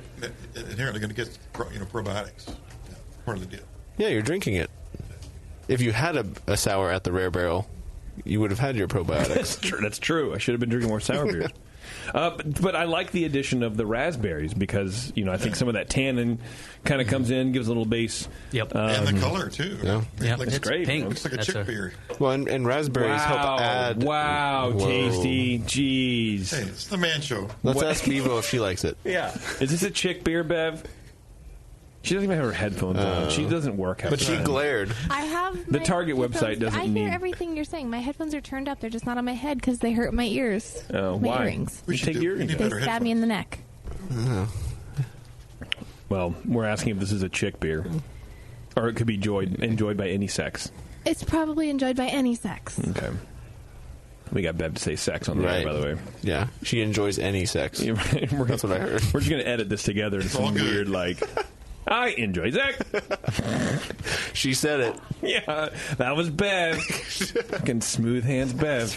inherently going to get probiotics. Yeah, part of the deal. Yeah, you're drinking it. If you had a sour at the Rare Barrel, you would have had your probiotics. That's true. I should have been drinking more sour beers. But I like the addition of the raspberries because, I think some of that tannin kind of comes in, gives a little base. Yep. And the color, too. Yeah. It's great. Pink. It looks like a chick beer. Well, and raspberries help add... Wow, Whoa. tasty. Jeez. Hey, it's the man show. Let's ask Bevo if she likes it. Yeah. Is this a chick beer, Bev? She doesn't even have her headphones on. She doesn't work half But the she time. glared. I have The my Target headphones- website doesn't I need... hear everything you're saying. My headphones are turned up. They're just not on my head because they hurt my ears. Oh, my why? earrings. We take earrings. They stab me in the neck. Well, we're asking if this is a chick beer. Or it could be enjoyed by any sex. It's probably enjoyed by any sex. Okay. We got Bev to say sex on the air, by the way. Yeah, she enjoys any sex. That's what I heard. We're just going to edit this together to some weird, I enjoy sex. She said it. Yeah, that was Bev. Fucking smooth hands Bev.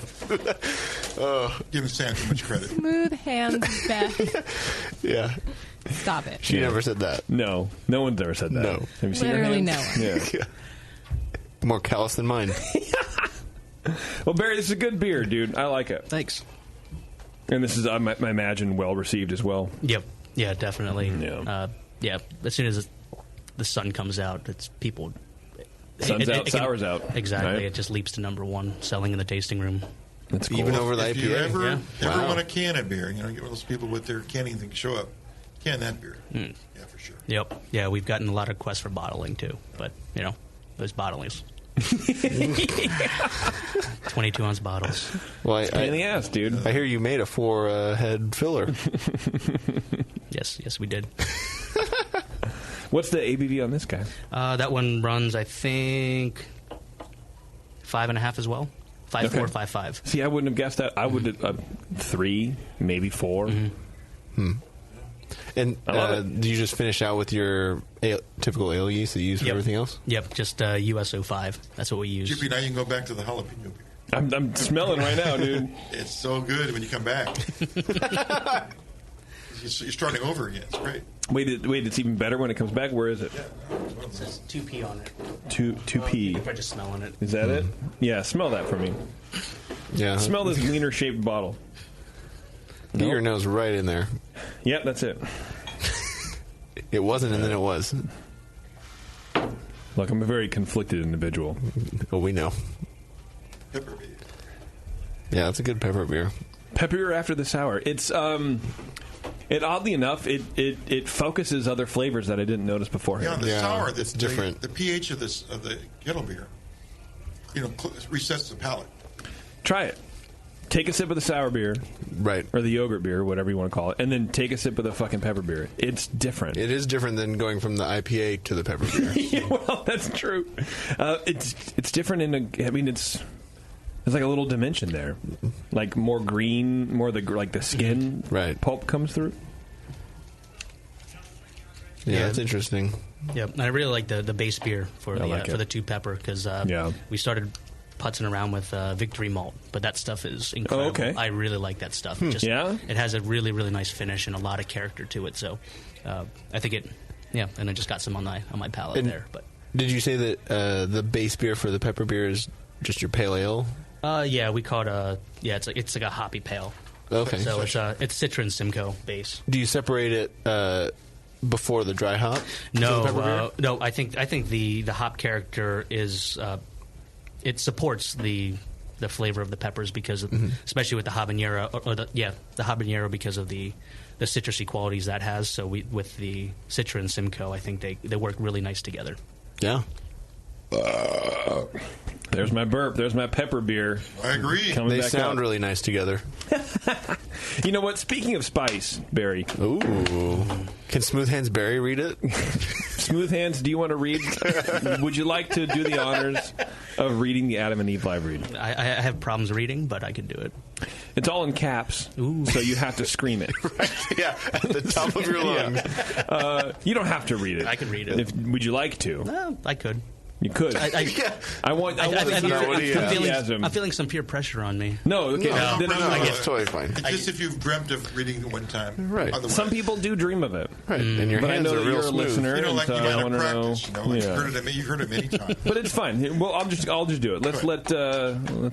Give Sam too much credit. Smooth hands, Beth. Yeah. Stop it. She never said that. No one's ever said that. No. Have you seen her Literally hands? no one. Yeah. More callous than mine. Well, Barry, this is a good beer, dude. I like it. Thanks. And this is, I imagine, well received as well. Yep. Yeah, definitely. Yeah. As soon as the sun comes out, it's people. Sun's out, sour's out. Exactly. Right? It just leaps to number one, selling in the tasting room. That's cool. Even over the If IPA. you ever Yeah. want to can a beer, get one of those people with their canning thing show up, can that beer. Yeah, for sure. Yep. Yeah, we've gotten a lot of requests for bottling too, but those bottlings. 22-ounce bottles. Well, It's a pain in the ass, dude. I hear you made a 4-head filler. Yes, we did. What's the ABV on this guy? That one runs, I think, 5.5 as well. 5.4, Okay. 5.5. See, I wouldn't have guessed that. I would 3, maybe 4. And do you just finish out with your typical ale yeast that you use for everything else? Yep, just USO5. That's what we use. Jippy, now you can go back to the jalapeno beer. I'm smelling right now, dude. It's so good when you come back. You're starting over again. It's great. Wait, it's even better when it comes back? Where is it? It says 2P on it. 2P. If I just smelling it. Is that it? Yeah, smell that for me. Yeah. Smell this wiener shaped bottle. Get your nose right in there. Yep, that's it. It wasn't, and then it was. Look, I'm a very conflicted individual. Well, we know. Pepper beer. Yeah, it's a good pepper beer. Pepper beer after the sour. It's it oddly enough it focuses other flavors that I didn't notice beforehand. Yeah, the sour it's different. The pH of the kettle beer, resets the palate. Try it. Take a sip of the sour beer, right, or the yogurt beer, whatever you want to call it, and then take a sip of the fucking pepper beer. It's different. It is different than going from the IPA to the pepper beer. Yeah, well, that's true. It's different it's like a little dimension there, like more green, more the skin pulp comes through. Yeah, it's interesting. Yep, and I really like the base beer for the 2 pepper because we started putzing around with Victory Malt, but that stuff is incredible. Oh, okay. I really like that stuff. It has a really, really nice finish and a lot of character to it. So I think and I just got some on my palate there. But did you say that the base beer for the pepper beer is just your pale ale? Yeah, we call it it's like a hoppy pale. Okay, so it's Citron Simcoe base. Do you separate it before the dry hop? No, no. I think the hop character is it supports the flavor of the peppers because of, especially with the habanero the habanero because of the citrusy qualities that has. So with the Citron Simcoe, I think they work really nice together. Yeah. There's my burp. There's my pepper beer. I agree. They sound really nice together. You know what? Speaking of spice, Barry. Ooh. Can Smooth Hands Barry read it? Smooth Hands, do you want to read? Would you like to do the honors of reading the Adam and Eve live read? I have problems reading, but I can do it. It's all in caps, so you have to scream it. Right. Yeah, at the top of your lungs. You don't have to read it. I can read it. Would you like to? I could. You could. I want I'm feeling some peer pressure on me. No, okay. Then it's totally fine. It's just if you've dreamt of reading it one time. Right. Otherwise. Some people do dream of it. Right. And your hands I know are that real you're smooth. A listener, You know, like you I got want to to know. practice. You've heard it many times. But it's fine. Well, I'll just do it. Let's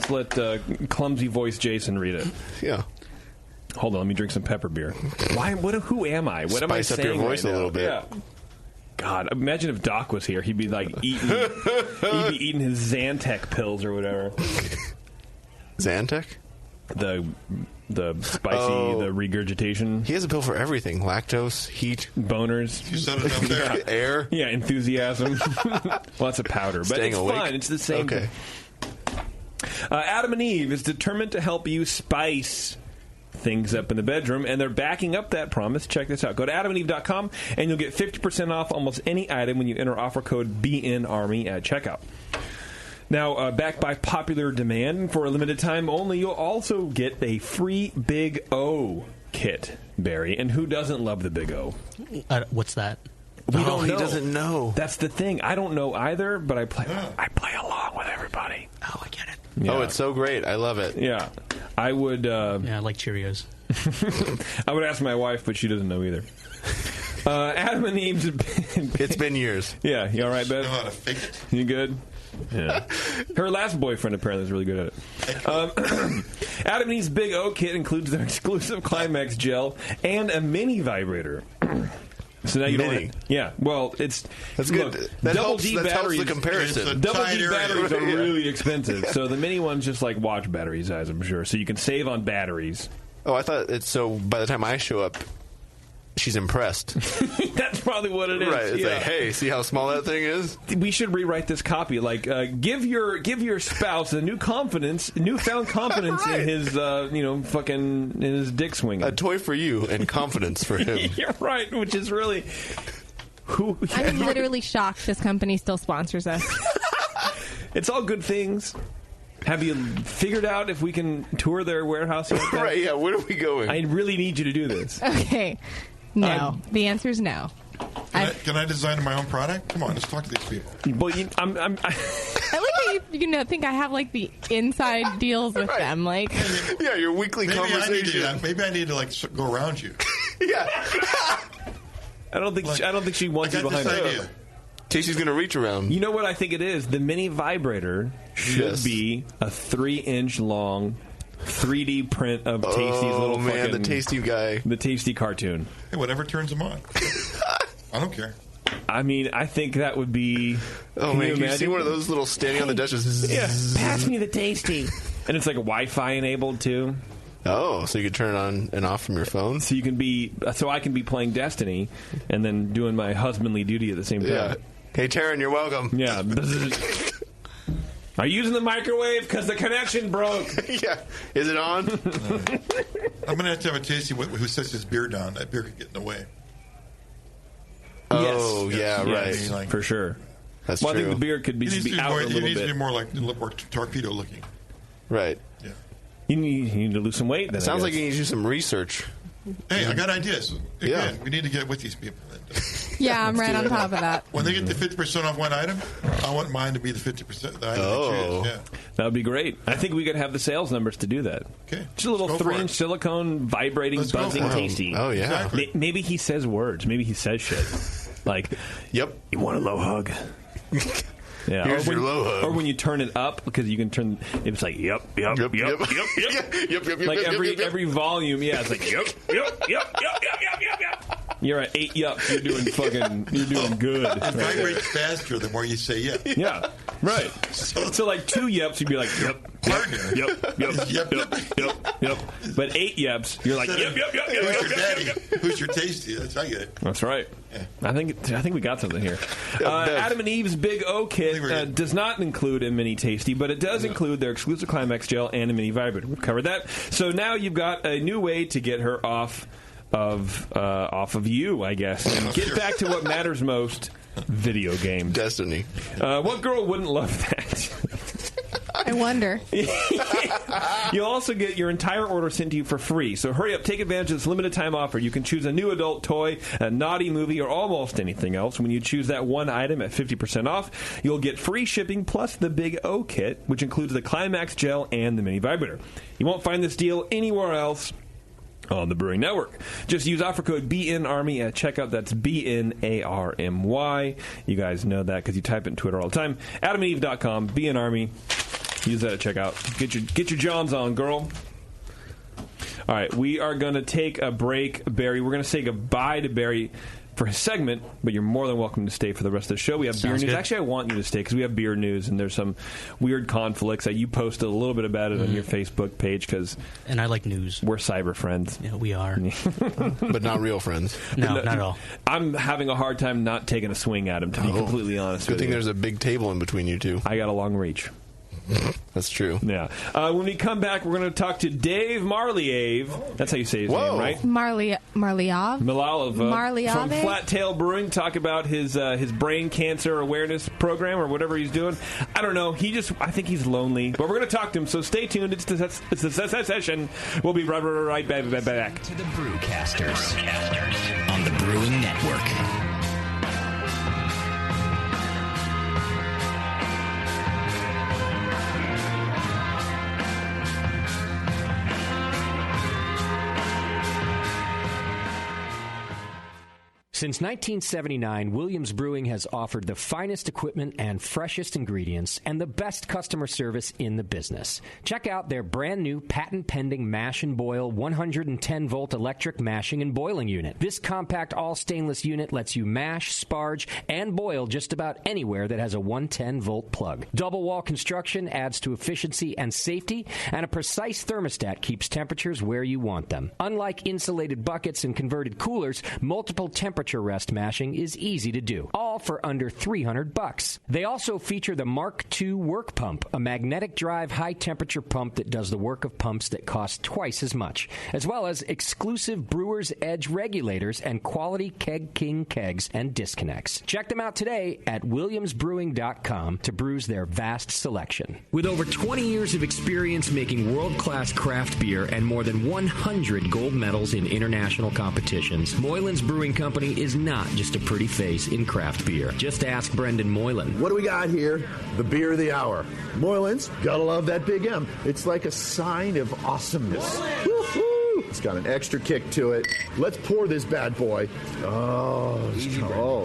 let clumsy voice Jason read it. Yeah. Hold on, let me drink some pepper beer. Why? Who am I? What am I saying? Spice up your voice right a little now? bit. Yeah. God, imagine if Doc was here. He'd be like eating his Zantac pills or whatever. Zantac? The spicy, the regurgitation. He has a pill for everything: lactose, heat, boners. You set it up there. Air. Yeah, enthusiasm. Lots of powder, but Staying it's awake. fine. It's the same. Okay. Adam and Eve is determined to help you spice things up in the bedroom, and they're backing up that promise. Check this out. Go to adamandeve.com and you'll get 50% off almost any item when you enter offer code BNARMY at checkout. Now, backed by popular demand, for a limited time only, you'll also get a free Big O kit, Barry. And who doesn't love the Big O? What's that? We don't know. He doesn't know. That's the thing. I don't know either, but I play along with everybody. Oh, I get it. Yeah. Oh, it's so great. I love it. Yeah. I would... I like Cheerios. I would ask my wife, but she doesn't know either. Adam and Eve's... It's been years. Yeah. You all right, Beth? Know how to fake it. You good? Yeah. Her last boyfriend apparently is really good at it. Adam and Eve's Big O kit includes their exclusive Climax gel and a mini vibrator. So now you don't. Yeah, well, that's good. That double helps, D that batteries. helps the comparison. Double D batteries are Yeah. really expensive. So the mini one's just like watch battery size, I'm sure. So you can save on batteries. Oh, I thought it's so. By the time I show up, she's impressed. That's probably what it is. Right? It's like, hey, see how small that thing is? We should rewrite this copy. Like, give your spouse a newfound confidence Right. in his, in his dick swinging. A toy for you and confidence for him. You're right, which is really. I'm literally shocked this company still sponsors us. It's all good things. Have you figured out if we can tour their warehouse yet? Right, yeah, where are we going? I really need you to do this. Okay. No. The answer is no. Can I design my own product? Come on, let's talk to these people. Well, I like how you think I have like the inside deals with them. Like, yeah, your weekly conversation. Maybe I need to like go around you. Yeah. I don't think she wants you behind her. Casey's going to reach around. You know what I think it is? The mini vibrator should be a 3-inch long 3D print of Tasty's little fucking... the Tasty guy. The Tasty cartoon. Hey, whatever turns him on. I don't care. I mean, I think that would be... Oh, man, can you see one of those little standing on the desk? Yeah, pass me the Tasty. And it's like Wi-Fi enabled, too. Oh, so you could turn it on and off from your phone? So I can be playing Destiny and then doing my husbandly duty at the same time. Yeah. Hey, Taryn, you're welcome. Yeah. Are you using the microwave? Because the connection broke. Yeah. Is it on? I'm going to have a Tasty who sets his beer down. That beer could get in the way. Oh, yes. right. Like, for sure. That's true. I think true. the beer could be out a little bit. It needs to be more like more torpedo looking. Right. Yeah. You need to lose some weight. Then Sounds like you need to do some research. Hey, I got ideas. Yeah. We need to get with these people. Yeah, I'm right on top of that. When they get the 50% off one item, I want mine to be the 50% the item they choose. Yeah. That would be great. I think we could have the sales numbers to do that. Okay. Just a little 3-inch silicone vibrating, buzzing Tasty. Oh, yeah. Exactly. Maybe he says words. Maybe he says shit. Like, yep. You want a low hug? Yeah. Here's your low hug. Or when you turn it up, because you can turn, it's like, yep. Like every volume, yeah, it's like, yep. You're at 8 yups. You're doing good. It vibrates faster the more you say yep. Yeah, right. So like 2 yups, you'd be like, yep. But 8 yups, you're like, yep. Who's your daddy? Who's your Tasty? That's how I get it. That's right. Yeah. I think we got something here. Adam and Eve's Big O Kit does not include a mini Tasty, but it does include their exclusive Climax gel and a mini vibrator. We've covered that. So now you've got a new way to get her off of you, I guess. And get back to what matters most: video games. Destiny. What girl wouldn't love that? I wonder. You'll also get your entire order sent to you for free. So hurry up, take advantage of this limited time offer. You can choose a new adult toy, a naughty movie, or almost anything else. When you choose that one item at 50% off, you'll get free shipping plus the Big O Kit, which includes the Climax gel and the mini vibrator. You won't find this deal anywhere else on the Brewing Network. Just use offer code BNARMY at checkout. That's BNARMY. You guys know that because you type it in Twitter all the time. AdamandEve.com, BNARMY. Use that at checkout. Get your Johns on, girl. All right, we are going to take a break, Barry. We're going to say goodbye to Barry for his segment, but you're more than welcome to stay for the rest of the show. We have beer news. Actually, I want you to stay because we have beer news, and there's some weird conflicts that you posted a little bit about it on your Facebook page. And I like news. We're cyber friends. Yeah, we are. But not real friends. No, not at all. I'm having a hard time not taking a swing at him, to be completely honest with you. Good thing there's a big table in between you two. I got a long reach. That's true. Yeah. When we come back, we're going to talk to Dave Marliave. That's how you say his name, right? Marliave? Marliave from Flat Tail Brewing. Talk about his brain cancer awareness program or whatever he's doing. I don't know. I think he's lonely. But we're going to talk to him, so stay tuned. It's the session. We'll be right back. To the Brewcasters on the Brewing Network. Since 1979, Williams Brewing has offered the finest equipment and freshest ingredients and the best customer service in the business. Check out their brand new patent-pending mash and boil 110-volt electric mashing and boiling unit. This compact all-stainless unit lets you mash, sparge, and boil just about anywhere that has a 110-volt plug. Double-wall construction adds to efficiency and safety, and a precise thermostat keeps temperatures where you want them. Unlike insulated buckets and converted coolers, multiple temperature rest mashing is easy to do, all for under $300. They also feature the Mark II work pump, a magnetic drive high-temperature pump that does the work of pumps that cost twice as much, as well as exclusive Brewer's Edge regulators and quality Keg King kegs and disconnects. Check them out today at williamsbrewing.com to brews their vast selection. With over 20 years of experience making world-class craft beer and more than 100 gold medals in international competitions, Moylan's Brewing Company is not just a pretty face in craft beer. Just ask Brendan Moylan. What do we got here? The beer of the hour. Moylan's, gotta love that big M. It's like a sign of awesomeness. Woo-hoo! It's got an extra kick to it. Let's pour this bad boy. Oh,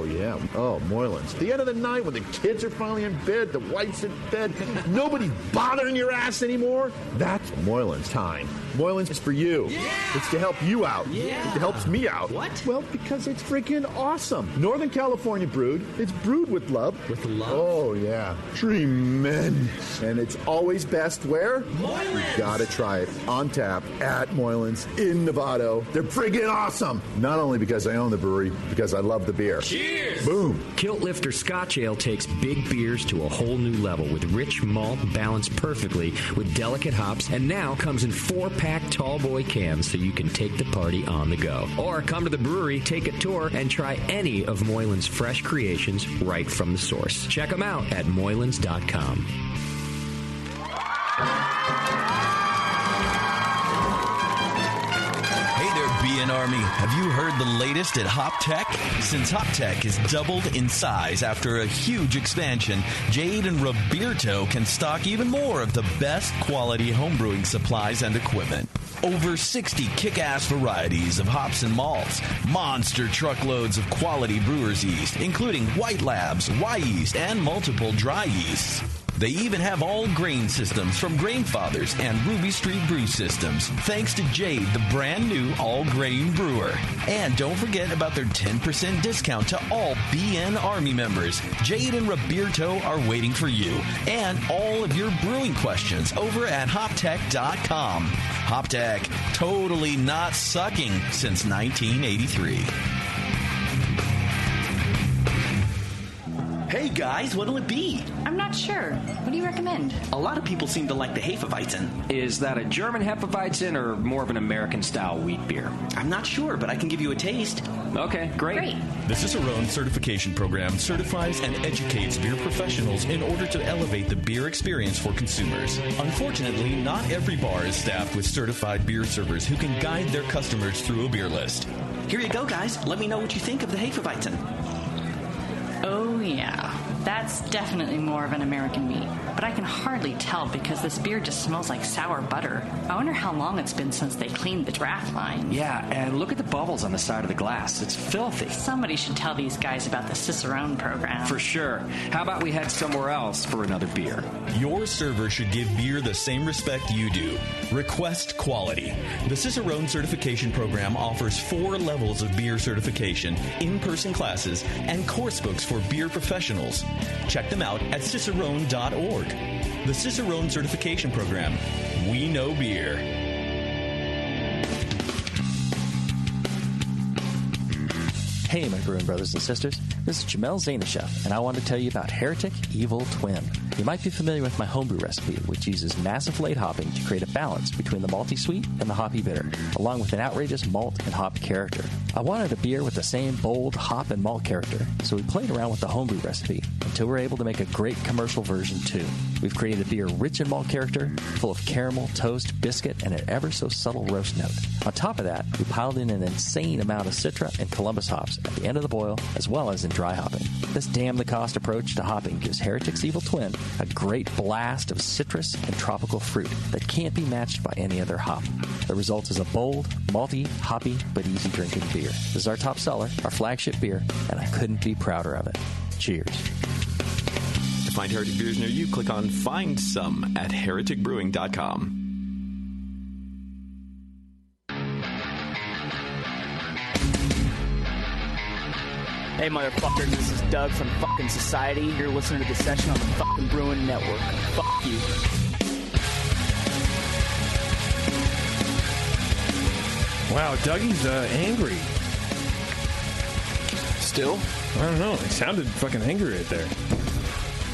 yeah. Oh, Moylan's. The end of the night when the kids are finally in bed, the wife's in bed, nobody's bothering your ass anymore. That's Moylan's time. Moylan's is for you. Yeah. It's to help you out. Yeah. It helps me out. What? Well, because it's freaking awesome. Northern California brewed. It's brewed with love. With love? Oh, yeah. Tremendous. And it's always best where? Moylan's. You gotta try it on tap at Moylan's in Novato. They're friggin' awesome. Not only because I own the brewery, because I love the beer. Cheers. Boom. Kilt Lifter Scotch Ale takes big beers to a whole new level with rich malt balanced perfectly with delicate hops, and now comes in 4-pack tall boy cans so you can take the party on the go. Or come to the brewery, take a tour, and try any of Moylan's fresh creations right from the source. Check them out at moylans.com. BN Army, have you heard the latest at Hop Tech? Since Hop Tech has doubled in size after a huge expansion, Jade and Roberto can stock even more of the best quality homebrewing supplies and equipment. Over 60 kick-ass varieties of hops and malts, monster truckloads of quality brewer's yeast, including White Labs, Y-yeast, and multiple dry yeasts. They even have all grain systems from Grainfathers and Ruby Street Brew Systems, thanks to Jade, the brand new all-grain brewer. And don't forget about their 10% discount to all BN Army members. Jade and Roberto are waiting for you and all of your brewing questions over at hoptech.com. Hoptech, totally not sucking since 1983. Hey guys, what'll it be? I'm not sure. What do you recommend? A lot of people seem to like the Hefeweizen. Is that a German Hefeweizen or more of an American-style wheat beer? I'm not sure, but I can give you a taste. Okay, great. The Cicerone Certification Program certifies and educates beer professionals in order to elevate the beer experience for consumers. Unfortunately, not every bar is staffed with certified beer servers who can guide their customers through a beer list. Here you go, guys. Let me know what you think of the Hefeweizen. Oh, yeah. That's definitely more of an American wheat. But I can hardly tell because this beer just smells like sour butter. I wonder how long it's been since they cleaned the draft line. Yeah, and look at the bubbles on the side of the glass. It's filthy. Somebody should tell these guys about the Cicerone program. For sure. How about we head somewhere else for another beer? Your server should give beer the same respect you do. Request quality. The Cicerone Certification Program offers 4 levels of beer certification, in-person classes, and course books for beer professionals. Check them out at cicerone.org. The Cicerone Certification Program. We know beer. Hey, my brewing brothers and sisters. This is Jamel Zainashev, and I want to tell you about Heretic Evil Twin. You might be familiar with my homebrew recipe, which uses massive late hopping to create a balance between the malty sweet and the hoppy bitter, along with an outrageous malt and hop character. I wanted a beer with the same bold hop and malt character, so we played around with the homebrew recipe until we were able to make a great commercial version too. We've created a beer rich in malt character, full of caramel, toast, biscuit, and an ever so subtle roast note. On top of that, we piled in an insane amount of Citra and Columbus hops at the end of the boil, as well as in dry hopping. This damn-the-cost approach to hopping gives Heretic's Evil Twin a great blast of citrus and tropical fruit that can't be matched by any other hop. The result is a bold, malty, hoppy, but easy-drinking beer. This is our top seller, our flagship beer, and I couldn't be prouder of it. Cheers. To find Heretic beers near you, click on Find Some at hereticbrewing.com. Hey, motherfuckers, this is Doug from fucking Society. You're listening to the session on the fucking Brewing Network. Fuck you. Wow, Dougie's angry. Still? I don't know. He sounded fucking angry right there.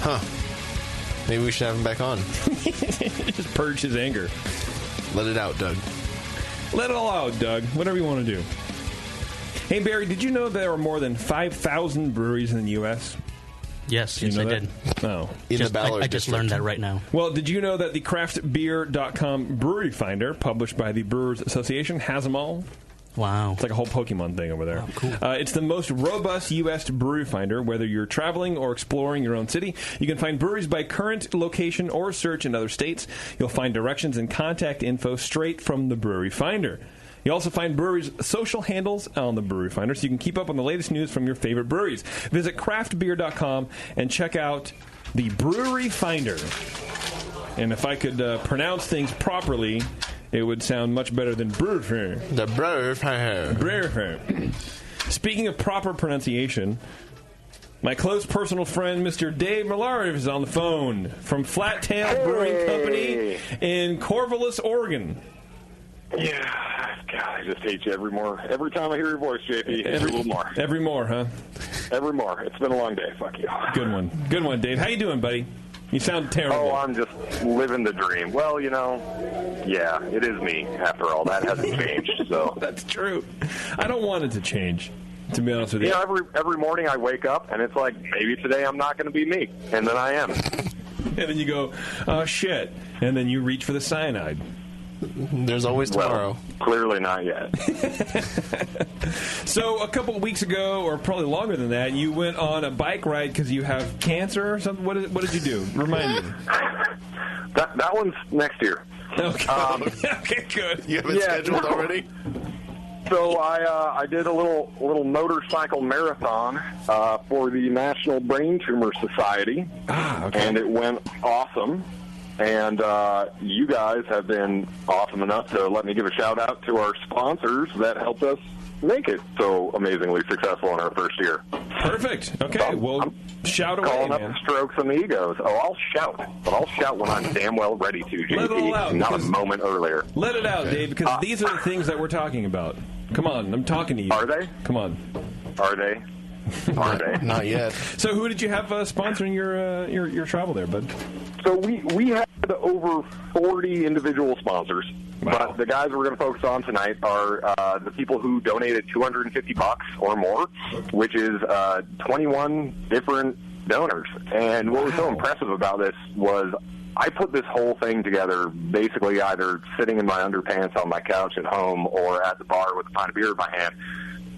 Huh. Maybe we should have him back on. Just purge his anger. Let it out, Doug. Let it all out, Doug. Whatever you want to do. Hey, Barry, did you know there are more than 5,000 breweries in the U.S.? Yes, you know I that? did. Oh. I just learned that right now. Well, did you know that the craftbeer.com brewery finder, published by the Brewers Association, has them all? Wow. It's like a whole Pokemon thing over there. Wow, cool. It's the most robust U.S. brewery finder. Whether you're traveling or exploring your own city, you can find breweries by current location or search in other states. You'll find directions and contact info straight from the brewery finder. You also find breweries' social handles on the Brewery Finder, so you can keep up on the latest news from your favorite breweries. Visit craftbeer.com and check out the Brewery Finder. And if I could pronounce things properly, it would sound much better than Brewery Finder. The Brewery Finder. Brewery Finder. Speaking of proper pronunciation, my close personal friend, Mr. Dave Millard, is on the phone from Flat Tail Brewing Company in Corvallis, Oregon. Yeah, God, I just hate you every time I hear your voice, JP. Every little more. Every more, huh? Every more. It's been a long day. Fuck you. Good one, Dave. How you doing, buddy? You sound terrible. Oh, I'm just living the dream. Well, yeah, it is me. After all, that hasn't changed. So that's true. I don't want it to change, to be honest with you. Every morning I wake up and it's like, maybe today I'm not going to be me, and then I am. And then you go, oh shit, and then you reach for the cyanide. There's always tomorrow. Well, clearly not yet. So a couple of weeks ago, or probably longer than that, you went on a bike ride because you have cancer or something. What did you do? Remind me. That one's next year. Okay. Okay, good. You have it scheduled already? So I did a little motorcycle marathon for the National Brain Tumor Society, and it went awesome. And you guys have been awesome enough to let me give a shout-out to our sponsors that helped us make it so amazingly successful in our first year. Perfect. Okay, well, shout away, calling man. up the strokes and the egos. Oh, I'll shout. But I'll shout when I'm damn well ready to, JP. Let it all out, not a moment earlier. Let it out, Dave, because these are the things that we're talking about. Come on, I'm talking to you. Are they? Come on. Are they? Are they? Not yet. So who did you have sponsoring your travel there, bud? So we had over 40 individual sponsors, but the guys we're going to focus on tonight are the people who donated $250 or more, which is 21 different donors. And what was so impressive about this was I put this whole thing together basically either sitting in my underpants on my couch at home or at the bar with a pint of beer in my hand,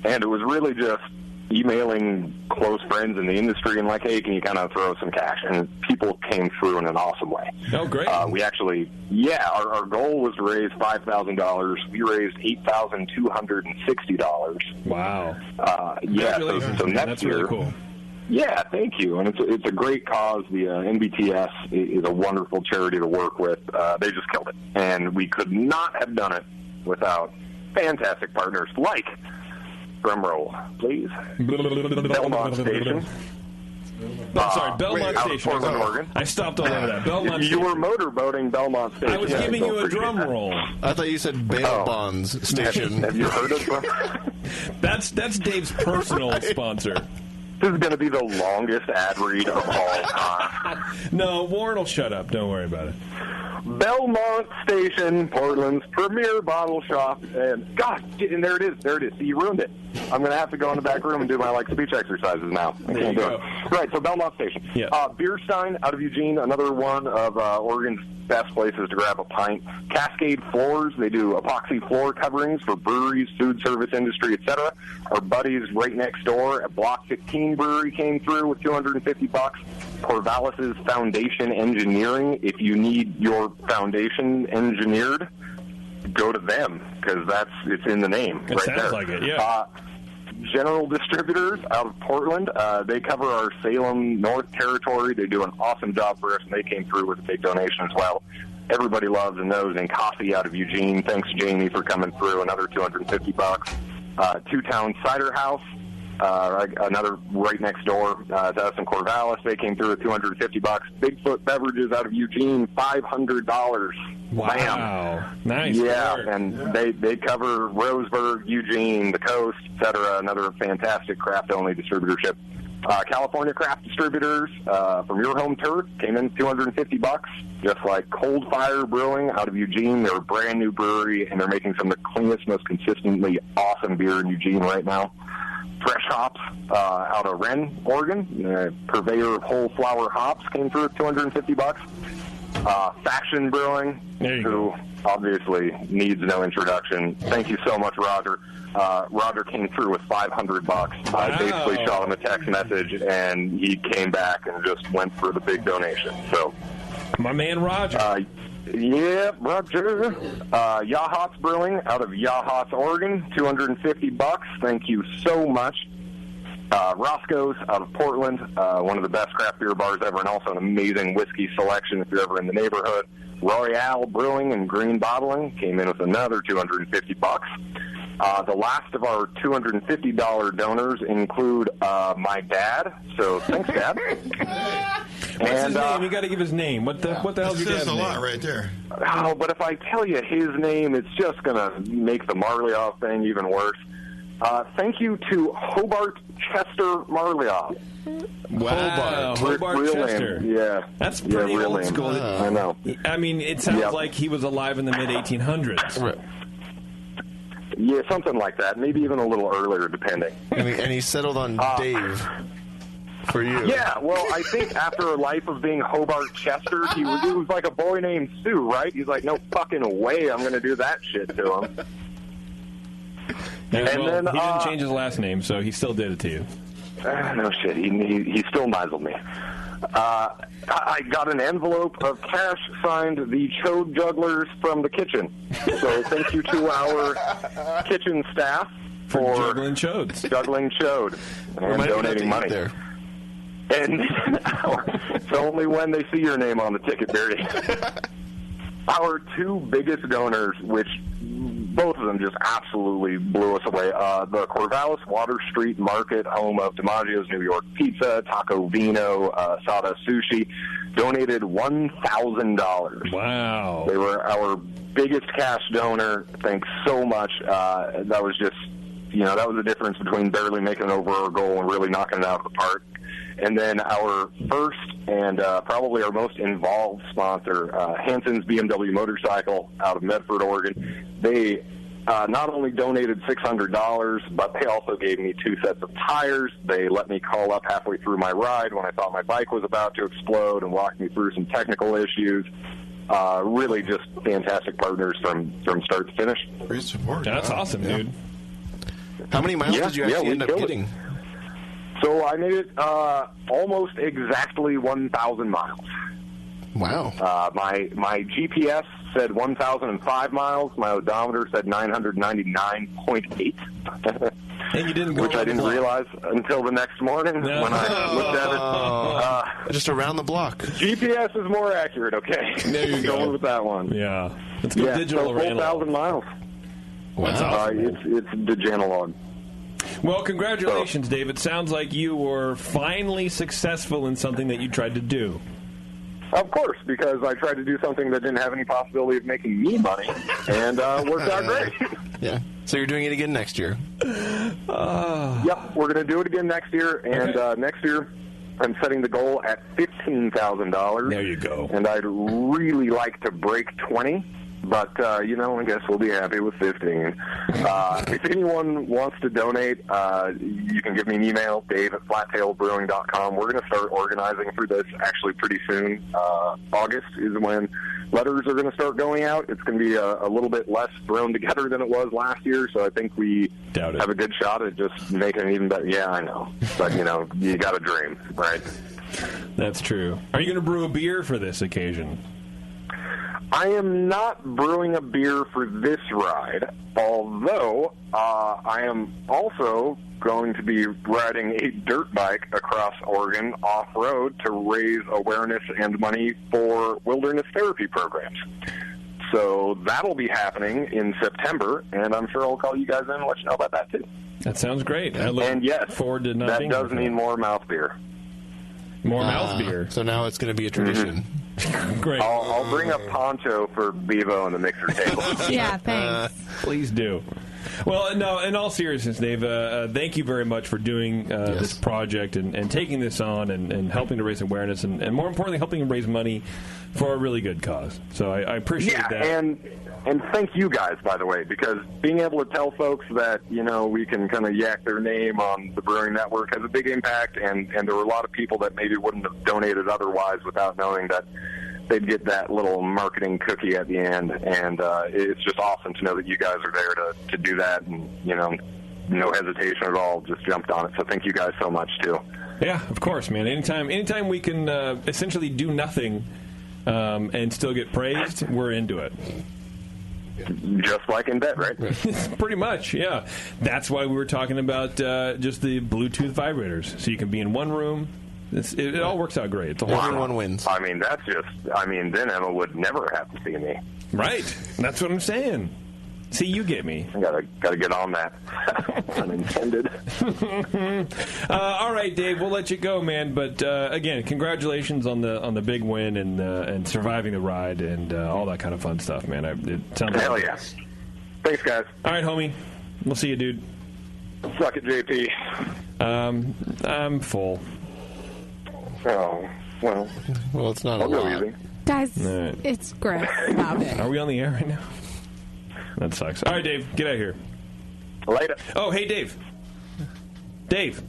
and it was really just emailing close friends in the industry and like, hey, can you kind of throw some cash? And people came through in an awesome way. Oh, great. We actually, our goal was to raise $5,000. We raised $8,260. Wow. Congratulations. So next That's year, really cool. Yeah, thank you. And it's a great cause. The NBTS is a wonderful charity to work with. They just killed it. And we could not have done it without fantastic partners like, drum roll, please, Belmont Station. Belmont Station. Portland, Oregon. I stopped all over that. Belmont You were motorboating Belmont Station. I was giving you a drum roll. I thought you said bail bonds station. Have you heard of them? That's Dave's personal sponsor. This is going to be the longest ad read of all time. No, Warren will shut up. Don't worry about it. Belmont Station, Portland's premier bottle shop, and God, and there it is. See, you ruined it. I'm going to have to go in the back room and do my speech exercises now. I can't do it. Right, so Belmont Station. Yeah. Beerstein out of Eugene, another one of Oregon's best places to grab a pint. Cascade Floors, they do epoxy floor coverings for breweries, food service industry, etc. Our buddies right next door at Block 15 Brewery came through with $250. Corvallis's Foundation Engineering. If you need your foundation engineered, go to them because it's in the name. It right sounds there. like it, yeah. General Distributors out of Portland. They cover our Salem North Territory. They do an awesome job for us, and they came through with a big donation as well. Everybody loves and knows in coffee out of Eugene. Thanks, Jamie, for coming through. Another $250. Two Town Cider House. Another right next door to us in Corvallis. They came through with $250. Bigfoot Beverages out of Eugene, $500. Wow. Bam. Nice. Yeah, work. and they cover Roseburg, Eugene, the coast, etc. Another fantastic craft-only distributorship. California Craft Distributors from your home turf came in $250, just like Cold Fire Brewing out of Eugene. They're a brand new brewery, and they're making some of the cleanest, most consistently awesome beer in Eugene right now. Fresh Hops out of Wren, Oregon, purveyor of whole flower hops, came through at $250. Faction Brewing, who obviously needs no introduction. Thank you so much, Roger. Roger came through with $500. I basically shot him a text message, and he came back and just went for the big donation. So, my man Roger. Yep, Roger. Yahats Brewing out of Yahats, Oregon, $250. Thank you so much. Roscoe's out of Portland, one of the best craft beer bars ever, and also an amazing whiskey selection if you're ever in the neighborhood. Royale Brewing and Green Bottling came in with another $250. The last of our $250 donors include my dad. So thanks, Dad. What's his name? You got to give his name. What the hell is your dad's name? Says a lot right there. Oh, but if I tell you his name, it's just gonna make the Marlioff thing even worse. Thank you to Hobart Chester Marlioff. Wow, Hobart real Chester. Name. Yeah, that's pretty real old name. school. I know. I mean, it sounds like he was alive in the mid 1800s. Right. Yeah, something like that. Maybe even a little earlier, depending. And he settled on Dave for you. Yeah, well, I think after a life of being Hobart Chester, he was like a boy named Sue, right? He's like, no fucking way I'm going to do that shit to him. Yeah, And then, he didn't change his last name, so he still did it to you. No shit, he still nizzled me. I got an envelope of cash signed the Chode Jugglers from the kitchen. So thank you to our kitchen staff for juggling chodes. Juggling chode and donating money. There. And it's only when they see your name on the ticket, Barry. Our two biggest donors, which both of them just absolutely blew us away. The Corvallis Water Street Market, home of DiMaggio's New York Pizza, Taco Vino, Sada Sushi, donated $1,000. Wow. They were our biggest cash donor. Thanks so much. That was just, that was the difference between barely making an overall goal and really knocking it out of the park. And then our first and probably our most involved sponsor, Hanson's BMW Motorcycle out of Medford, Oregon. They not only donated $600, but they also gave me 2 sets of tires. They let me call up halfway through my ride when I thought my bike was about to explode and walked me through some technical issues. Really just fantastic partners from start to finish. Great support. That's awesome, dude. How many miles did you actually end up getting? So I made it almost exactly 1,000 miles. Wow. My GPS said 1,005 miles. My odometer said 999.8. And you didn't go which I didn't realize until the next morning when I looked at it. Just around the block. GPS is more accurate, okay? There you go. Going with that one. Yeah. Let's go digital so over analog. 4,000 miles. Wow. That's awesome. It's digitalog. Well, congratulations, David. Sounds like you were finally successful in something that you tried to do. Of course, because I tried to do something that didn't have any possibility of making me money, and worked out great. Yeah. So you're doing it again next year? Yep, we're going to do it again next year, and next year I'm setting the goal at $15,000. There you go. And I'd really like to break 20. But, I guess we'll be happy with 15. If anyone wants to donate, you can give me an email, dave@flattailbrewing.com. We're going to start organizing for this actually pretty soon. August is when letters are going to start going out. It's going to be a little bit less thrown together than it was last year, so I think we have a good shot at just making it even better. Yeah, I know. But, you got to dream, right? That's true. Are you going to brew a beer for this occasion? I am not brewing a beer for this ride, although I am also going to be riding a dirt bike across Oregon off-road to raise awareness and money for wilderness therapy programs. So that'll be happening in September, and I'm sure I'll call you guys in and let you know about that, too. That sounds great. I look forward to not that being does mean more mouth beer. More mouth beer. So now it's going to be a tradition. Great. I'll bring a poncho for Bevo on the mixer table. Yeah, thanks. Please do. Well, no, in all seriousness, Dave, thank you very much for doing this project and taking this on and helping to raise awareness and more importantly, helping raise money for a really good cause. So I appreciate that. And thank you guys, by the way, because being able to tell folks that, we can kind of yak their name on the Brewing Network has a big impact, and there were a lot of people that maybe wouldn't have donated otherwise without knowing that they'd get that little marketing cookie at the end, and it's just awesome to know that you guys are there to do that, and, no hesitation at all, just jumped on it. So thank you guys so much, too. Yeah, of course, man. Anytime we can essentially do nothing and still get praised, we're into it. Just like in bed, right? Pretty much, yeah. That's why we were talking about just the Bluetooth vibrators. So you can be in one room. It all works out great. Everyone wins. I mean, then Emma would never have to see me. Right. That's what I'm saying. See, you get me. I gotta get on that. Unintended. All right, Dave, we'll let you go, man. But again, congratulations on the big win and surviving the ride and all that kind of fun stuff, man. It sounds Hell yeah. Thanks, guys. All right, homie. We'll see you, dude. Suck it, JP. I'm full. Oh, well. Well, it's not I'll go easy. Guys, All right. it's gross. Stop it. Are we on the air right now? That sucks. All right, Dave, get out of here. Later. Oh, hey, Dave. Dave.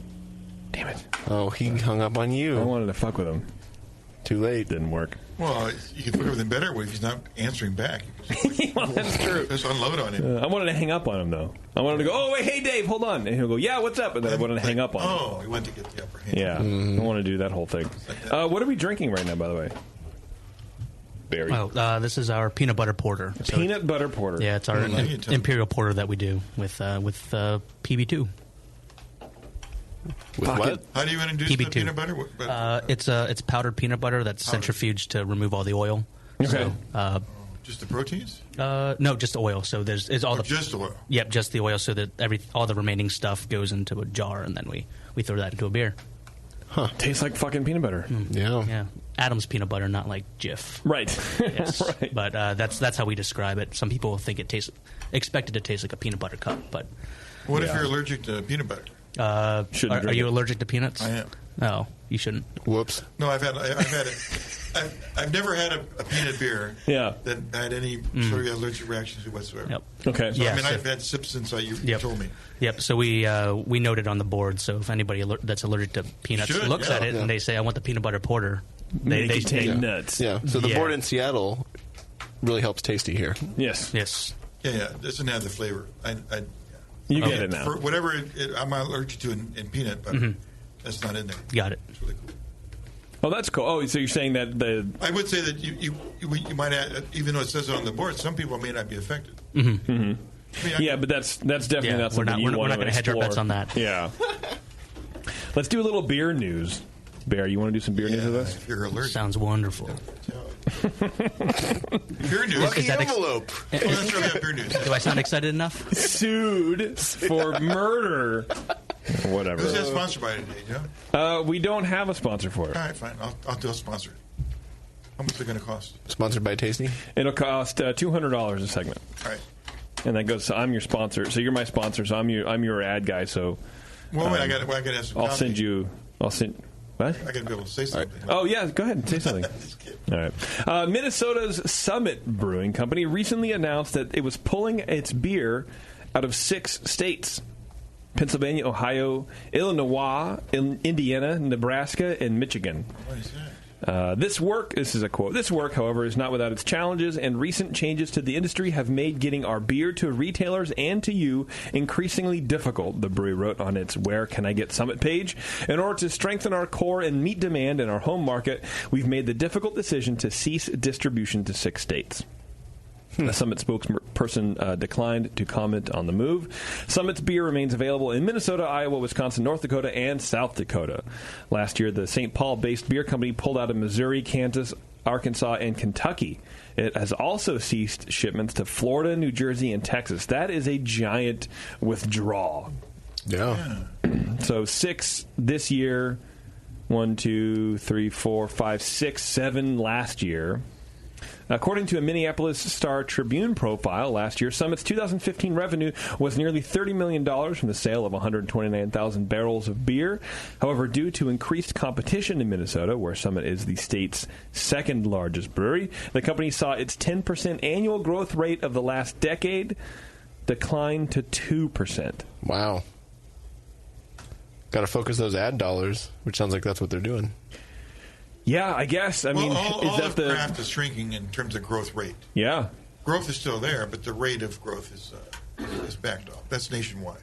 Damn it. Oh, he hung up on you. I wanted to fuck with him. Too late. Didn't work. Well, you can fuck with him better if he's not answering back. Well, that's true. Just unload on him. I wanted to hang up on him, though. I wanted to go, oh, wait, hey, Dave, hold on. And he'll go, yeah, what's up? And then I wanted to hang up on him. Oh, he wanted to get the upper hand. Yeah, I want to do that whole thing. What are we drinking right now, by the way? Barry. Oh, this is our peanut butter porter. Peanut butter porter. Yeah, it's our imperial porter that we do with PB2. With what? How do you introduce PB2. the peanut butter? It's powdered peanut butter that's centrifuged to remove all the oil. Okay. So, just the proteins? No, just oil. So it's all just oil. Yep, just the oil. So that all the remaining stuff goes into a jar, and then we throw that into a beer. Huh? Tastes like fucking peanut butter. Yeah. Adam's peanut butter, not like Jif. Right. Yes. Right. But that's how we describe it. Some people think expect it to taste like a peanut butter cup, but what if you're allergic to peanut butter? Are you allergic to peanuts? I am. Oh, you shouldn't. Whoops. No, I've had it. I've never had a peanut beer that had any sort of allergic reactions whatsoever. Yep. Okay. So, I've had sips since you told me. Yep. So we noted on the board. So if anybody that's allergic to peanuts looks at it and they say, "I want the peanut butter porter," they take nuts. Yeah. So the board in Seattle really helps Tasty here. Yes. Yes. Yeah. It doesn't have the flavor. You get it now. For whatever I'm allergic to in peanut butter, that's not in there. Got it. It's really cool. Oh, that's cool. Oh, so you're saying that I would say that you might add, even though it says it on the board, some people may not be affected. Mm-hmm. Mm-hmm. Yeah, but that's definitely not something you want to We're not going to hedge our bets on that. Yeah. Let's do a little beer news. Bear, you want to do some beer news with us? If you're allergic. Sounds wonderful. Beer news. Lucky Envelope. Let's have beer news. Do I sound excited enough? Sued for murder. Whatever. Who's that sponsored by today, Joe? We don't have a sponsor for it. All right, fine. I'll do a sponsor. How much is it going to cost? Sponsored by Tasty? It'll cost $200 a segment. All right. And that goes. So I'm your sponsor. So you're my sponsor. So I'm your ad guy. So. Well, wait. I got to have some. I'll send you. What? I got to be able to say something. Right. Oh yeah, go ahead and say something. All right. Minnesota's Summit Brewing Company recently announced that it was pulling its beer out of 6 states: Pennsylvania, Ohio, Illinois, Indiana, Nebraska, and Michigan. What is that? This is a quote. This work, however, is not without its challenges, and recent changes to the industry have made getting our beer to retailers and to you increasingly difficult, the brewery wrote on its Where Can I Get Summit page. In order to strengthen our core and meet demand in our home market, we've made the difficult decision to cease distribution to 6 states. The Summit spokesperson declined to comment on the move. Summit's beer remains available in Minnesota, Iowa, Wisconsin, North Dakota, and South Dakota. Last year, the St. Paul-based beer company pulled out of Missouri, Kansas, Arkansas, and Kentucky. It has also ceased shipments to Florida, New Jersey, and Texas. That is a giant withdrawal. Yeah. So 6 this year, 1, 2, 3, 4, 5, 6, 7 last year. According to a Minneapolis Star-Tribune profile last year, Summit's 2015 revenue was nearly $30 million from the sale of 129,000 barrels of beer. However, due to increased competition in Minnesota, where Summit is the state's second largest brewery, the company saw its 10% annual growth rate of the last decade decline to 2%. Wow. Got to focus those ad dollars, which sounds like that's what they're doing. Yeah, I guess. I mean, all is that of craft is shrinking in terms of growth rate. Yeah. Growth is still there, but the rate of growth is backed off. That's nationwide.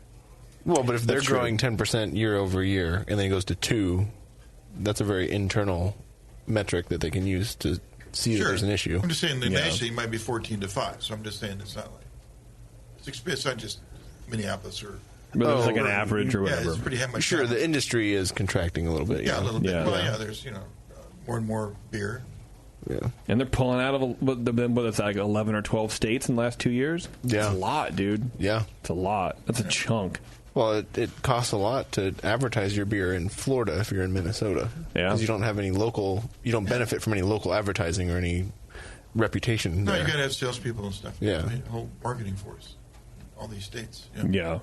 Well, but if they're growing 10% year over year and then it goes to 2, that's a very internal metric that they can use to see that there's an issue. I'm just saying the nationally might be 14-5. So I'm just saying it's not like it's not just Minneapolis or. But there's like an average or whatever. Yeah, it's pretty much. Sure, the industry is contracting a little bit. Yeah, a little bit. Yeah. Well, there's more and more beer. Yeah, and they're pulling out of what it's like 11 or 12 states in the last 2 years. Yeah, it's a lot, dude. Yeah, it's a lot. That's a chunk. Well, it costs a lot to advertise your beer in Florida if you're in Minnesota. Yeah, because you don't have any local. You don't benefit from any local advertising or any reputation. No, there. you got to have salespeople and stuff. Yeah, the whole marketing force. All these states. Yeah.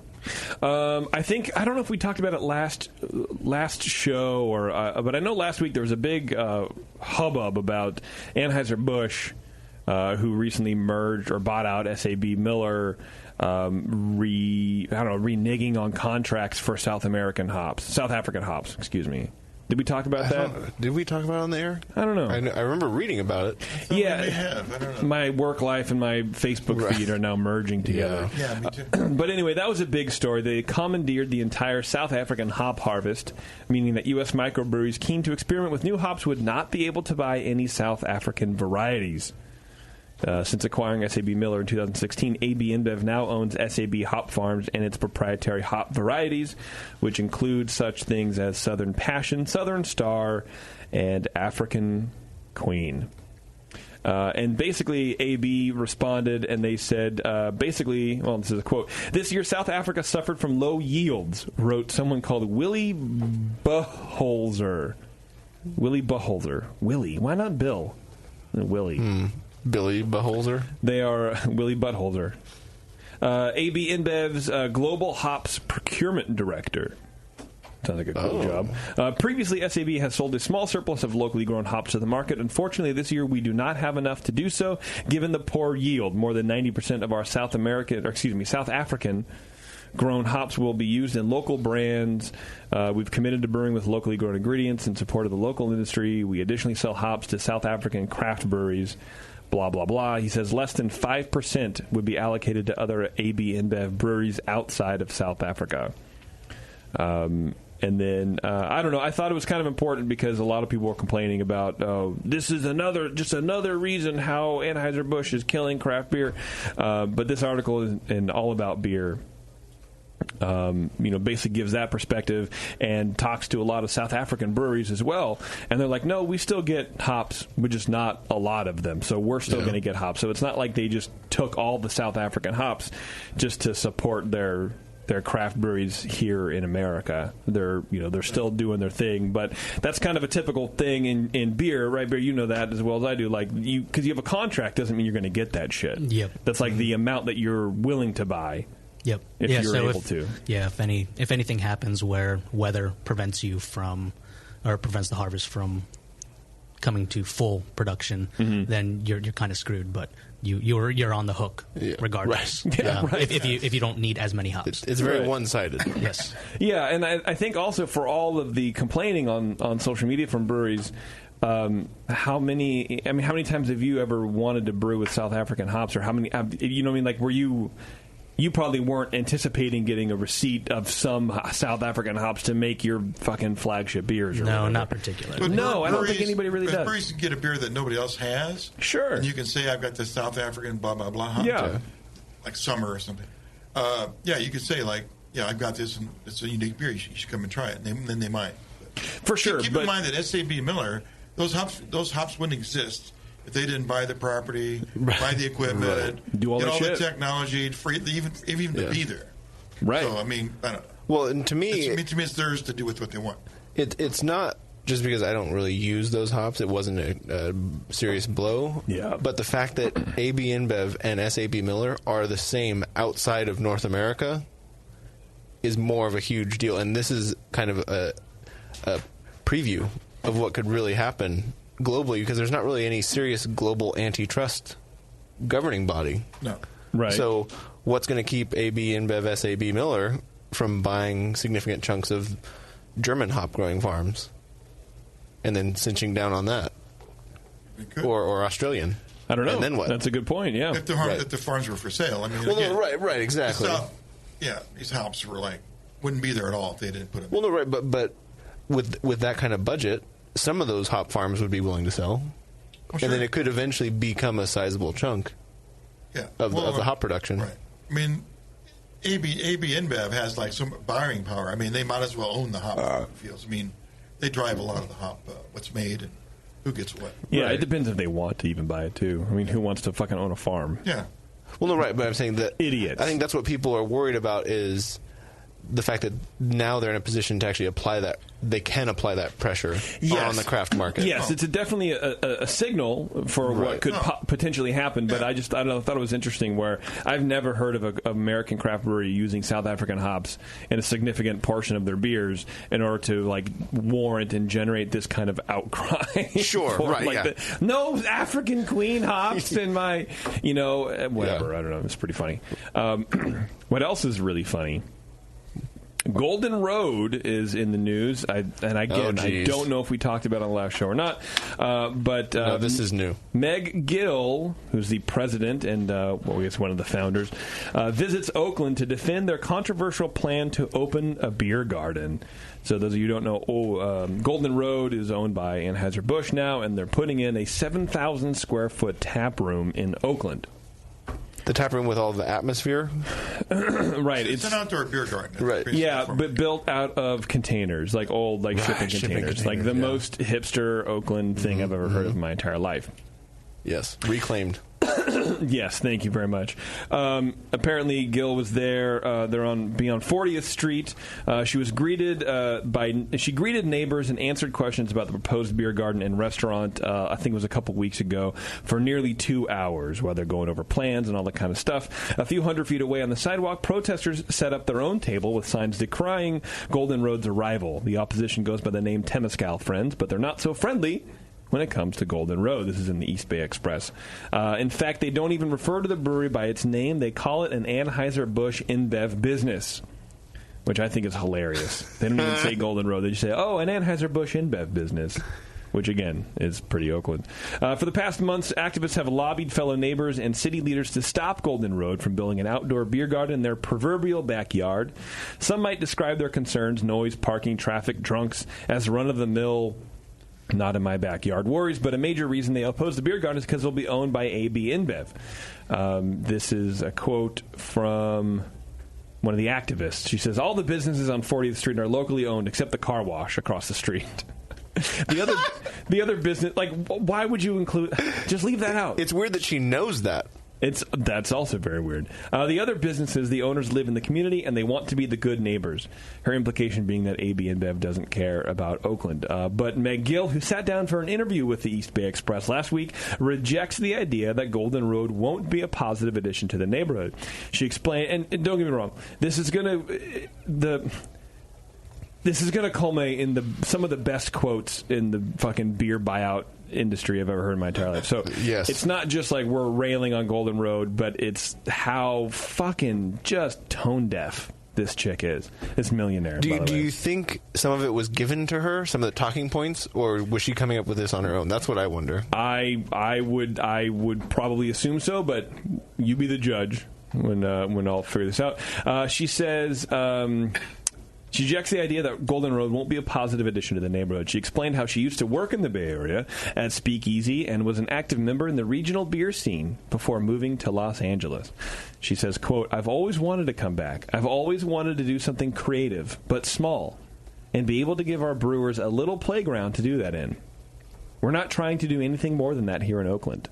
I think I don't know if we talked about it last show or but I know last week there was a big hubbub about Anheuser-Busch who recently merged or bought out SAB Miller, reneging on contracts for South African hops, excuse me. Did we talk about that? Did we talk about it on the air? I don't know. I remember reading about it. Yeah, I don't know. My work life and my Facebook feed are now merging together. Yeah, me too. But anyway, that was a big story. They commandeered the entire South African hop harvest, meaning that U.S. microbreweries keen to experiment with new hops would not be able to buy any South African varieties. Since acquiring SAB Miller in 2016, AB InBev now owns SAB Hop Farms and its proprietary hop varieties, which include such things as Southern Passion, Southern Star, and African Queen. And basically, AB responded, and they said, this is a quote, "This year, South Africa suffered from low yields," wrote someone called Willie Buholzer. Willie, why not Bill? Willie. Billy Buholzer? They are Willie Buttholzer. AB InBev's Global Hops Procurement Director. Sounds like a cool job. Previously, SAB has sold a small surplus of locally grown hops to the market. Unfortunately, this year we do not have enough to do so, given the poor yield. More than 90% of our South African grown hops will be used in local brands. We've committed to brewing with locally grown ingredients in support of the local industry. We additionally sell hops to South African craft breweries. Blah, blah, blah. He says less than 5% would be allocated to other AB InBev breweries outside of South Africa. And then, I don't know, I thought it was kind of important because a lot of people were complaining about, this is another reason how Anheuser-Busch is killing craft beer. But this article is all about beer. Basically gives that perspective and talks to a lot of South African breweries as well. And they're like, no, we still get hops, but just not a lot of them. So we're still going to get hops. So it's not like they just took all the South African hops just to support their craft breweries here in America. They're still doing their thing, but that's kind of a typical thing in beer, right? Beer, you know that as well as I do. Like because you have a contract doesn't mean you're going to get that shit. Yep. That's like the amount that you're willing to buy. Yep. If you're able to. Yeah. If anything happens where weather prevents you from, or prevents the harvest from coming to full production, then you're kind of screwed. But you're on the hook regardless. Right. Yeah, right. If you don't need as many hops, it's very one-sided. Yes. Yeah, and I think also for all of the complaining on social media from breweries. How many times have you ever wanted to brew with South African hops, or how many? Like, were you? You probably weren't anticipating getting a receipt of some South African hops to make your fucking flagship beers. Or no, whatever. Not particularly. But no, I don't think anybody really does. Breweries can get a beer that nobody else has. Sure. And you can say, I've got this South African blah, blah, blah hop. Yeah. Like summer or something. You could say, like, I've got this, and it's a unique beer. You should come and try it. And then they might. For sure. Keep in mind that SAB Miller, those hops wouldn't exist if they didn't buy the property, buy the equipment, do all get all shit. the technology, even to be there. Right. So, I mean, I don't know. Well, and to me, it's theirs to do with what they want. It's not just because I don't really use those hops. It wasn't a serious blow. Yeah. But the fact that AB InBev and SAB Miller are the same outside of North America is more of a huge deal. And this is kind of a preview of what could really happen globally, because there's not really any serious global antitrust governing body. No. Right. So what's going to keep AB InBev, SAB Miller from buying significant chunks of German hop growing farms and then cinching down on that? Or Australian? I don't know. And then what? That's a good point, yeah. If the farms were for sale. I mean, well, again, right, exactly. These hops were wouldn't be there at all if they didn't put them. Well, no, right, but with that kind of budget, some of those hop farms would be willing to sell. Oh, sure. And then it could eventually become a sizable chunk of the hop production. Right. I mean, AB InBev has like some buying power. I mean, they might as well own the hop fields. I mean, they drive a lot of the hop, what's made and who gets what. Yeah, it depends if they want to even buy it, too. I mean, who wants to fucking own a farm? Yeah. Well, no, right, but I'm saying that... Idiots. I think that's what people are worried about is the fact that now they're in a position to actually apply that. They can apply that pressure on the craft market. Yes, it's definitely a signal for what could potentially happen, but I don't know, thought it was interesting where I've never heard of an American craft brewery using South African hops in a significant portion of their beers in order to like warrant and generate this kind of outcry. Sure, right, no African Queen hops in my, whatever, I don't know, it's pretty funny. What else is really funny? Golden Road is in the news, I don't know if we talked about it on the last show or not, but no, this is new. Meg Gill, who's the president and I guess one of the founders, visits Oakland to defend their controversial plan to open a beer garden. So those of you who don't know, Golden Road is owned by Anheuser-Busch now, and they're putting in a 7,000 square foot tap room in Oakland. The tap room with all the atmosphere? Right. It's an outdoor beer garden. Right. Yeah, but built out of containers, like old shipping containers. Like the most hipster Oakland thing I've ever heard of in my entire life. Yes. Reclaimed. Yes, thank you very much. Apparently, Gill was there. They're on 40th Street. She was greeted she greeted neighbors and answered questions about the proposed beer garden and restaurant. I think it was a couple weeks ago for nearly 2 hours, while they're going over plans and all that kind of stuff. A few hundred feet away on the sidewalk, protesters set up their own table with signs decrying Golden Road's arrival. The opposition goes by the name Temescal Friends, but they're not so friendly when it comes to Golden Road. This is in the East Bay Express. In fact, they don't even refer to the brewery by its name. They call it an Anheuser-Busch InBev business, which I think is hilarious. They don't even say Golden Road. They just say, an Anheuser-Busch InBev business, which, again, is pretty Oakland. For the past months, activists have lobbied fellow neighbors and city leaders to stop Golden Road from building an outdoor beer garden in their proverbial backyard. Some might describe their concerns, noise, parking, traffic, drunks, as run-of-the-mill not in my backyard worries, but a major reason they oppose the beer garden is because it'll be owned by AB InBev. This is a quote from one of the activists. She says, all the businesses on 40th Street are locally owned except the car wash across the street. The other business, why would you include... Just leave that out. It's weird that she knows that. That's also very weird. The other businesses, the owners live in the community, and they want to be the good neighbors. Her implication being that AB InBev doesn't care about Oakland. But Meg Gill, who sat down for an interview with the East Bay Express last week, rejects the idea that Golden Road won't be a positive addition to the neighborhood. She explained, and don't get me wrong, this is going to culminate in some of the best quotes in the fucking beer buyout industry I've ever heard in my entire life. So It's not just like we're railing on Golden Road, but it's how fucking just tone deaf this chick is. This millionaire. Do you think some of it was given to her, some of the talking points, or was she coming up with this on her own? That's what I wonder. I would probably assume so, but you be the judge when I'll figure this out. She says. She rejects the idea that Golden Road won't be a positive addition to the neighborhood. She explained how she used to work in the Bay Area at Speakeasy and was an active member in the regional beer scene before moving to Los Angeles. She says, quote, I've always wanted to come back. I've always wanted to do something creative, but small, and be able to give our brewers a little playground to do that in. We're not trying to do anything more than that here in Oakland,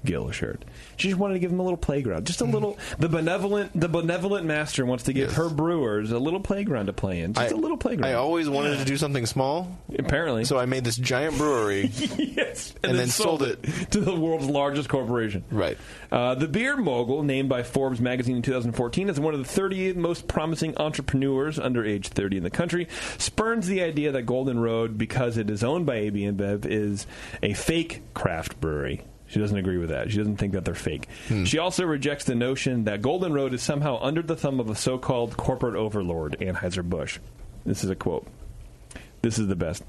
Gill assured. She just wanted to give them a little playground. Just a little... The benevolent master wants to give her brewers a little playground to play in. Just a little playground. I always wanted to do something small. Apparently. So I made this giant brewery. Yes. And then sold it to the world's largest corporation. Right. The beer mogul, named by Forbes magazine in 2014 as one of the 30 most promising entrepreneurs under age 30 in the country, spurns the idea that Golden Road, because it is owned by AB InBev, is a fake craft brewery. She doesn't agree with that. She doesn't think that they're fake. She also rejects the notion that Golden Road is somehow under the thumb of a so-called corporate overlord, Anheuser-Busch. This is a quote. This is the best.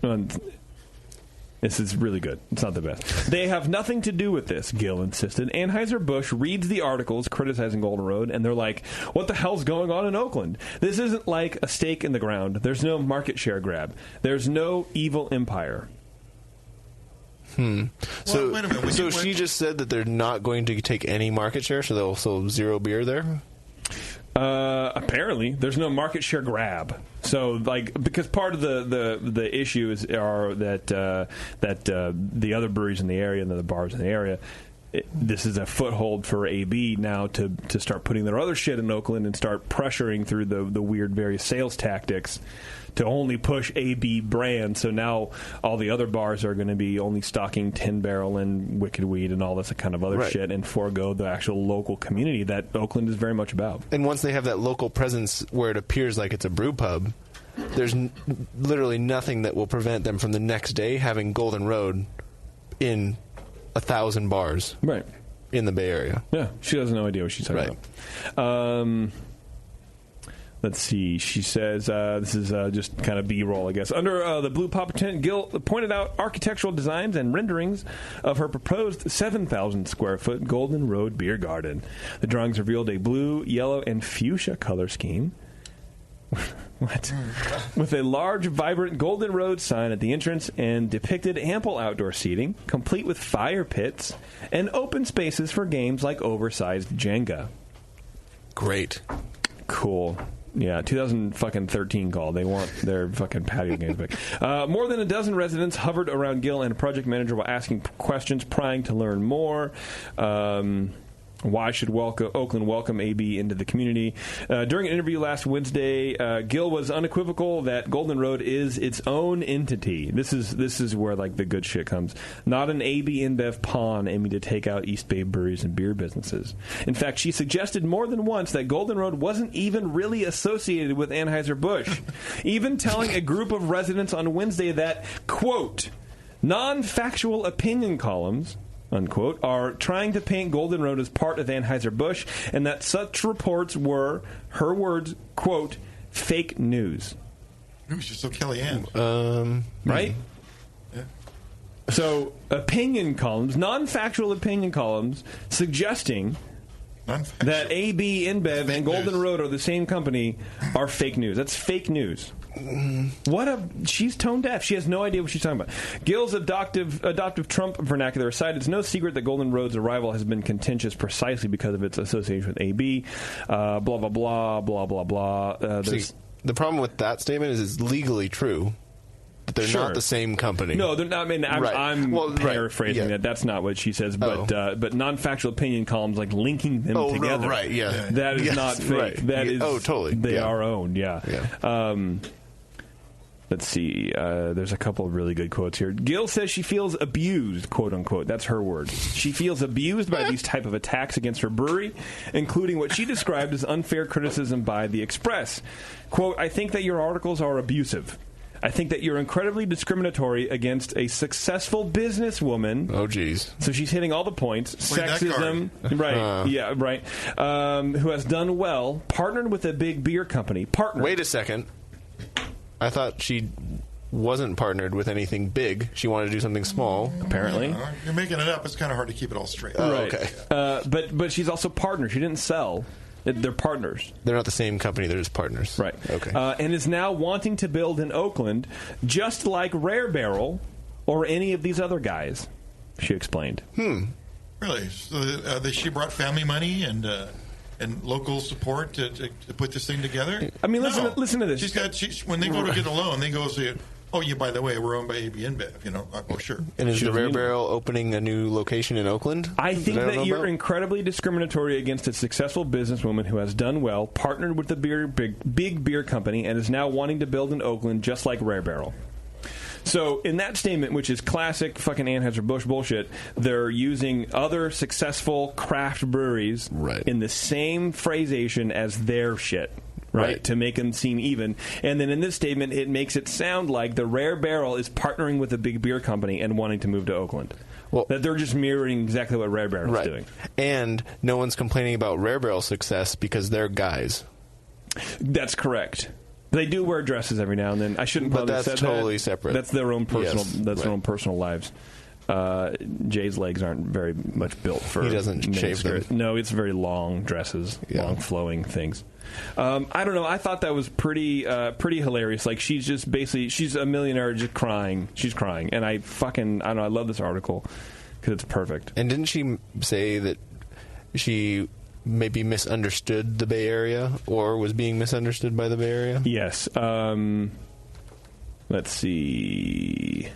This is really good. It's not the best. They have nothing to do with this, Gill insisted. Anheuser-Busch reads the articles criticizing Golden Road, and they're like, what the hell's going on in Oakland? This isn't like a stake in the ground. There's no market share grab. There's no evil empire. So, wait a minute. so she just said that they're not going to take any market share, so they'll sell zero beer there? Apparently, there's no market share grab. So, because part of the issue is that the other breweries in the area and the other bars in the area, this is a foothold for AB now to start putting their other shit in Oakland and start pressuring through the weird various sales tactics to only push AB brand. So now all the other bars are going to be only stocking 10 Barrel and Wicked Weed and all this kind of other shit and forego the actual local community that Oakland is very much about. And once they have that local presence where it appears like it's a brew pub, there's literally nothing that will prevent them from the next day having Golden Road in 1,000 bars in the Bay Area. Yeah, she has no idea what she's talking about. Let's see. She says, this is just kind of B-roll, I guess. Under the Blue Papa tent, Gil pointed out architectural designs and renderings of her proposed 7,000-square-foot Golden Road beer garden. The drawings revealed a blue, yellow, and fuchsia color scheme. What? With a large, vibrant Golden Road sign at the entrance and depicted ample outdoor seating, complete with fire pits and open spaces for games like oversized Jenga. Great. Cool. Yeah, 2013 call. They want their fucking patio games back. More than a dozen residents hovered around Gil and a project manager while asking questions, prying to learn more. Why should Oakland welcome AB into the community? During an interview last Wednesday, Gil was unequivocal that Golden Road is its own entity. This is where the good shit comes. Not an AB InBev pawn aiming to take out East Bay breweries and beer businesses. In fact, she suggested more than once that Golden Road wasn't even really associated with Anheuser-Busch, even telling a group of residents on Wednesday that, quote, non-factual opinion columns, unquote, are trying to paint Golden Road as part of Anheuser-Busch, and that such reports were, her words, quote, fake news. It was just so Kellyanne. Right? Yeah. So, opinion columns, non-factual opinion columns, suggesting that AB InBev and Golden Road are the same company are fake news. That's fake news. She's tone deaf. She has no idea what she's talking about. Gil's adoptive Trump vernacular aside, it's no secret that Golden Road's arrival has been contentious precisely because of its association with AB. Blah, blah, blah, blah, blah, blah. See, the problem with that statement is it's legally true, but they're not the same company. No, they're not. I mean, I'm paraphrasing that. That's not what she says. But non-factual opinion columns, linking them together. No, right, yeah. That is not fake. Right. That is. Oh, totally. They are owned, yeah. Let's see. There's a couple of really good quotes here. Gil says she feels abused, quote unquote. That's her word. She feels abused by these type of attacks against her brewery, including what she described as unfair criticism by The Express. Quote, I think that your articles are abusive. I think that you're incredibly discriminatory against a successful businesswoman. Oh, geez. So she's hitting all the points. Sexism. Right. Yeah, right. Who has done well, partnered with a big beer company. Wait a second. I thought she wasn't partnered with anything big. She wanted to do something small, apparently. You're making it up. It's kind of hard to keep it all straight. Right. Okay. But she's also partner. She didn't sell. They're partners. They're not the same company. They're just partners. Right. Okay. And is now wanting to build in Oakland just like Rare Barrel or any of these other guys, she explained. Really? So she brought family money and local support to put this thing together? I mean, listen to this. When they go to get a loan, they go say, oh, yeah, by the way, we're owned by AB InBev. Oh, sure. And is the Rare Barrel opening a new location in Oakland? I think that you're incredibly discriminatory against a successful businesswoman who has done well, partnered with the big beer company, and is now wanting to build in Oakland just like Rare Barrel. So in that statement, which is classic fucking Anheuser-Busch bullshit, they're using other successful craft breweries in the same phrasation as their shit. Right, to make them seem even. And then in this statement, it makes it sound like the Rare Barrel is partnering with a big beer company and wanting to move to Oakland. Well, that they're just mirroring exactly what Rare Barrel is doing. And no one's complaining about Rare Barrel's success because they're guys. That's correct. They do wear dresses every now and then. I shouldn't probably have said that. But that's totally separate. That's their own personal. Their own personal lives. Jay's legs aren't very much built for. He doesn't shave them. No, it's very long dresses, long flowing things. I don't know. I thought that was pretty hilarious. Like she's just basically she's a millionaire just crying. She's crying, and I don't know. I love this article because it's perfect. And didn't she say that she maybe misunderstood the Bay Area or was being misunderstood by the Bay Area? Yes. Let's see.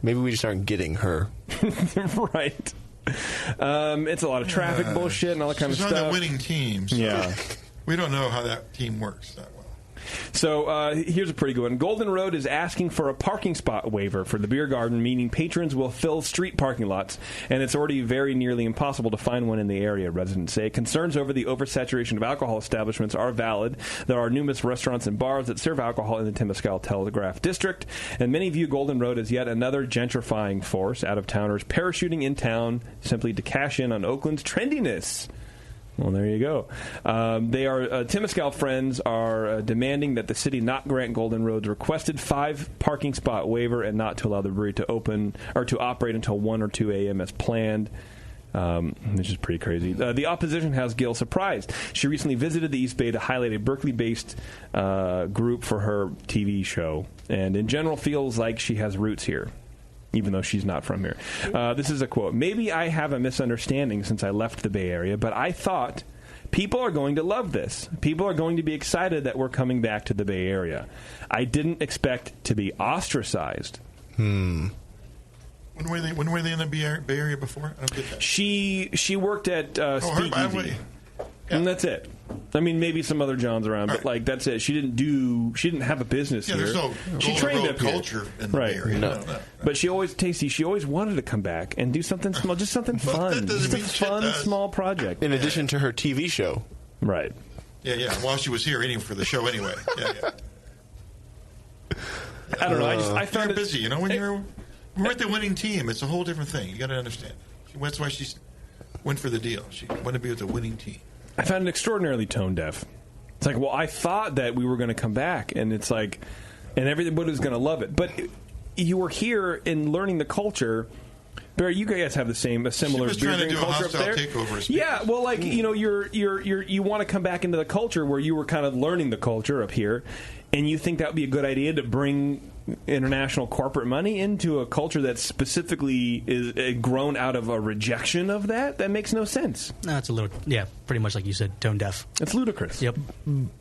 Maybe we just aren't getting her. Right. It's a lot of traffic bullshit and all that kind of She's stuff. on the winning team. So Yeah. We don't know how that team works that well. So here's a pretty good one. Golden Road is asking for a parking spot waiver for the beer garden, meaning patrons will fill street parking lots, and it's already very nearly impossible to find one in the area, residents say. Concerns over the oversaturation of alcohol establishments are valid. There are numerous restaurants and bars that serve alcohol in the Temescal Telegraph District, and many view Golden Road as yet another gentrifying force, out-of-towners parachuting in town simply to cash in on Oakland's trendiness. Well, there you go. Temescal Friends are demanding that the city not grant Golden Road's requested 5 parking spot waiver and not to allow the brewery to open or to operate until 1 or 2 a.m. as planned. Which is pretty crazy. The opposition has Gill surprised. She recently visited the East Bay to highlight a Berkeley-based group for her TV show, and in general feels like she has roots here, even though she's not from here. This is a quote. "Maybe I have a misunderstanding since I left the Bay Area, but I thought people are going to love this. People are going to be excited that we're coming back to the Bay Area. I didn't expect to be ostracized." When were they in the Bay Area before? I don't get that. She worked at Speakeasy. And that's it. I mean, maybe some other Johns around, but like that's it. She didn't have a business here. There's no she trained up culture here. in the Bay Area. No. But she always wanted to come back and do something small, just something fun, just a fun small project. In addition to her TV show, right? Yeah. While she was here, eating for the show anyway. Yeah. I don't know. I found you're busy. You know, when we're at the winning team, it's a whole different thing. You got to understand. That's why she went for the deal. She wanted to be with the winning team. I found it extraordinarily tone deaf. It's like, well, I thought that we were going to come back, and it's like, and everybody was going to love it. But you were here in learning the culture. Barry, you guys have a similar beer drinking culture up there. Takeover, yeah, well, like you know, you want to come back into the culture where you were kind of learning the culture up here, and you think that would be a good idea to bring international corporate money into a culture that specifically is grown out of a rejection of that. That makes no sense. No, it's a little, pretty much like you said, tone deaf. It's ludicrous. Yep.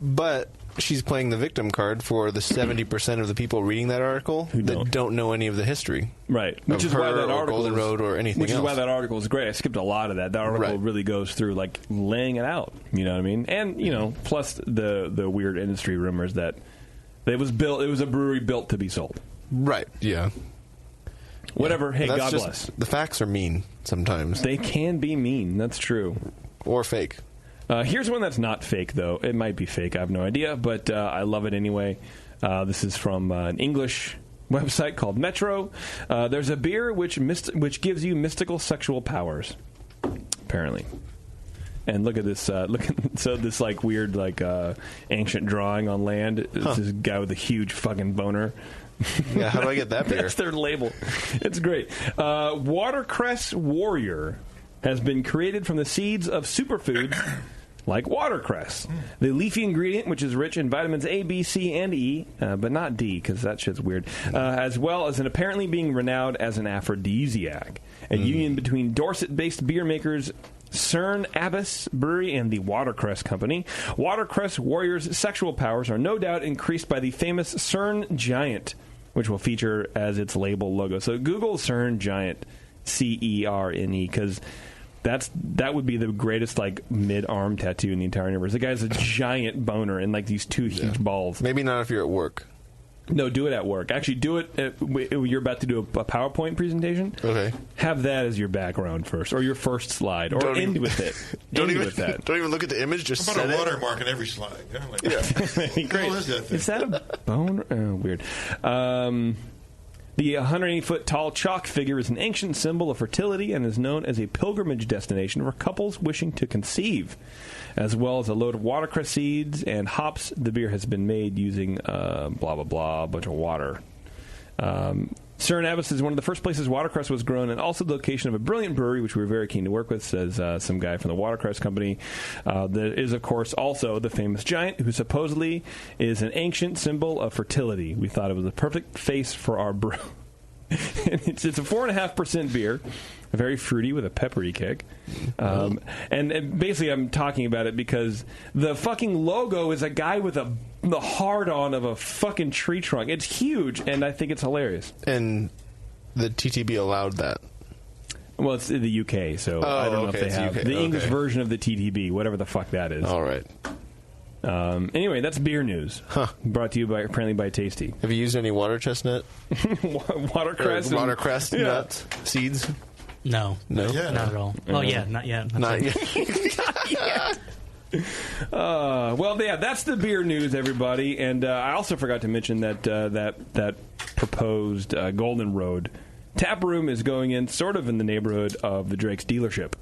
But she's playing the victim card for the 70% of the people reading that article that don't know any of the history. Right. Which is why that article Golden Road or anything else. Which is why that article is great. I skipped a lot of that. That article really goes through like laying it out. You know what I mean? And plus the weird industry rumors that it was a brewery built to be sold. Right. Yeah. Whatever. Hey, God bless. The facts are mean sometimes. They can be mean. That's true. Or fake. Here's one that's not fake, though. It might be fake. I have no idea, but I love it anyway. This is from an English website called Metro. There's a beer which gives you mystical sexual powers, apparently. And look at this. This like weird ancient drawing on land. It's this guy with a huge fucking boner. Yeah, how do I get that beer? That's their label. It's great. Watercress Warrior has been created from the seeds of superfoods like watercress. The leafy ingredient, which is rich in vitamins A, B, C, and E, but not D, because that shit's weird, as well as apparently being renowned as an aphrodisiac. A union between Dorset-based beer makers Cern Abbas Brewery and the Watercress Company. Watercress Warrior's sexual powers are no doubt increased by the famous Cern Giant, which will feature as its label logo. So Google Cern Giant, C-E-R-N-E, because that would be the greatest mid-arm tattoo in the entire universe. The guy has a giant boner and these two huge balls. Maybe not if you're at work. No, do it at work. Actually, do it. You're about to do a PowerPoint presentation. Okay. Have that as your background first, or your first slide, or end with it. Don't even look at the image. Just how about a watermark in every slide? Yeah. Great. What is that thing? Is that a boner? Oh, weird. The 180-foot tall chalk figure is an ancient symbol of fertility and is known as a pilgrimage destination for couples wishing to conceive. As well as a load of watercress seeds and hops, the beer has been made using blah, blah, blah, a bunch of water. Cern Abbas is one of the first places watercress was grown and also the location of a brilliant brewery, which we were very keen to work with, says some guy from the watercress company. There is, of course, also the famous giant, who supposedly is an ancient symbol of fertility. We thought it was the perfect face for our brew. It's a 4.5% beer. Very fruity with a peppery kick. And basically I'm talking about it because the fucking logo is a guy with the hard-on of a fucking tree trunk. It's huge, and I think it's hilarious. And the TTB allowed that? Well, it's in the UK, so I don't know if they have. The English version of the TTB, whatever the fuck that is. All right. Anyway, that's beer news. Brought to you apparently by Tasty. Have you used any water chestnut? Watercress? Watercress nuts? Seeds? No. Not at all. Well, yeah, not yet. Not yet. Well, yeah, that's the beer news, everybody. And I also forgot to mention that that proposed Golden Road tap room is going in sort of in the neighborhood of the Drake's dealership.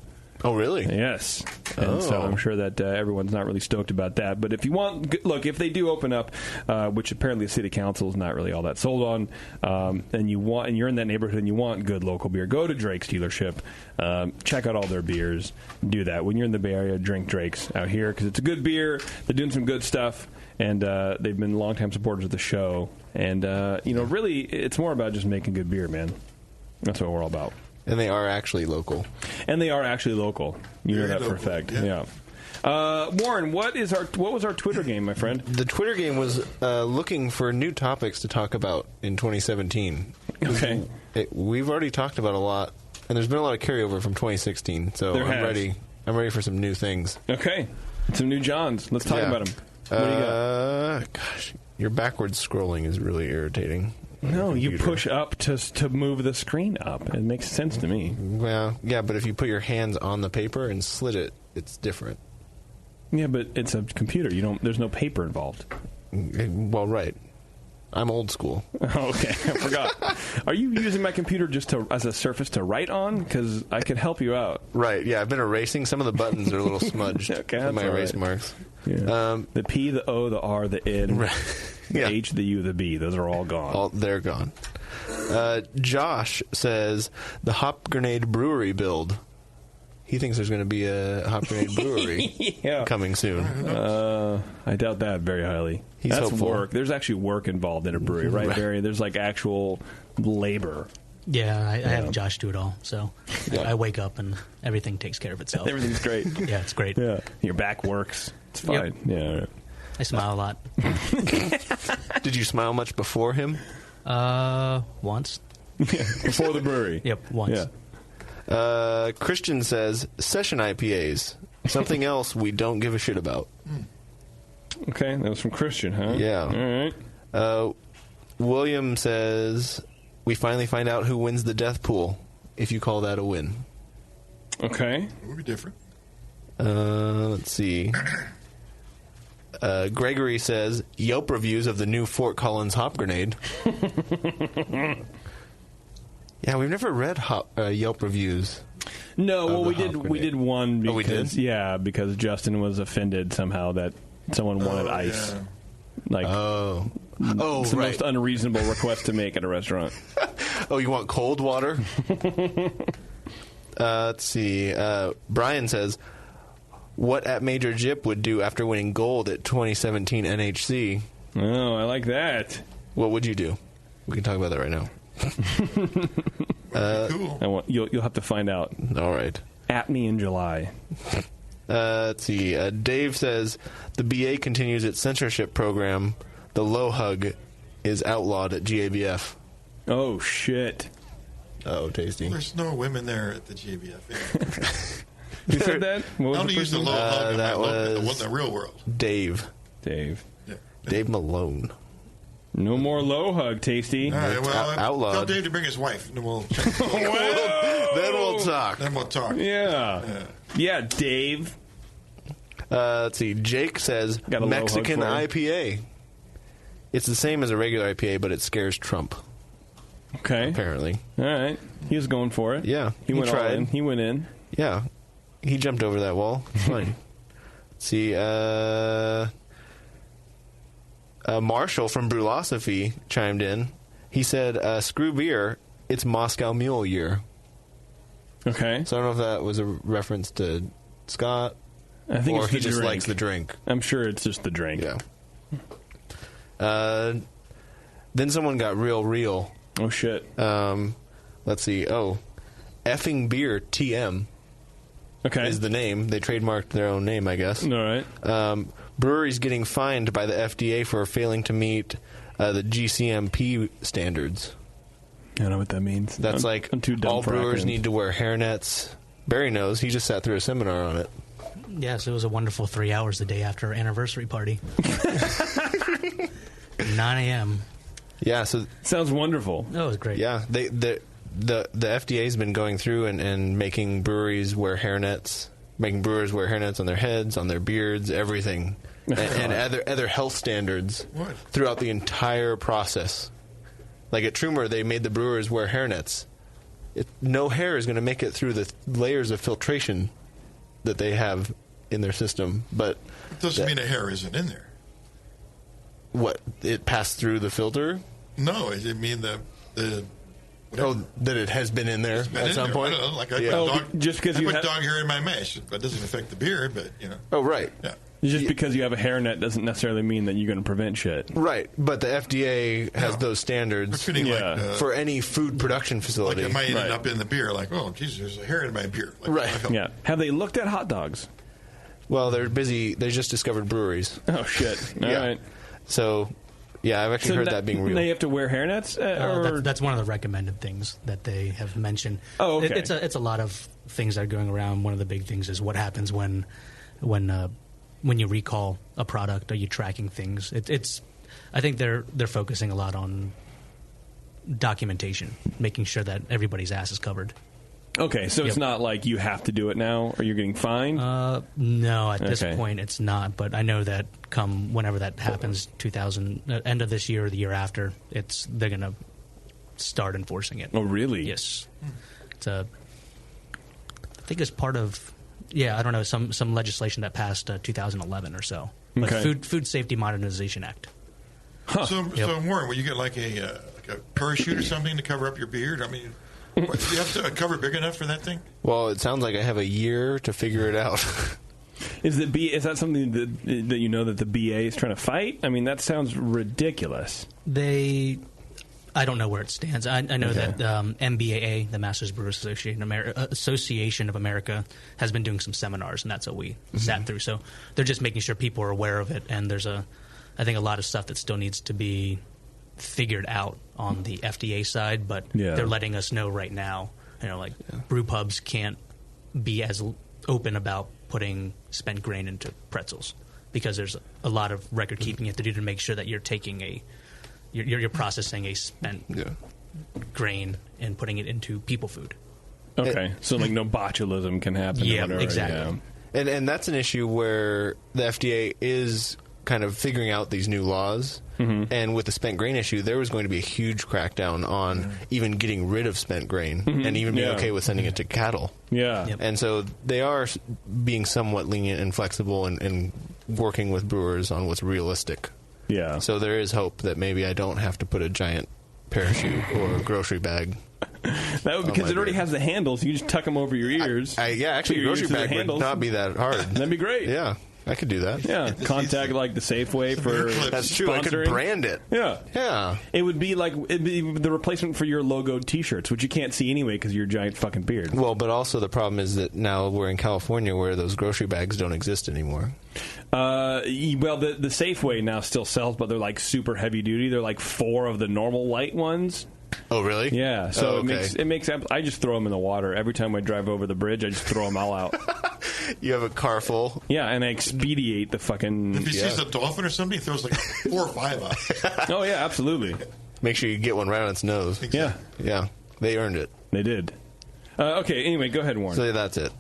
Oh, really? Yes. And so I'm sure that everyone's not really stoked about that. But if you want, look, if they do open up, which apparently the city council is not really all that sold on, and you're in that neighborhood and you want good local beer, go to Drake's dealership. Check out all their beers. Do that. When you're in the Bay Area, drink Drake's out here because it's a good beer. They're doing some good stuff, and they've been longtime supporters of the show. And, really, it's more about just making good beer, man. That's what we're all about. And they are actually local. You know that for a fact. Yeah. Warren, what was our Twitter game, my friend? The Twitter game was looking for new topics to talk about in 2017. Okay. We've already talked about a lot, and there's been a lot of carryover from 2016. So I'm ready. I'm ready for some new things. Okay. Some new Johns. Let's talk about them. What do you got? Gosh, your backwards scrolling is really irritating. No, you push up to move the screen up. It makes sense to me. Well, yeah, but if you put your hands on the paper and slit it, it's different. Yeah, but it's a computer. There's no paper involved. Well, right. I'm old school. Oh, okay, I forgot. Are you using my computer just as a surface to write on? Because I could help you out. Right, yeah, I've been erasing. Some of the buttons are a little smudged. Okay, my erase marks. Yeah. The P, the O, the R, the N, the H, the U, the B. Those are all gone. They're gone. Josh says, the Hop Grenade Brewery build. He thinks there's going to be a Hop Grenade Brewery coming soon. I doubt that very highly. He's That's hopeful. work. There's actually work involved in a brewery, right, Barry? There's like actual labor. Yeah, I have Josh do it all. So I wake up and everything takes care of itself. Everything's great. Yeah, it's great. Yeah, your back works. It's fine. Yep. Yeah. I smile a lot. Did you smile much before him? Once. Before the brewery. Yep, once. Yeah. Christian says, session IPAs. Something else we don't give a shit about. Okay, that was from Christian, huh? Yeah. All right. William says, we finally find out who wins the death pool, if you call that a win. Okay. It would be different. Let's see. Gregory says, Yelp reviews of the new Fort Collins Hop Grenade. Yeah, we've never read Yelp reviews. No, well, we did one because, we did? Yeah, because Justin was offended somehow that someone wanted ice. Yeah. Like, it's the most unreasonable request to make at a restaurant. Oh, you want cold water? Let's see. Brian says, what at Major Jip would do after winning gold at 2017 NHC. Oh, I like that. What would you do? We can talk about that right now. Cool. You'll have to find out. All right. At me in July. Let's see. Dave says, the BA continues its censorship program. The low hug is outlawed at GABF. Oh, shit. Oh, tasty. There's no women there at the GABF. Who said that? I only use the low hug in the real world. Dave. Yeah. Dave Malone. No more low hug, Tasty. All right, well, outlawed. Tell Dave to bring his wife, and then we'll Then we'll talk. Yeah, Dave. Let's see. Jake says, Mexican IPA. It's the same as a regular IPA, but it scares Trump. Okay. Apparently. All right. He was going for it. Yeah. He went tried. all in. He went in. Yeah. He jumped over that wall. Fine. Let's see. Marshall from Brewlosophy chimed in. He said, screw beer, it's Moscow Mule year. Okay. So I don't know if that was a reference to Scott, I think or it's he the just drink. likes the drink. I'm sure it's just the drink. Yeah. Then someone got real. Oh, shit. Let's see. Oh, effing beer TM. Okay. Is the name. They trademarked their own name, I guess. All right. Breweries getting fined by the FDA for failing to meet the GCMP standards. I don't know what that means. That's I'm too dumb all for brewers acronyms. need to wear hairnets. Barry knows. He just sat through a seminar on it. Yes, it was a wonderful 3 hours the day after our anniversary party. 9 a.m. Yeah, so sounds wonderful. That was great. Yeah, the FDA's been going through and making breweries wear hairnets, making brewers wear hairnets on their heads, on their beards, everything, and other health standards throughout the entire process. Like at Trumer, they made the brewers wear hairnets. No hair is going to make it through the layers of filtration that they have in their system. But It doesn't mean a hair isn't in there. What? It passed through the filter? No, it didn't mean the that it has been in there at some point? I don't know, like I put dog hair in my mash. That doesn't affect the beer, but, you know. Oh, right. Yeah. Just because you have a hairnet doesn't necessarily mean that you're going to prevent shit. Right, but the FDA has those standards for any food production facility. Like it might end up in the beer, like, oh, Jesus, there's a hair in my beer. Like, Yeah. Have they looked at hot dogs? Well, they're busy. They just discovered breweries. Oh, shit. All right. So, yeah, I've actually heard that being real. They have to wear hairnets? That's one of the recommended things that they have mentioned. Oh, okay. It's a lot of things that are going around. One of the big things is what happens when you recall a product. Are you tracking things? I think they're focusing a lot on documentation, making sure that everybody's ass is covered. Okay, so it's not like you have to do it now, or you're getting fined? No, at this point it's not. But I know that come whenever that happens, end of this year or the year after, they're going to start enforcing it. Oh, really? Yes. I think it's part of, I don't know, some legislation that passed 2011 or so. But Food Safety Modernization Act. Huh. So Warren, will you get like a parachute or something to cover up your beard? I mean, do you have to cover big enough for that thing? Well, it sounds like I have a year to figure it out. Is that something that you know that the BA is trying to fight? I mean, that sounds ridiculous. I don't know where it stands. I know that MBAA, the Masters Brewers Association of America, has been doing some seminars, and that's what we sat through. So they're just making sure people are aware of it, and there's I think a lot of stuff that still needs to be figured out on the FDA side, but they're letting us know right now, brew pubs can't be as open about putting spent grain into pretzels because there's a lot of record keeping you have to do to make sure that you're taking you're processing a spent grain and putting it into people food. Okay, so like no botulism can happen. Yeah, or whatever. exactly. Yeah. And that's an issue where the FDA is kind of figuring out these new laws. Mm-hmm. And with the spent grain issue, there was going to be a huge crackdown on even getting rid of spent grain and even being okay with sending it to cattle. Yeah. Yep. And so they are being somewhat lenient and flexible and working with brewers on what's realistic. Yeah. So there is hope that maybe I don't have to put a giant parachute or a grocery bag. That would, because it already has the handles. You just tuck them over your ears. Actually, a grocery bag would not be that hard. That'd be great. Yeah. I could do that. Yeah, contact like the Safeway for That's true. I could brand it. Yeah. It would be the replacement for your logoed T-shirts, which you can't see anyway because of your giant fucking beard. Well, but also the problem is that now we're in California where those grocery bags don't exist anymore. Well, the Safeway now still sells, but they're like super heavy duty. They're like 4 of the normal light ones. Oh, really? Yeah. So it makes. I just throw them in the water every time I drive over the bridge. I just throw them all out. You have a car full. Yeah, and I expedite the fucking. If he sees a dolphin or something, he throws like 4 or 5 out. Oh yeah, absolutely. Make sure you get one right on its nose. Exactly. Yeah. They earned it. They did. Okay. Anyway, go ahead, Warren. So that's it.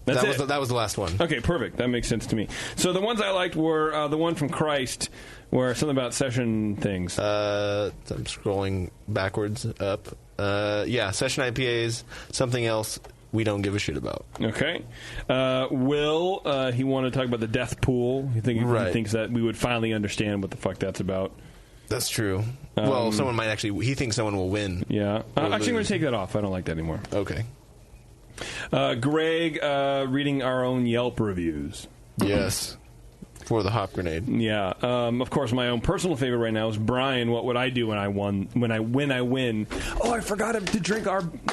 That was the last one. Okay, perfect. That makes sense to me. So the ones I liked were the one from Christ, where something about session things. I'm scrolling backwards up. Session IPAs, something else we don't give a shit about. Okay. Will, he wanted to talk about the death pool. He thinks that we would finally understand what the fuck that's about. That's true. Well, someone might actually... He thinks someone will win. Yeah. Actually, I'm going to take that off. I don't like that anymore. Okay. Greg, reading our own Yelp reviews. Yes. For the hop grenade. Yeah. Of course, my own personal favorite right now is Brian. What would I do when I win? Oh, I forgot to drink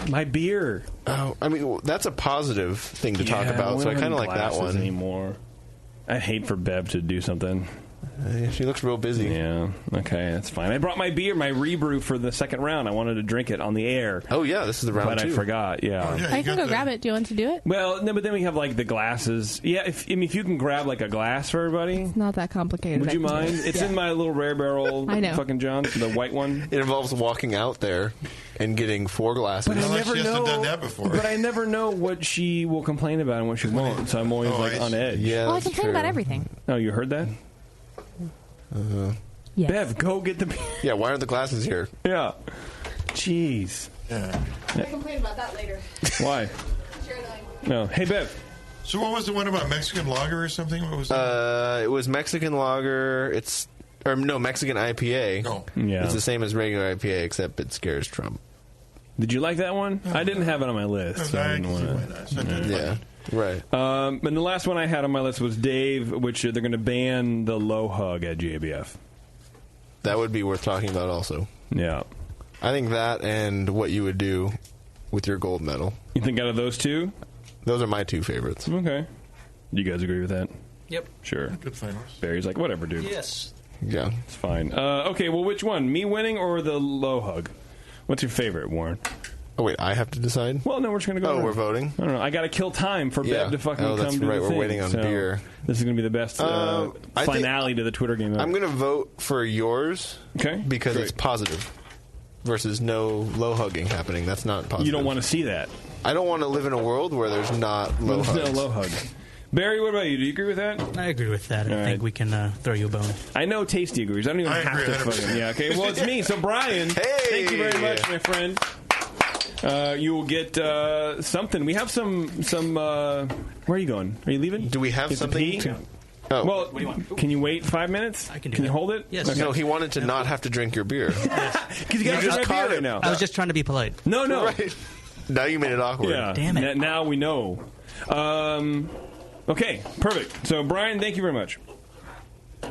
my beer. Oh, I mean, that's a positive thing to talk about, so I kind of like that one. Anymore. I'd hate for Bev to do something. She looks real busy. Yeah. Okay, that's fine. I brought my beer, my rebrew for the second round. I wanted to drink it on the air. Oh, yeah, this is the round but 2. I forgot, yeah. Oh, yeah, I can go grab it. Do you want to do it? Well, no, but then we have, like, the glasses. Yeah, if you can grab, like, a glass for everybody. It's not that complicated. Would you mind? It's in my little rare barrel I know. fucking John, the white one. It involves walking out there and getting 4 glasses. But I never she hasn't done that before. But I never know what she will complain about and what she won't, so I'm always, on edge. Yeah, Well, I complain about everything. Oh, you heard that? Yes. Bev, go get the beer. Yeah, why aren't the glasses here? Yeah. Jeez. Yeah. I'll complain about that later. Why? No. Hey, Bev. So what was the one about Mexican lager or something? What was it? It was Mexican lager. Mexican IPA. Oh. Yeah. It's the same as regular IPA, except it scares Trump. Did you like that one? I didn't have it on my list. So I didn't want to. Yeah. Right. And the last one I had on my list was Dave, which they're going to ban the low hug at GABF. That would be worth talking about also. Yeah. I think that and what you would do with your gold medal. You think out of those two? Those are my 2 favorites. Okay. You guys agree with that? Yep. Sure. Good finals. Barry's like, whatever, dude. Yes. Yeah. It's fine. Okay, well, which one? Me winning or the low hug? What's your favorite, Warren? Oh, wait, I have to decide? Well, no, we're just going to go. Oh, we're voting? I don't know. I got to kill time for Bev to fucking come that's to right. the We're thing. waiting on So beer. This is going to be the best finale to the Twitter game ever. I'm going to vote for yours. Okay. Because Great. it's positive versus no low hugging happening. That's not positive. You don't want to see that. I don't want to live in a world where there's not low hugs. No low hugs. Barry, what about you? Do you agree with that? I agree with that. I think we can throw you a bone. I know Tasty agrees. I don't even have to fucking... Yeah, okay. Well, it's me. So, Brian, thank you very much, my friend. You will get something. We have some. Where are you going? Are you leaving? Do we have something? Oh. Well, what do you want? Can you wait 5 minutes? I can do Can that. you hold it? Yes. No, he wanted to not have to drink your beer. Because you just caught it now. I was just trying to be polite. No. Right. Now you made it awkward. Yeah. Damn it. Now we know. Okay, perfect. So, Brian, thank you very much.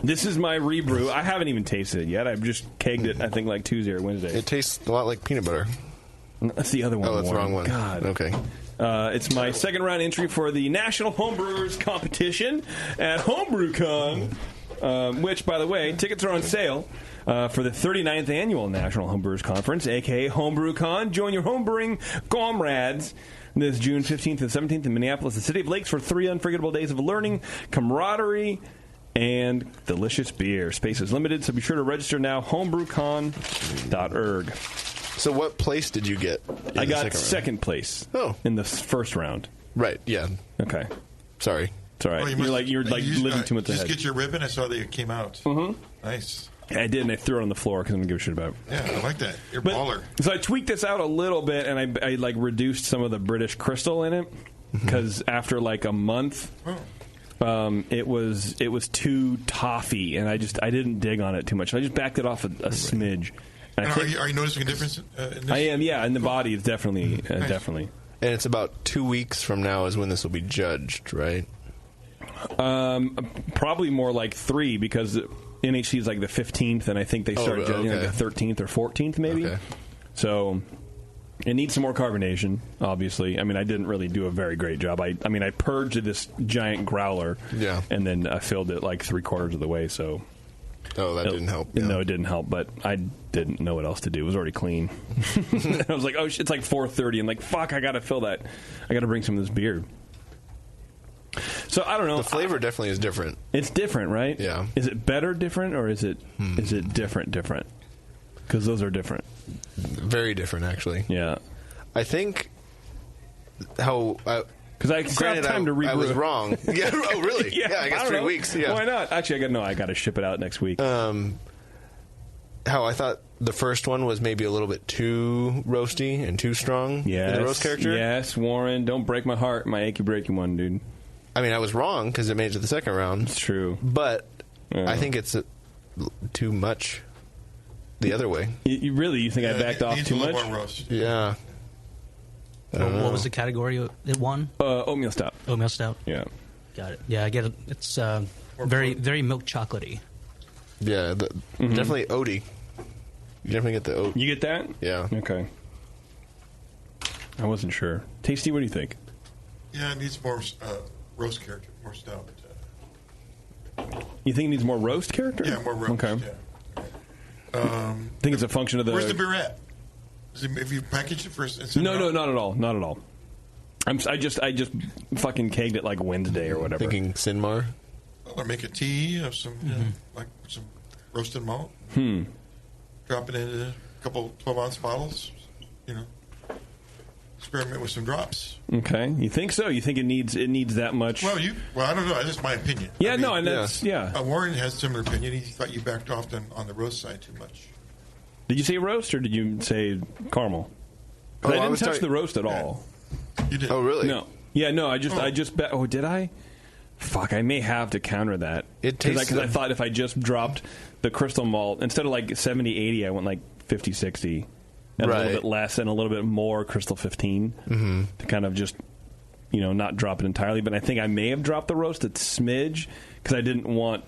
This is my rebrew. I haven't even tasted it yet. I've just kegged it, I think, like Tuesday or Wednesday. It tastes a lot like peanut butter. That's the other one. Oh, that's the wrong one. God. Okay. It's my second round entry for the National Homebrewers Competition at HomebrewCon, which, by the way, tickets are on sale for the 39th Annual National Homebrewers Conference, a.k.a. HomebrewCon. Join your homebrewing comrades this June 15th and 17th in Minneapolis, the City of Lakes, for 3 unforgettable days of learning, camaraderie, and delicious beer. Space is limited, so be sure to register now, homebrewcon.org. So what place did you get? I got second place in the first round. Right, yeah. Okay. Sorry. It's all right. Oh, you're living 2 months just ahead. get your ribbon. I saw that it came out. Mm-hmm. Nice. I did, and I threw it on the floor because I didn't give a shit about it. Yeah, I like that. You're a baller. So I tweaked this out a little bit, and I like reduced some of the British crystal in it because after like a month, it was too toffee, and I didn't dig on it too much. I just backed it off a smidge. And Are you noticing a difference in this? I am, yeah. In the body, it's definitely. Definitely. And it's about 2 weeks from now is when this will be judged, right? Probably more like 3 because NHC is like the 15th, and I think they start judging like the 13th or 14th, maybe. Okay. So it needs some more carbonation, obviously. I mean, I didn't really do a very great job. I purged this giant growler, and then I filled it like 3/4 of the way, so... Oh, that didn't help. Yeah. No, it didn't help, but I didn't know what else to do. It was already clean. I was like, oh, it's like 4:30. I'm like, fuck, I got to fill that. I got to bring some of this beer. So, I don't know. The flavor definitely is different. It's different, right? Yeah. Is it better different, or is it different? Because those are different. Very different, actually. Yeah. I think how... Because I still have time to rebrew. I was wrong. Yeah. Oh, really? Yeah, I guess don't 3 know. weeks. Yeah. Why not? Actually, I got to ship it out next week. How I thought the first one was maybe a little bit too roasty and too strong in the roast character. Yes, Warren. Don't break my heart. My achy breaky one, dude. I mean, I was wrong because it made it to the second round. It's true. But I think it's too much. the other way. You think I backed off too much? More roast. Yeah. What was the category it won? Oatmeal stout. Oatmeal stout. Yeah. Got it. Yeah, I get it. It's very, very milk chocolatey. Yeah, definitely oaty. You definitely get the oat. You get that? Yeah. Okay. I wasn't sure. Tasty, what do you think? Yeah, it needs more roast character, more stout. You think it needs more roast character? Yeah, more roast. Okay. Yeah. Think it's a function of the... Where's the beer at? Have you packaged it first? No, not at all. Not at all. I just fucking kegged it like Wednesday or whatever. Thinking Sinmar? Or make a tea of some, like some roasted malt. Drop it into a couple 12-ounce bottles. Experiment with some drops. Okay, you think so? You think it needs that much? Well, I don't know. That's just my opinion. Yeah, that's Warren has a similar opinion. He thought you backed off on the roast side too much. Did you say roast or did you say caramel? I didn't touch the roast at all. You did? Oh, really? No. Yeah, no. I just bet. Oh, did I? Fuck! I may have to counter that. Because I thought if I just dropped the crystal malt instead of like 70-80, I went like 50-60. And a little bit less and a little bit more Crystal 15 to kind of just, not drop it entirely. But I think I may have dropped the roast a smidge because I didn't want,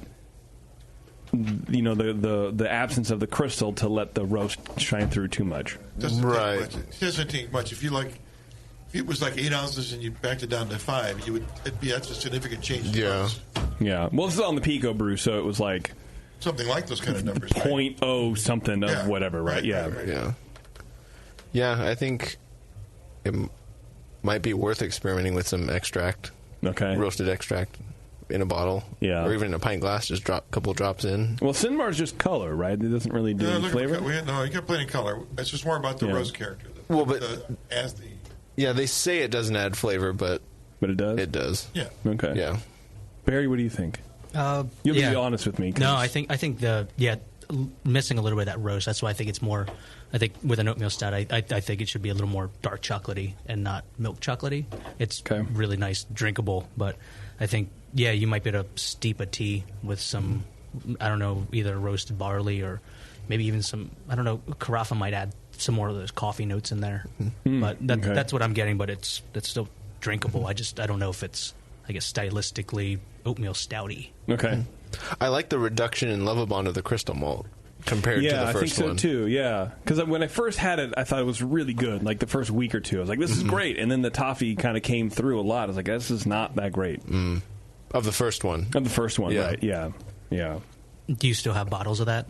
the absence of the crystal to let the roast shine through too much. Doesn't take much. It doesn't take much. If it was like 8 ounces and you backed it down to 5, that's a significant change. Yeah. Well, this is on the Pico brew, so it was like something like those kind of numbers. 0.0 something of whatever, right? Yeah. Yeah, I think it might be worth experimenting with some extract. Okay. Roasted extract in a bottle. Yeah. Or even in a pint glass, just drop a couple drops in. Well, Sinmar's just color, right? It doesn't really do any flavor? No, you got plenty of color. It's just more about the roast character. Yeah, they say it doesn't add flavor, but it does? It does. Yeah. Okay. Yeah. Barry, what do you think? You'll be honest with me. No, I think missing a little bit of that roast. That's why I think it's more. I think with an oatmeal stout, I think it should be a little more dark chocolatey and not milk chocolatey. It's really nice, drinkable, but I think you might be able to steep a tea with some, I don't know, either roasted barley or maybe even some, I don't know, carafa might add some more of those coffee notes in there. But that's what I'm getting. But it's still drinkable. I don't know if it's, I guess, stylistically oatmeal stouty. Okay. I like the reduction in Lovabond of the crystal malt compared to the first one. Yeah, I think so too, yeah. Because when I first had it, I thought it was really good. Like the first week or two, I was like, this is great. And then the toffee kind of came through a lot. I was like, this is not that great. Of the first one? Of the first one, right, yeah. Do you still have bottles of that?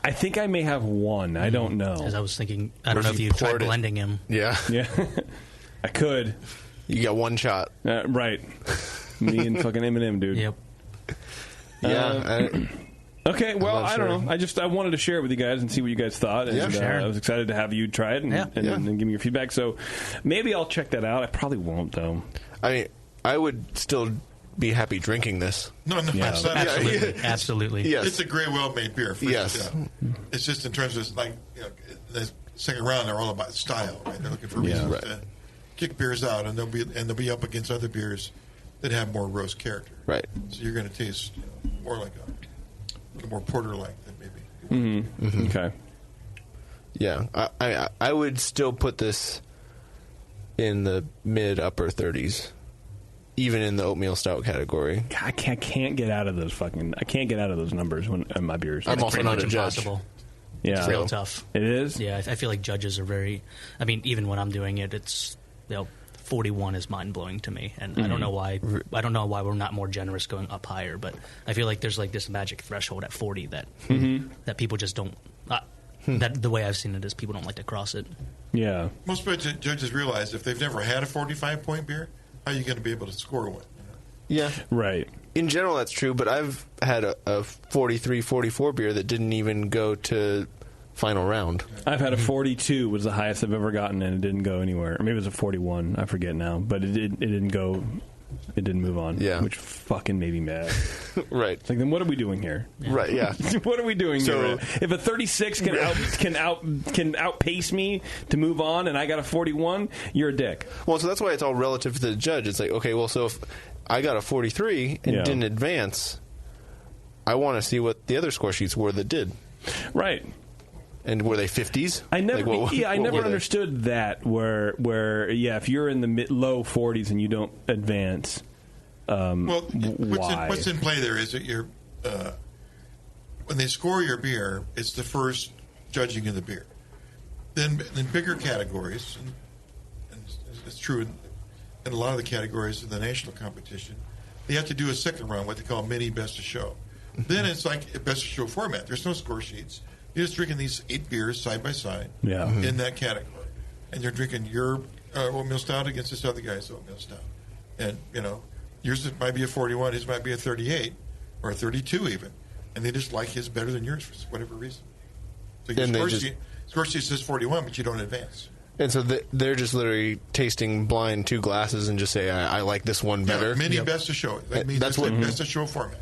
I think I may have one. I don't know. Because I was thinking, I don't know if you tried blending him. Yeah. I could. You got one shot. Right. Me and fucking Eminem, dude. Yep. Okay, well, I don't know. I wanted to share it with you guys and see what you guys thought. And I was excited to have you try it and give me your feedback. So maybe I'll check that out. I probably won't, though. I mean, I would still be happy drinking this. No, it's not. Absolutely. Yes. It's a great, well-made beer. Yes. It's just in terms of, the second round, they're all about style, right? They're looking for reasons to kick beers out, and they'll be up against other beers that have more roast character. Right. So you're going to taste more like a little more porter-like than maybe. Okay. Yeah, I would still put this in the mid-upper 30s, even in the oatmeal stout category. I can't get out of those I can't get out of those numbers in my beers. I'm also not a judge. Impossible. Yeah. It's real tough. It is? Yeah, I feel like judges are very... I mean, even when I'm doing it, it's... 41 is mind-blowing to me, and I don't know why we're not more generous going up higher, but I feel like there's like this magic threshold at 40 that people just don't... that the way I've seen it is people don't like to cross it. Yeah. Most judges realize if they've never had a 45-point beer, how are you going to be able to score one? Yeah. Right. In general, that's true, but I've had a 43, 44 beer that didn't even go to final round. I've had a 42 was the highest I've ever gotten, and it didn't go anywhere. Or maybe it was a 41. I forget now, but it didn't go. It didn't move on. Yeah, which fucking made me mad. Right. It's like, then what are we doing here? Yeah. Right. Yeah. What are we doing here? If a 36 can outpace me to move on, and I got a 41, you're a dick. Well, so that's why it's all relative to the judge. It's like, okay, well, so if I got a 43 and didn't advance, I want to see what the other score sheets were that did. Right. And were they 50s? I never, Like, I what never were they? understood that. Where, if you're in the low 40s and you don't advance, why? What's in play there is that you're when they score your beer, it's the first judging of the beer. Then in bigger categories, and it's true in a lot of the categories in the national competition, they have to do a second round, what they call mini best of show. Then it's like a best of show format. There's no score sheets. You're just drinking these 8 beers side by side in that category. And you're drinking your oatmeal stout against this other guy's oatmeal stout. And, yours might be a 41, his might be a 38, or a 32 even. And they just like his better than yours for whatever reason. So your score sheet says 41, but you don't advance. And so they're just literally tasting blind 2 glasses and just say, I like this one better. Yeah, mini best of show. That means that's what best of show format.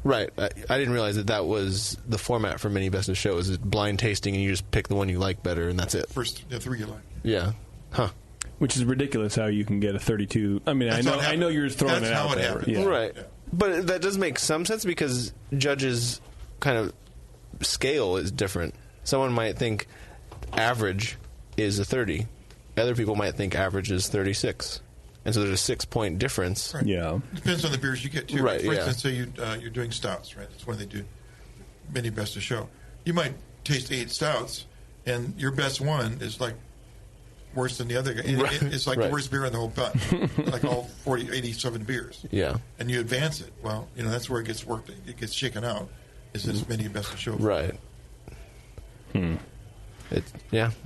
Right. I didn't realize that was the format for mini best of show. Is blind tasting and you just pick the one you like better and that's it. First 3 you like. Yeah. Huh. Which is ridiculous how you can get a 32. I mean, I know you're just throwing That's it out how it there. happens. Yeah. Right. Yeah. But that does make some sense because judges' kind of scale is different. Someone might think average is a 30. Other people might think average is 36. And so there's a 6-point difference. Right. Yeah. Depends on the beers you get, too. Right, For instance, say you're doing stouts, right? That's when they do mini best of show. You might taste 8 stouts, and your best one is like worse than the other guy. It's like the worst beer in the whole bunch. Like all 87 beers. Yeah. And you advance it. Well, that's where it gets worked. It gets shaken out. Is this mini best of show? Right.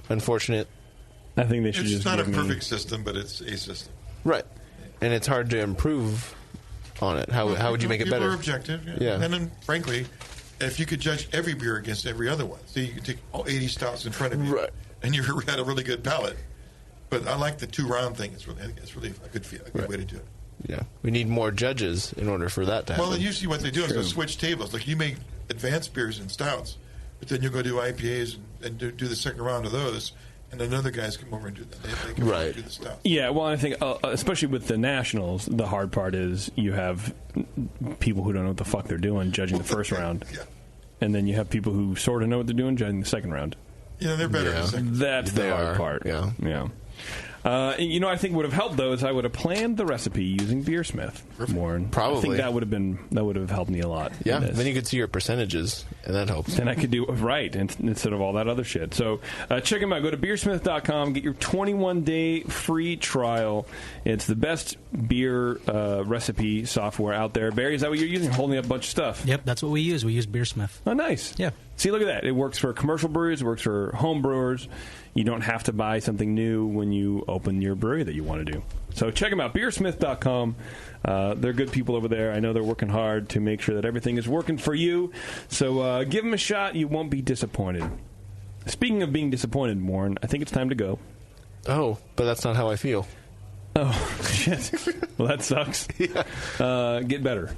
Unfortunate. I think they should It's just not a give perfect system, but it's a system. Right. And it's hard to improve on it. How would you make it better? People are objective. Yeah. And then, frankly, if you could judge every beer against every other one, so you could take all 80 stouts in front of you, and you had a really good palate. But I like the 2-round thing. I think it's really a good way to do it. Yeah. We need more judges in order for that to happen. Well, usually what they do is they'll switch tables. Like you make advanced beers and stouts, but then you'll go do IPAs and do the second round of those. And then other guys come over and do that. They come over and do the stuff. Yeah, well, I think, especially with the Nationals, the hard part is you have people who don't know what the fuck they're doing judging the first round. Yeah. And then you have people who sort of know what they're doing judging the second round. Yeah, they're better in the second. That's the hard part. Yeah. I think would have helped though is I would have planned the recipe using Beersmith more. Probably. I think that would have helped me a lot. Yeah. Then you could see your percentages, and that helps. Then I could do instead of all that other shit. So check them out. Go to beersmith.com. Get your 21-day free trial. It's the best beer recipe software out there. Barry, is that what you're using? Holding up a bunch of stuff. Yep, that's what we use. We use Beersmith. Oh, nice. Yeah. See, look at that. It works for commercial breweries. It works for home brewers. You don't have to buy something new when you open your brewery that you want to do. So check them out, beersmith.com. They're good people over there. I know they're working hard to make sure that everything is working for you. So give them a shot. You won't be disappointed. Speaking of being disappointed, Warren, I think it's time to go. Oh, but that's not how I feel. Oh, shit. Well, that sucks. Yeah. Get better.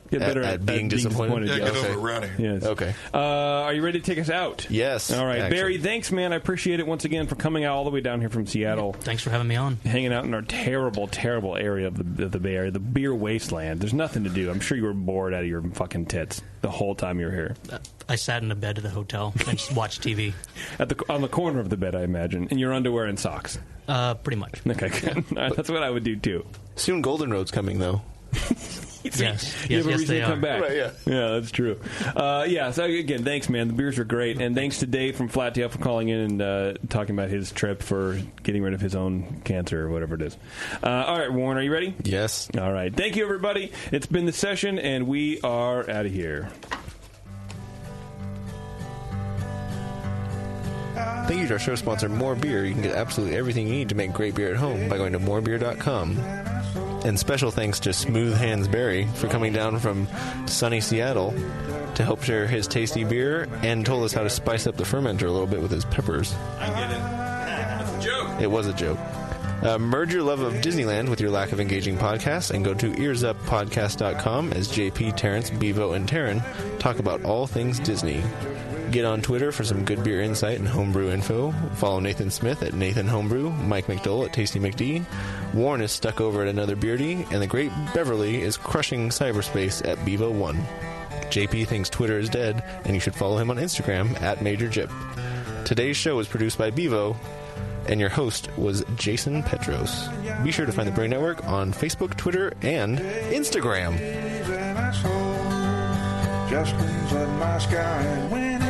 Get better at being disappointed. Yeah, get over it. We're out of here. Yes. Okay. Are you ready to take us out? Yes. All right. Actually. Barry, thanks, man. I appreciate it once again for coming out all the way down here from Seattle. Thanks for having me on. Hanging out in our terrible, terrible area of the Bay Area, the beer wasteland. There's nothing to do. I'm sure you were bored out of your fucking tits the whole time you were here. I sat in a bed at the hotel and just watched TV. On the corner of the bed, I imagine, in your underwear and socks. Pretty much. Okay, good. That's what I would do, too. Soon Golden Road's coming, though. Yes, you have a reason they to come back. Right, yeah. Yeah, that's true. So again, thanks, man. The beers are great. And thanks to Dave from Flat Tail for calling in and talking about his trip for getting rid of his own cancer or whatever it is. All right, Warren, are you ready? Yes. All right. Thank you, everybody. It's been the session, and we are out of here. Thank you to our show sponsor, More Beer. You can get absolutely everything you need to make great beer at home by going to morebeer.com. And special thanks to Smooth Hands Barry for coming down from sunny Seattle to help share his tasty beer and told us how to spice up the fermenter a little bit with his peppers. I get it. That's a joke. It was a joke. Merge your love of Disneyland with your lack of engaging podcasts and go to earsuppodcast.com as JP, Terrence, Bevo, and Taryn talk about all things Disney. Get on Twitter for some good beer insight and homebrew info. Follow Nathan Smith at Nathan Homebrew, Mike McDowell at Tasty McD. Warren is stuck over at Another Beardy, and the great Beverly is crushing cyberspace at Bevo1. JP thinks Twitter is dead, and you should follow him on Instagram at Major Jip. Today's show was produced by Bevo, and your host was Jason Petros. Be sure to find the Brewing Network on Facebook, Twitter, and Instagram. Just comes up my sky and when